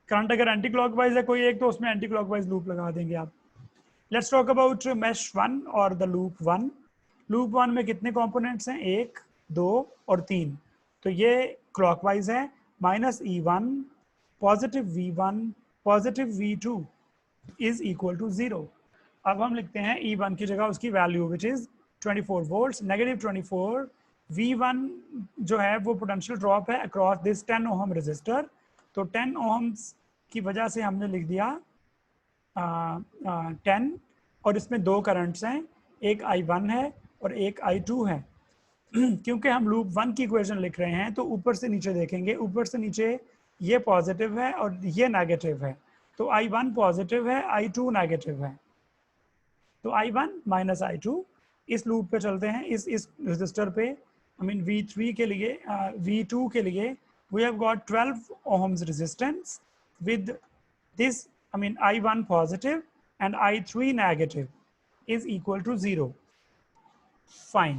Current अगर एंटी क्लॉकवाइज है कोई एक तो उसमें एंटी क्लॉकवाइज लूप लगा देंगे आप. लेट्स टॉक अबाउट मैश 1 और द लूप 1. लूप 1 में कितने कंपोनेंट्स हैं, 1, 2 और 3. तो ये क्लॉकवाइज है. -E1 positive V1 positive V2 is equal to 0. अब हम लिखते हैं E1 की जगह उसकी value which is 24 volts, -24. V1 जो है वो पोटेंशियल ड्रॉप है अक्रॉस दिस 10 ओहम रजिस्टर. तो 10 ओहम्स की वजह से हमने लिख दिया 10 और इसमें 2 करंट्स हैं, एक I1 है और एक I2 है. क्योंकि हम लूप 1 की इक्वेशन लिख रहे हैं तो ऊपर से नीचे देखेंगे. ऊपर से नीचे ये पॉजिटिव है और ये नेगेटिव है. तो I1 पॉजिटिव है, I2 नेगेटिव है. तो I1 माइनस I2. इस लूप पे चलते हैं, इस रजिस्टर पे. आई मीन V3 के लिए, V2 के लिए we have got 12 ohms resistance with this, I mean I1 positive and I3 negative is equal to 0. Fine.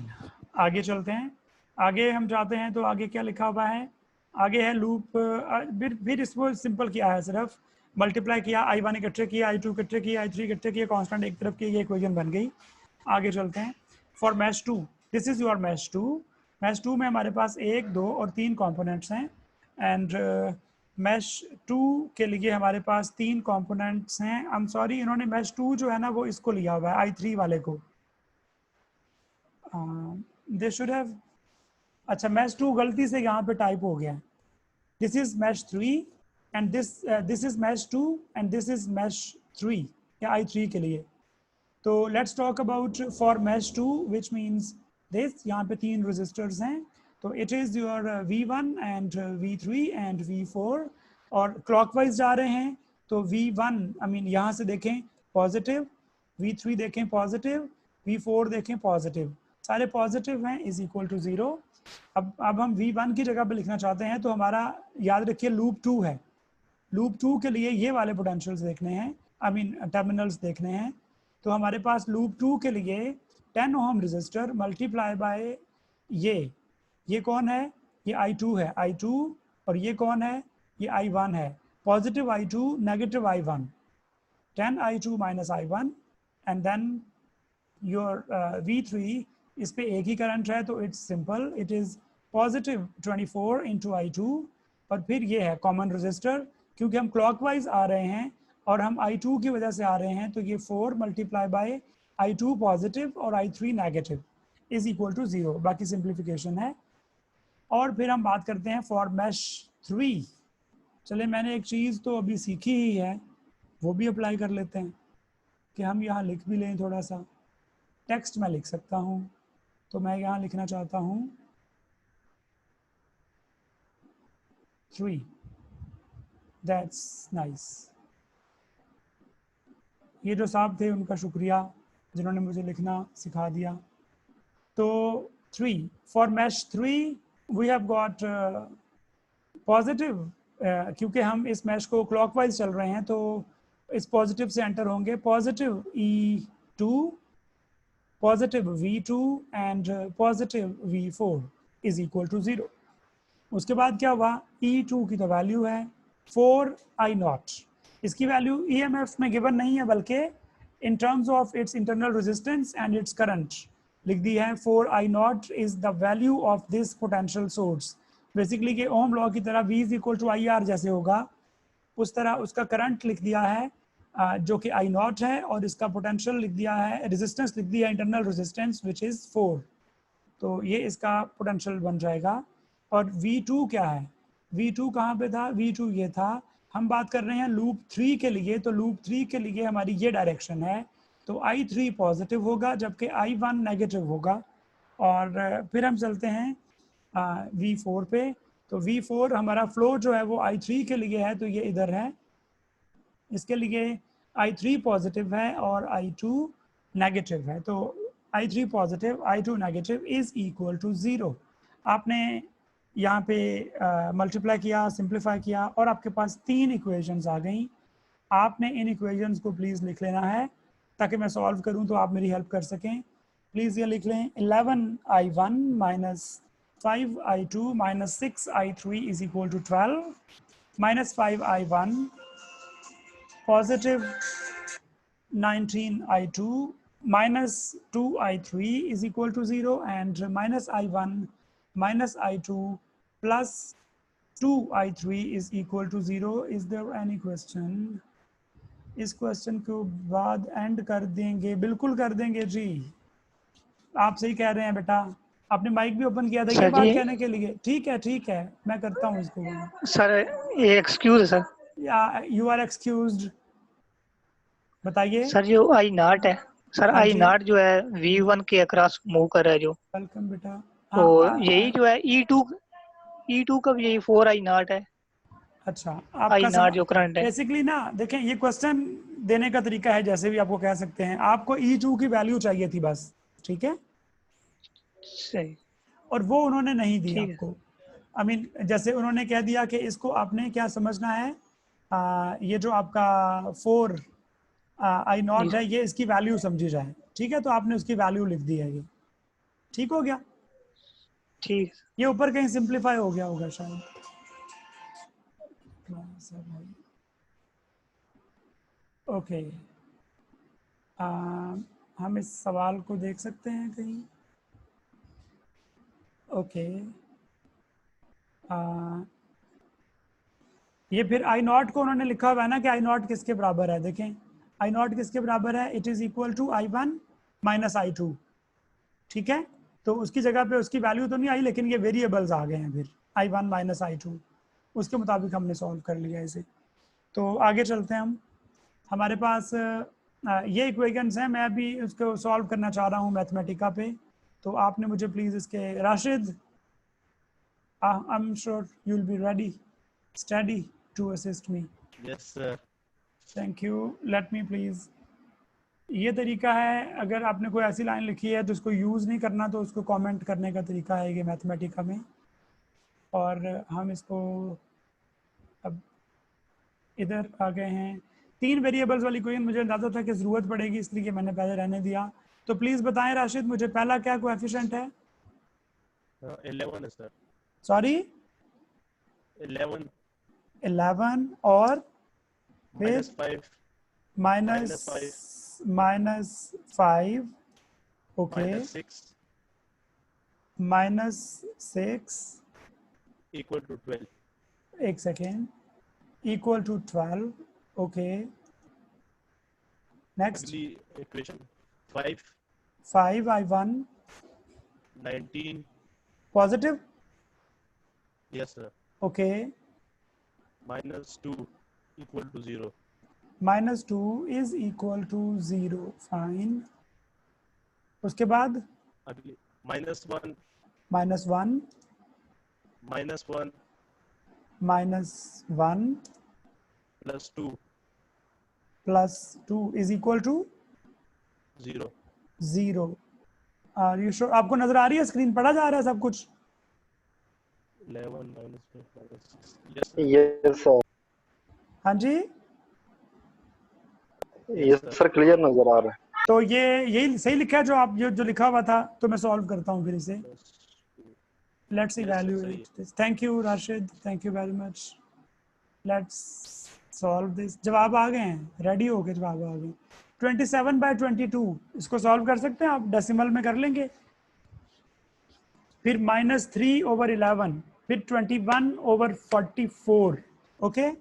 आगे चलते हैं. आगे हम जाते हैं तो आगे क्या लिखा हुआ है, आगे है लूप. फिर इसको सिंपल किया है, सिर्फ मल्टीप्लाई किया, I1 इकट्ठे किया, I2 इकट्ठे किया, I3 इकट्ठे किया, कांस्टेंट एक तरफ की, ये इक्वेशन बन गई. आगे चलते हैं. For mesh 2, this is your mesh 2. Mesh 2 में हमारे पास 1, 2 और 3 कंपोनेंट्स हैं. एंड मैश 2 के लिए हमारे पास 3 कंपोनेंट्स हैं. आई एम सॉरी, इन्होंने मैश 2 जो है ना वो इसको लिया हुआ है, I3 वाले को. दे शुड हैव, अच्छा मैश 2 गलती से यहाँ पे टाइप हो गया. This is mesh 3 and this is mesh 2 and this is mesh 3 या I3 के लिए. तो let's talk about for mesh 2 which means this. यहाँ पे 3 रजिस्टर्स हैं. तो it is your V1 and V3 and V4 और क्लॉकवाइज जा रहे हैं. तो V1 आई मीन यहाँ से देखें पॉजिटिव, V3 देखें पॉजिटिव, V4 देखें पॉजिटिव, सारे पॉजिटिव हैं, इज इक्वल टू 0. अब हम V1 की जगह पे लिखना चाहते हैं तो हमारा याद रखिए लूप 2 है. लूप 2 के लिए ये वाले पोटेंशियल्स देखने हैं, आई मीन टर्मिनल्स देखने हैं. तो हमारे पास लूप 2 के लिए 10 ओहम रजिस्टर मल्टीप्लाई बाय ये कौन है, ये I2 है, I2. और ये कौन है, ये I1 है. Positive I2 negative I1, 10 I2 minus I1 and then your V3. इस पे एक ही करंट है तो it's simple, it is positive 24 into I2. और फिर ये है कॉमन रजिस्टर, क्योंकि हम क्लॉकवाइज आ रहे हैं और हम I2 की वजह से आ रहे हैं तो ये 4 मल्टीप्लाई बाय I2 पॉजिटिव और I3 negative is equal to 0. बाकी सिंप्लीफिकेशन है. और फिर हम बात करते हैं फॉर मैश 3. चले, मैंने एक चीज़ तो अभी सीखी ही है, वो भी अप्लाई कर लेते हैं कि हम यहाँ लिख भी लें. थोड़ा सा टेक्स्ट मैं लिख सकता हूँ, तो मैं यहाँ लिखना चाहता हूँ 3. That's nice. ये जो साहब थे उनका शुक्रिया जिन्होंने मुझे लिखना सिखा दिया. तो 3 for mesh 3 we have got positive, क्योंकि हम इस मैश को क्लॉकवाइज चल रहे हैं तो इस पॉजिटिव से एंटर होंगे. Positive E2 positive V2 and positive V4 is equal to 0. उसके बाद क्या हुआ, E2 की तो वैल्यू है 4I0. इसकी वैल्यू EMF में गिवन नहीं है बल्कि in terms of its internal resistance and its current लिख दी है. 4I0 is the value of this potential source basically कि ओम लॉ की तरह V is equal to I R जैसे होगा उस तरह उसका करंट लिख दिया है जो कि आई नॉट है, और इसका पोटेंशियल लिख दिया है, रेजिस्टेंस लिख दिया इंटरनल रेजिस्टेंस विच इज़ 4। तो ये इसका पोटेंशियल बन जाएगा। और V2 क्या है, V2 कहाँ पे था, V2 ये था। हम बात कर रहे हैं लूप 3 के लिए, तो लूप 3 के लिए हमारी ये डायरेक्शन है, तो I3 पॉजिटिव होगा जबकि I1 नेगेटिव होगा। और फिर हम चलते हैं V4 पे, तो V4 हमारा फ्लो जो है वो I3 के लिए है, तो ये इधर है, इसके लिए I3 पॉजिटिव है और I2 नेगेटिव है। तो I3 positive I2 negative is equal to 0। आपने यहाँ पे मल्टीप्लाई किया, सिंप्लीफाई किया, और आपके पास 3 इक्वेशंस आ गई। आपने इन इक्वेशंस को प्लीज़ लिख लेना है ताकि मैं सॉल्व करूँ तो आप मेरी हेल्प कर सकें। प्लीज़ ये लिख लें, 11I1 minus 5I2 minus 6I3 is equal to 12 minus 5I1 positive 19I2 minus 2I3 is equal to 0 and minus I1 minus I2 plus 2I3 is equal to 0. Is there any question? इस question को बाद and कर देंगे, बिल्कुल कर देंगे जी, आप सही कह रहे हैं बेटा। आपने माइक भी ओपन किया था ये बात कहने के लिए। ठीक है मैं करता हूँ इसको। सर ये एक्सक्यूज है सर। You are excused. बताइए सर जो आई नॉट है सर, आई नॉट जो है V1 के अक्रॉस मूव कर रहा है जो। वेलकम बेटा। तो यही जो है E2 का भी यही 4I नॉट है। अच्छा, आई नॉट जो करंट है। बेसिकली ना देखें, ये क्वेश्चन देने का तरीका है, जैसे भी आपको कह सकते हैं, आपको E2 की वैल्यू चाहिए थी बस, ठीक है सही, और वो उन्होंने नहीं दी आपको। आई मीन जैसे उन्होंने कह दिया कि इसको आपने क्या समझना है, ये जो आपका 4I नॉट है ये इसकी वैल्यू समझी जाए, ठीक है, तो आपने उसकी वैल्यू लिख दी है। ये ठीक हो गया? ठीक, ये ऊपर कहीं सिंप्लीफाई हो गया होगा शायद। ओके, हम इस सवाल को देख सकते हैं कहीं। ओके, ये फिर आई नॉट को उन्होंने लिखा हुआ है ना कि आई नॉट किसके बराबर है। देखें आई नॉट किसके बराबर है, it is equal to I1 minus I2, ठीक है। तो उसकी जगह पे उसकी वैल्यू तो नहीं आई, लेकिन ये वेरिएबल्स आ गए हैं फिर I1 माइनस I2, उसके मुताबिक हमने सॉल्व कर लिया इसे। तो आगे चलते हैं हम। हमारे पास ये इक्वेशंस हैं, मैं अभी उसको सॉल्व करना चाह रहा हूँ मैथमेटिका पे। तो आपने मुझे प्लीज़ इसके, Rashid I am sure you will be ready study to assist me. Yes sir, thank you. Let me please, ये तरीका है, अगर आपने कोई ऐसी लाइन लिखी है तो उसको यूज़ नहीं करना, तो उसको कमेंट करने का तरीका है ये मैथमेटिका में। और हम इसको अब इधर आ गए हैं। 3 वेरिएबल्स वाली कोई मुझे अंदाज़ा था कि ज़रूरत पड़ेगी, इसलिए मैंने पहले रहने दिया। तो प्लीज़ बताएं राशिद, मुझे पहला क्या कोएफिशिएंट है? 11 है सर। सॉरी 11 और फिर minus 5 okay, minus 6 equal to 12। एक second, equal to 12 okay. Next equation 5I1 19 positive, yes sir, okay, minus 2 equal to 0, minus 2 is equal to 0, fine. उसके बाद अगली minus 1 minus 1 minus 1 minus 1 plus 2 plus 2 is equal to 0। Are you sure? आपको नजर आ रही है screen, पढ़ा जा रहा है सब कुछ? 11 माइनस 5 माइनस 6, यस सर, हाँ जी, यस सर, क्लियर नजर आ रहा है। तो ये यही सही लिखा है जो आप जो लिखा हुआ था, तो मैं सॉल्व करता हूँ फिर इसे। Let's evaluate this. Thank you Rashid, thank you very much. Let's solve this. जवाब आ गए हैं, रेडी हो गए, जवाब आ गए। 27/22 इसको सॉल्व कर सकते हैं आप, डेसिमल में कर लेंगे। फिर -3/11 फिर 21/44, ओके,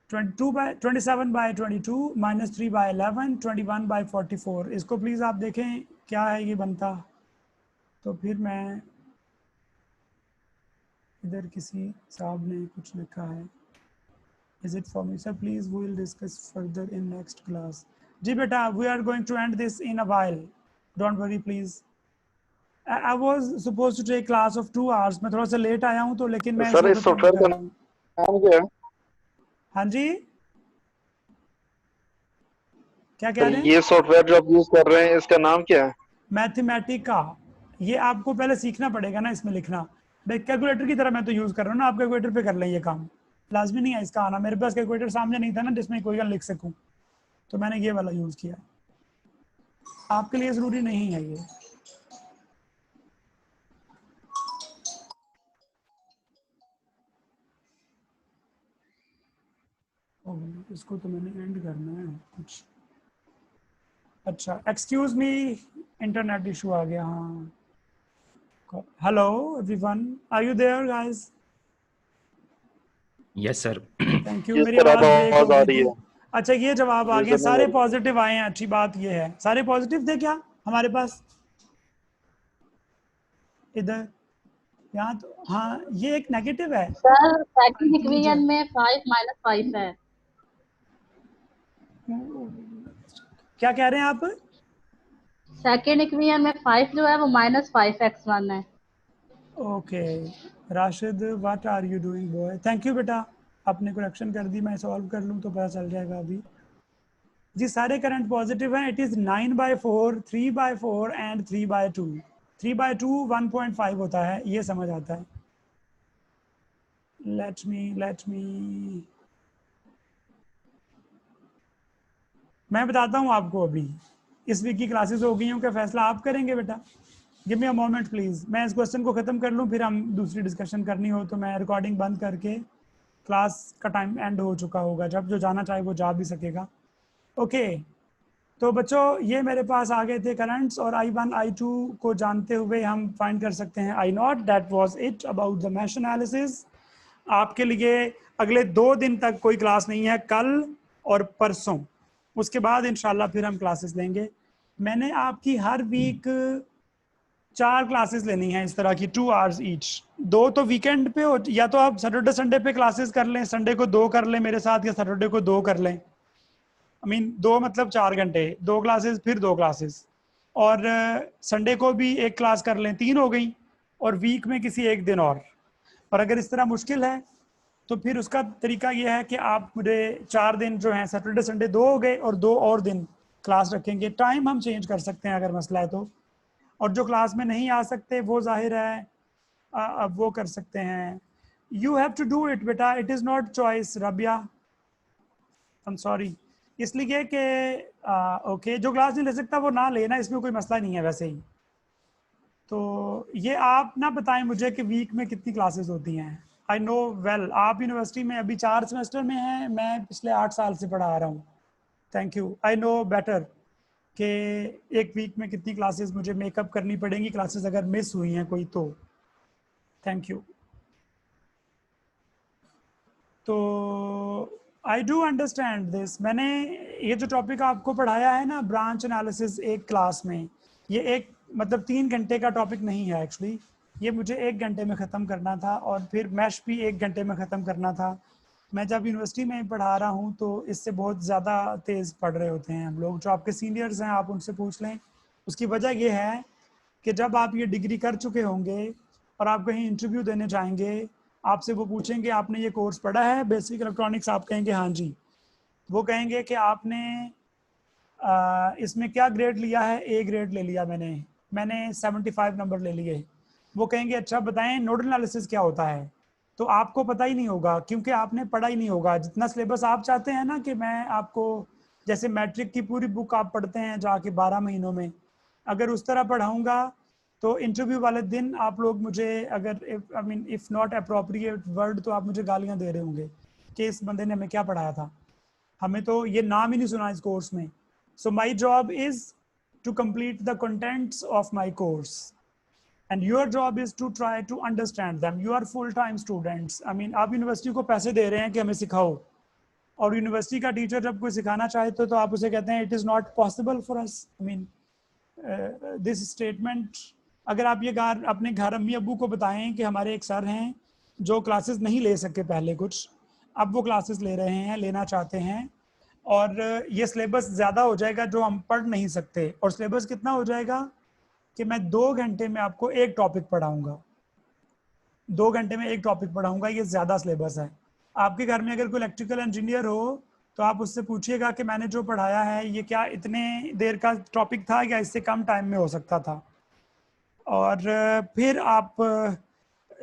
27/22 माइनस 3/11, 21/44। इसको प्लीज आप देखें क्या है ये बनता। तो फिर मैं इधर किसी साहब ने कुछ लिखा है, is it for me sir, please we will discuss further in next class. जी बेटा, we are going to end this in a while, don't worry please. I was supposed to take class of 2 hours, मैं थोड़ा सा late आया हूँ तो, लेकिन मैं सर इसको इस खत्म सॉफ्टवेयर कर का रहा हूँ। नाम क्या है? हाँ जी, क्या कह सर रहे हैं? ये सॉफ्टवेयर जो आप यूज कर रहे हैं इसका नाम क्या है? मैथमेटिका। ये आपको पहले सीखना पड़ेगा ना इसमें लिखना। कैलकुलेटर की तरह मैं तो यूज कर रहा हूँ ना, आप कैलकुलेटर पे कर लें ये काम, लाजमी नहीं है इसका आना। मेरे पास कैलकुलेटर सामने नहीं था ना जिसमें कोई लिख सकूँ, तो मैंने ये वाला यूज किया। आपके लिए जरूरी नहीं है ये। इसको तो मैंने एंड करना है कुछ। अच्छा, एक्सक्यूज मी, इंटरनेट इशू आ गया। हाँ, hello everyone, are you there guys? Yes sir. Thank you. जिस मेरी तरह आवाज ब्रेक हो आवाज आ गई रही थी। है। अच्छा, ये जवाब आ जी गए, सर, सारे नहीं पॉजिटिव आए हैं। अच्छी बात ये है, सारे पॉजिटिव थे क्या हमारे पास इधर? यहाँ तो हाँ, ये एक नेगेटिव है सर सेकंड जो इक्वेशन में 5 - 5 है। क्या कह रहे हैं आप? सेकंड इक्वेशन में 5 जो है वो -5x1 है। Okay Rashid, what are you doing boy? Thank you बेटा, आपने करेक्शन कर दी, मैं सॉल्व कर लूँ तो पता चल जाएगा अभी। जी सारे करंट पॉजिटिव हैं। It is 9/4, 3/4 and 3/2। 3/2 1.5 होता है, ये समझ आता है। लेट मी मैं बताता हूँ आपको। अभी इस वीक की क्लासेस हो गई हूँ, क्या फैसला आप करेंगे बेटा? Give me a moment please, मैं इस क्वेश्चन को खत्म कर लूँ, फिर हम दूसरी डिस्कशन करनी हो तो मैं रिकॉर्डिंग बंद करके, क्लास का टाइम एंड हो चुका होगा, जब जो जाना चाहे वो जा भी सकेगा। ओके तो बच्चों, ये मेरे पास आ गए थे करंट्स, और I1 I2 को जानते हुए हम फाइंड कर सकते हैं I0। That was it about the mesh analysis. आपके लिए अगले 2 दिन तक कोई क्लास नहीं है, कल और परसों। उसके बाद इंशाल्लाह फिर हम क्लासेस लेंगे। मैंने आपकी हर वीक 4 क्लासेस लेनी है इस तरह की, 2 आवर्स ईच। 2 तो वीकेंड पे हो, या तो आप सैटरडे संडे पे क्लासेस कर लें, संडे को 2 कर लें मेरे साथ, या सैटरडे को 2 कर लें। I mean 2 मतलब 4 घंटे, 2 क्लासेस फिर 2 क्लासेस, और संडे को भी 1 क्लास कर लें, 3 हो गई, और वीक में किसी एक दिन और अगर इस तरह मुश्किल है तो फिर उसका तरीका यह है कि आप मुझे 4 दिन जो हैं, सैटरडे संडे 2 हो गए, और 2 और दिन क्लास रखेंगे। टाइम हम चेंज कर सकते हैं अगर मसला है तो, और जो क्लास में नहीं आ सकते वो जाहिर है अब वो कर सकते हैं। You have to do it बेटा, it is not choice Rabia, I am sorry. इसलिए कि ओके, जो क्लास नहीं ले सकता वो ना लेना, इसमें कोई मसला नहीं है वैसे ही। तो ये आप ना बताएं मुझे कि वीक में कितनी क्लासेस होती हैं। आई नो वेल, आप यूनिवर्सिटी में अभी 4 सेमेस्टर में हैं, मैं पिछले 8 साल से पढ़ा रहा हूँ। Thank you, I know better कि एक वीक में कितनी क्लासेस मुझे मेकअप करनी पड़ेंगी, क्लासेस अगर मिस हुई हैं कोई तो। Thank you. तो आई डू अंडरस्टैंड दिस। मैंने ये जो टॉपिक आपको पढ़ाया है ना, ब्रांच एनालिसिस, एक क्लास में, ये एक मतलब 3 घंटे का टॉपिक नहीं है एक्चुअली। ये मुझे 1 घंटे में ख़त्म करना था, और फिर मैश भी 1 घंटे में ख़त्म करना था। मैं जब यूनिवर्सिटी में पढ़ा रहा हूँ तो इससे बहुत ज़्यादा तेज़ पढ़ रहे होते हैं हम लोग। जो आपके सीनियर्स हैं आप उनसे पूछ लें। उसकी वजह ये है कि जब आप ये डिग्री कर चुके होंगे और आप कहीं इंटरव्यू देने जाएंगे, आपसे वो पूछेंगे आपने ये कोर्स पढ़ा है बेसिक इलेक्ट्रॉनिक्स, आप कहेंगे हाँ जी। वो कहेंगे कि आपने इसमें क्या ग्रेड लिया है? ए ग्रेड ले लिया मैंने 75 नंबर ले लिए। वो कहेंगे अच्छा बताएं नोडल एनालिसिस क्या होता है? तो आपको पता ही नहीं होगा, क्योंकि आपने पढ़ा ही नहीं होगा। जितना सिलेबस आप चाहते हैं ना कि मैं आपको, जैसे मैट्रिक की पूरी बुक आप पढ़ते हैं जाके 12 महीनों में, अगर उस तरह पढ़ाऊँगा तो इंटरव्यू वाले दिन आप लोग मुझे, अगर I mean if not appropriate word, तो आप मुझे गालियाँ दे रहे होंगे कि इस बंदे ने हमें क्या पढ़ाया था, हमें तो ये नाम ही नहीं सुना इस कोर्स में। So my job is to complete the contents of my course. and your job is to try to understand them. You are full-time students. I mean, आप यूनिवर्सिटी को पैसे दे रहे हैं कि हमें सिखाओ, और यूनिवर्सिटी का टीचर जब कोई सिखाना चाहे तो आप उसे कहते हैं it is not possible for us. I mean this statement, अगर आप ये अपने घर अम्मी अब्बू को बताएं कि हमारे एक सर हैं जो क्लासेस नहीं ले सके पहले कुछ, अब वो क्लासेस ले रहे हैं, लेना चाहते हैं, और ये सिलेबस ज़्यादा हो जाएगा जो हम पढ़ नहीं सकते. और सिलेबस कितना हो जाएगा कि मैं 2 घंटे में आपको एक टॉपिक पढ़ाऊँगा, 2 घंटे में एक टॉपिक पढ़ाऊँगा. ये ज़्यादा सिलेबस है. आपके घर में अगर कोई इलेक्ट्रिकल इंजीनियर हो तो आप उससे पूछिएगा कि मैंने जो पढ़ाया है ये क्या इतने देर का टॉपिक था या इससे कम टाइम में हो सकता था. और फिर आप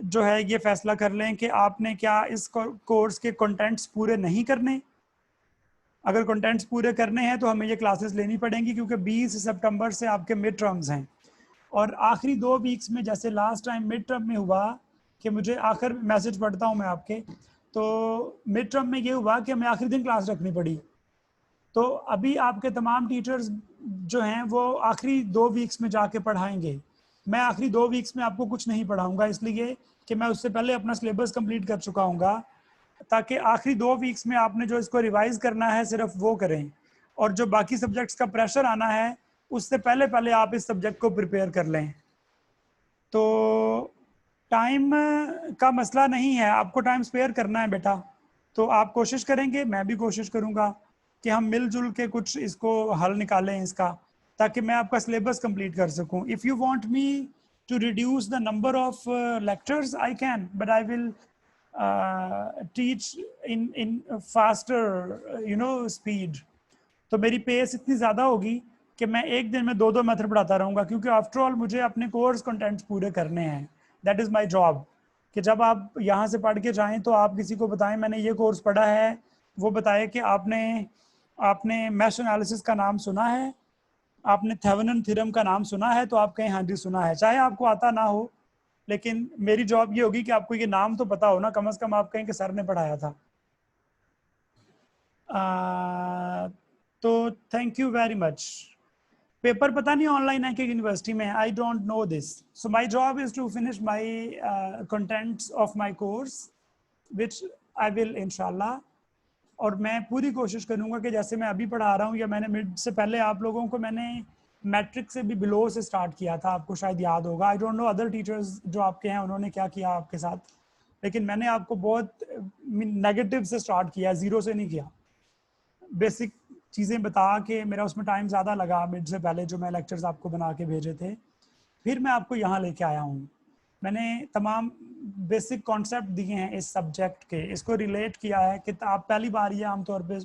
जो है ये फैसला कर लें कि आपने क्या इस कोर्स के कंटेंट्स पूरे नहीं करने. अगर कंटेंट्स पूरे करने हैं तो हमें ये क्लासेस लेनी पड़ेंगी, क्योंकि 20 सितंबर से आपके मिड टर्म्स हैं. और आखिरी 2 वीक्स में, जैसे लास्ट टाइम मिड टर्म में हुआ कि मुझे आखिर मैसेज पढ़ता हूँ मैं आपके, तो मिड टर्म में ये हुआ कि हमें आखिरी दिन क्लास रखनी पड़ी. तो अभी आपके तमाम टीचर्स जो हैं वो आखिरी 2 वीक्स में जाके पढ़ाएंगे. मैं आखिरी 2 वीक्स में आपको कुछ नहीं पढ़ाऊंगा, इसलिए कि मैं उससे पहले अपना सिलेबस कंप्लीट कर चुका हूँगा, ताकि आखिरी 2 वीक्स में आपने जो इसको रिवाइज करना है सिर्फ वो करें, और जो बाकी सब्जेक्ट्स का प्रेशर आना है उससे पहले पहले आप इस सब्जेक्ट को प्रिपेयर कर लें. तो टाइम का मसला नहीं है, आपको टाइम स्पेयर करना है बेटा. तो आप कोशिश करेंगे, मैं भी कोशिश करूँगा कि हम मिलजुल के कुछ इसको हल निकालें इसका, ताकि मैं आपका सिलेबस कंप्लीट कर सकूं. If you want me to reduce the number of lectures I can, but I will teach in faster speed. तो मेरी पेस इतनी ज़्यादा होगी कि मैं एक दिन में 2-2 मेथड पढ़ाता रहूँगा, क्योंकि आफ्टर ऑल मुझे अपने कोर्स कंटेंट्स पूरे करने हैं. That is my job. कि जब आप यहाँ से पढ़ के जाएँ तो आप किसी को बताएं मैंने ये कोर्स पढ़ा है, वो बताए कि आपने मैश एनालिसिस का नाम सुना है, आपने थेवेनिन थ्योरम का नाम सुना है, तो आप कहें हाँ जी सुना है, चाहे आपको आता ना हो. लेकिन मेरी जॉब ये होगी कि आपको ये नाम तो पता हो ना, कम से कम आप कहें कि सर ने पढ़ाया था. तो thank you very much. Paper पता नहीं ऑनलाइन है कि यूनिवर्सिटी में, I don't know this. So my job is to finish my contents of my course which I will इंशाल्लाह. और मैं पूरी कोशिश करूंगा कि जैसे मैं अभी पढ़ा रहा हूँ, या मैंने मिड से पहले आप लोगों को मैंने मैट्रिक से भी बिलो से स्टार्ट किया था, आपको शायद याद होगा. आई डोंट नो अदर टीचर्स जो आपके हैं उन्होंने क्या किया आपके साथ, लेकिन मैंने आपको बहुत नेगेटिव से स्टार्ट किया, 0 से नहीं किया. बेसिक चीज़ें बता के मेरा उसमें टाइम ज़्यादा लगा मिड से पहले, जो मैं लेक्चर्स आपको बना के भेजे थे. फिर मैं आपको यहाँ लेके आया हूँ. मैंने तमाम बेसिक कॉन्सेप्ट दिए हैं इस सब्जेक्ट के, इसको रिलेट किया है कि आप पहली बार ये आमतौर पे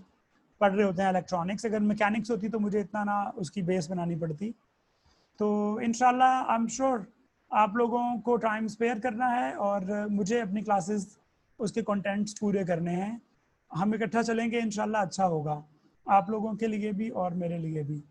पढ़ रहे होते हैं इलेक्ट्रॉनिक्स. अगर मैकेनिक्स होती तो मुझे इतना ना उसकी बेस बनानी पड़ती. तो इंशाल्लाह आई एम श्योर आप लोगों को टाइम स्पेयर करना है और मुझे अपनी क्लासेस उसके कंटेंट्स पूरे करने हैं. हम इकट्ठा चलेंगे इंशाल्लाह, अच्छा होगा आप लोगों के लिए भी और मेरे लिए भी.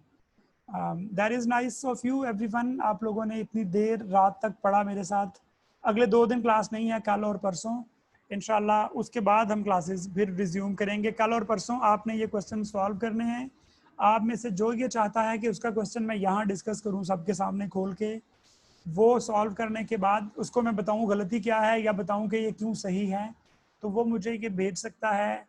That is nice of you everyone. आप लोगों ने इतनी देर रात तक पढ़ा मेरे साथ. अगले 2 दिन क्लास नहीं है, कल और परसों इंशाल्लाह. उसके बाद हम क्लासेस फिर रिज्यूम करेंगे. कल और परसों आपने ये क्वेश्चन सॉल्व करने हैं. आप में से जो ये चाहता है कि उसका क्वेश्चन मैं यहाँ डिस्कस करूँ सबके सामने खोल के, वो सॉल्व करने के बाद उसको मैं बताऊँ गलती क्या है या बताऊँ कि ये क्यों सही है, तो वो मुझे ये भेज सकता है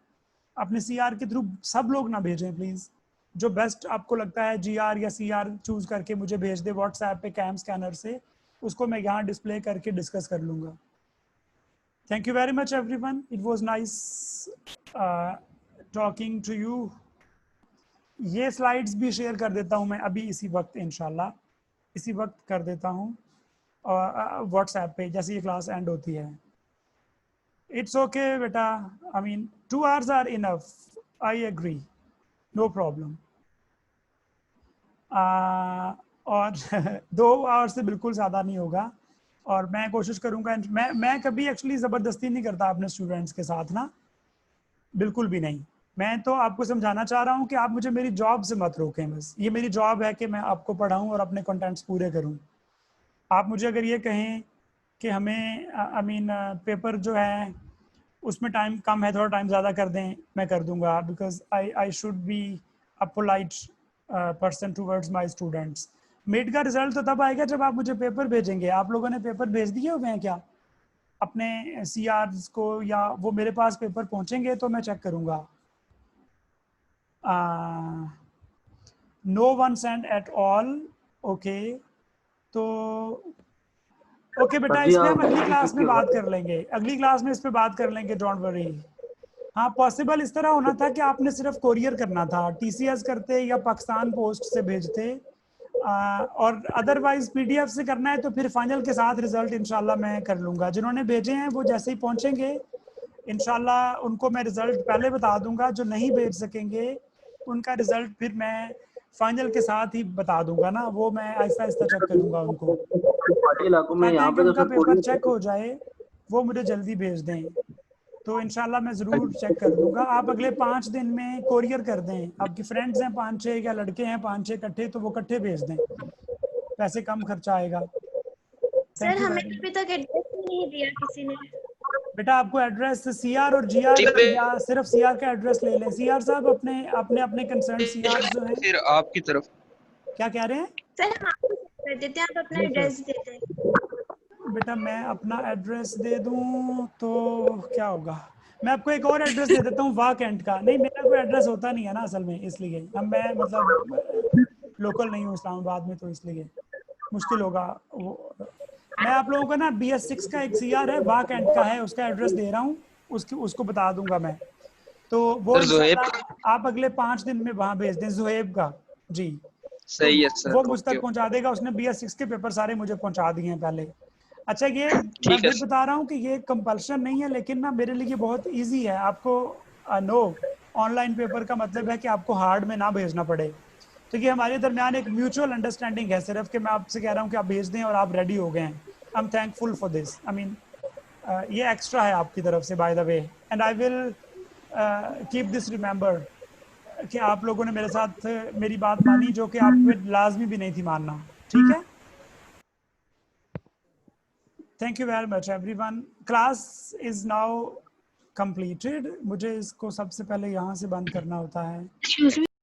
अपने CR के थ्रू. सब लोग ना भेजें प्लीज़, जो बेस्ट आपको लगता है GR या CR चूज़ करके मुझे भेज दे व्हाट्सएप पे कैम स्कैनर से, उसको मैं यहाँ डिस्प्ले करके डिस्कस कर लूँगा. Thank you very much everyone. It was nice talking to you. ये स्लाइड्स भी शेयर कर देता हूँ मैं अभी इसी वक्त, इंशाल्लाह इसी वक्त कर देता हूँ व्हाट्सएप पे जैसे ये क्लास एंड होती है. इट्स ओके बेटा, I mean 2 hours are enough. I agree, no problem. और 2 hours से बिल्कुल ज़्यादा नहीं होगा. और मैं कोशिश करूँगा, मैं कभी एक्चुअली ज़बरदस्ती नहीं करता अपने स्टूडेंट्स के साथ ना, बिल्कुल भी नहीं. मैं तो आपको समझाना चाह रहा हूँ कि आप मुझे मेरी जॉब से मत रोकें. बस ये मेरी जॉब है कि मैं आपको पढ़ाऊँ और अपने कंटेंट्स पूरे करूँ. आप मुझे अगर ये कहें कि हमें आई मीन पेपर जो है उसमें टाइम कम है, थोड़ा टाइम ज़्यादा कर दें, मैं कर दूंगा. Because I should be a polite person towards my students. Mid का रिजल्ट तो तब आएगा जब आप मुझे पेपर भेजेंगे। आप लोगों ने पेपर भेज दिए हुए हैं क्या अपने CRs को, या वो मेरे पास पेपर पहुंचेंगे तो मैं चेक करूंगा? No one send at all. Okay, तो ओके बेटा, इस पे हम अगली क्लास में बात कर लेंगे, अगली क्लास में इस पे बात कर लेंगे, डोंट वरी। हाँ, पॉसिबल इस तरह होना था कि आपने सिर्फ कोरियर करना था, TCS करते या पाकिस्तान पोस्ट से भेजते, और अदरवाइज PDF से करना है तो फिर फाइनल के साथ रिजल्ट इंशाल्लाह मैं कर लूँगा। जिन्होंने भेजे हैं वो जैसे ही पहुँचेंगे इंशाल्लाह उनको मैं रिजल्ट पहले बता दूंगा। जो नहीं भेज सकेंगे उनका रिजल्ट फिर मैं फाइनल के साथ ही बता दूंगा ना, वो मैं आहिस्ता आहिस्ता चेक करूंगा उनको, ताकि कि उनका पेपर चेक हो जाए, वो मुझे जल्दी भेज दें तो इंशाल्लाह मैं ज़रूर चेक कर दूंगा। आप अगले 5 दिन में कोरियर कर दें, आपके फ्रेंड्स हैं 5-6 या लड़के हैं 5-6 इकट्ठे, तो वो इकट्ठे भेज दें, पैसे कम खर्चा आएगा। सर हमें अभी तक एड्रेस नहीं दिया किसी ने। बेटा आपको एड्रेस CR और GR या सिर्फ CR का एड्रेस ले लें। CR साहब अपने कंसर्न CR जो हैं, फिर आपकी तरफ क्या कह रहे हैं? सर हम आपको कर देते हैं, आप अपना एड्रेस देते हैं। बेटा मैं अपना एड्रेस दे दूं तो क्या होगा, मैं आपको एक और एड्रेस दे देता हूँ वाह कैंट का। नहीं, मेरा कोई एड्रेस होता नहीं है ना असल में, इसलिए अब मैं मतलब लोकल नहीं हूँ इस्लामाबाद में, तो इसलिए मुश्किल होगा। मैं आप लोगों को ना BS6 का एक CR है वाह कैंट का है, उसका एड्रेस दे रहा हूँ, उसको बता दूंगा मैं, तो वो आप अगले 5 दिन में वहाँ भेज दें। जुहेब का, जी सही है सर, वो मुझ तक पहुँचा देगा, उसने BS6 के पेपर सारे मुझे पहुँचा दिए हैं पहले। अच्छा, ये मैं फिर बता रहा हूँ कि ये कंपल्शन नहीं है, लेकिन ना मेरे लिए बहुत इजी है। आपको नो ऑनलाइन पेपर का मतलब है कि आपको हार्ड में ना भेजना पड़े, तो ये हमारे दरमियान एक म्यूचुअल अंडरस्टैंडिंग है सिर्फ, कि मैं आपसे कह रहा हूँ कि आप भेज दें और आप रेडी हो गए हैं। I am thankful for this, I mean ये एक्स्ट्रा है आपकी तरफ से by the way, and I will keep this remember कि आप लोगों ने मेरे साथ मेरी बात मानी, जो कि आप पे लाजमी भी नहीं थी मानना। ठीक है, thank you very much everyone. Class is now completed. मुझे इसको सबसे पहले यहाँ से बंद करना होता है।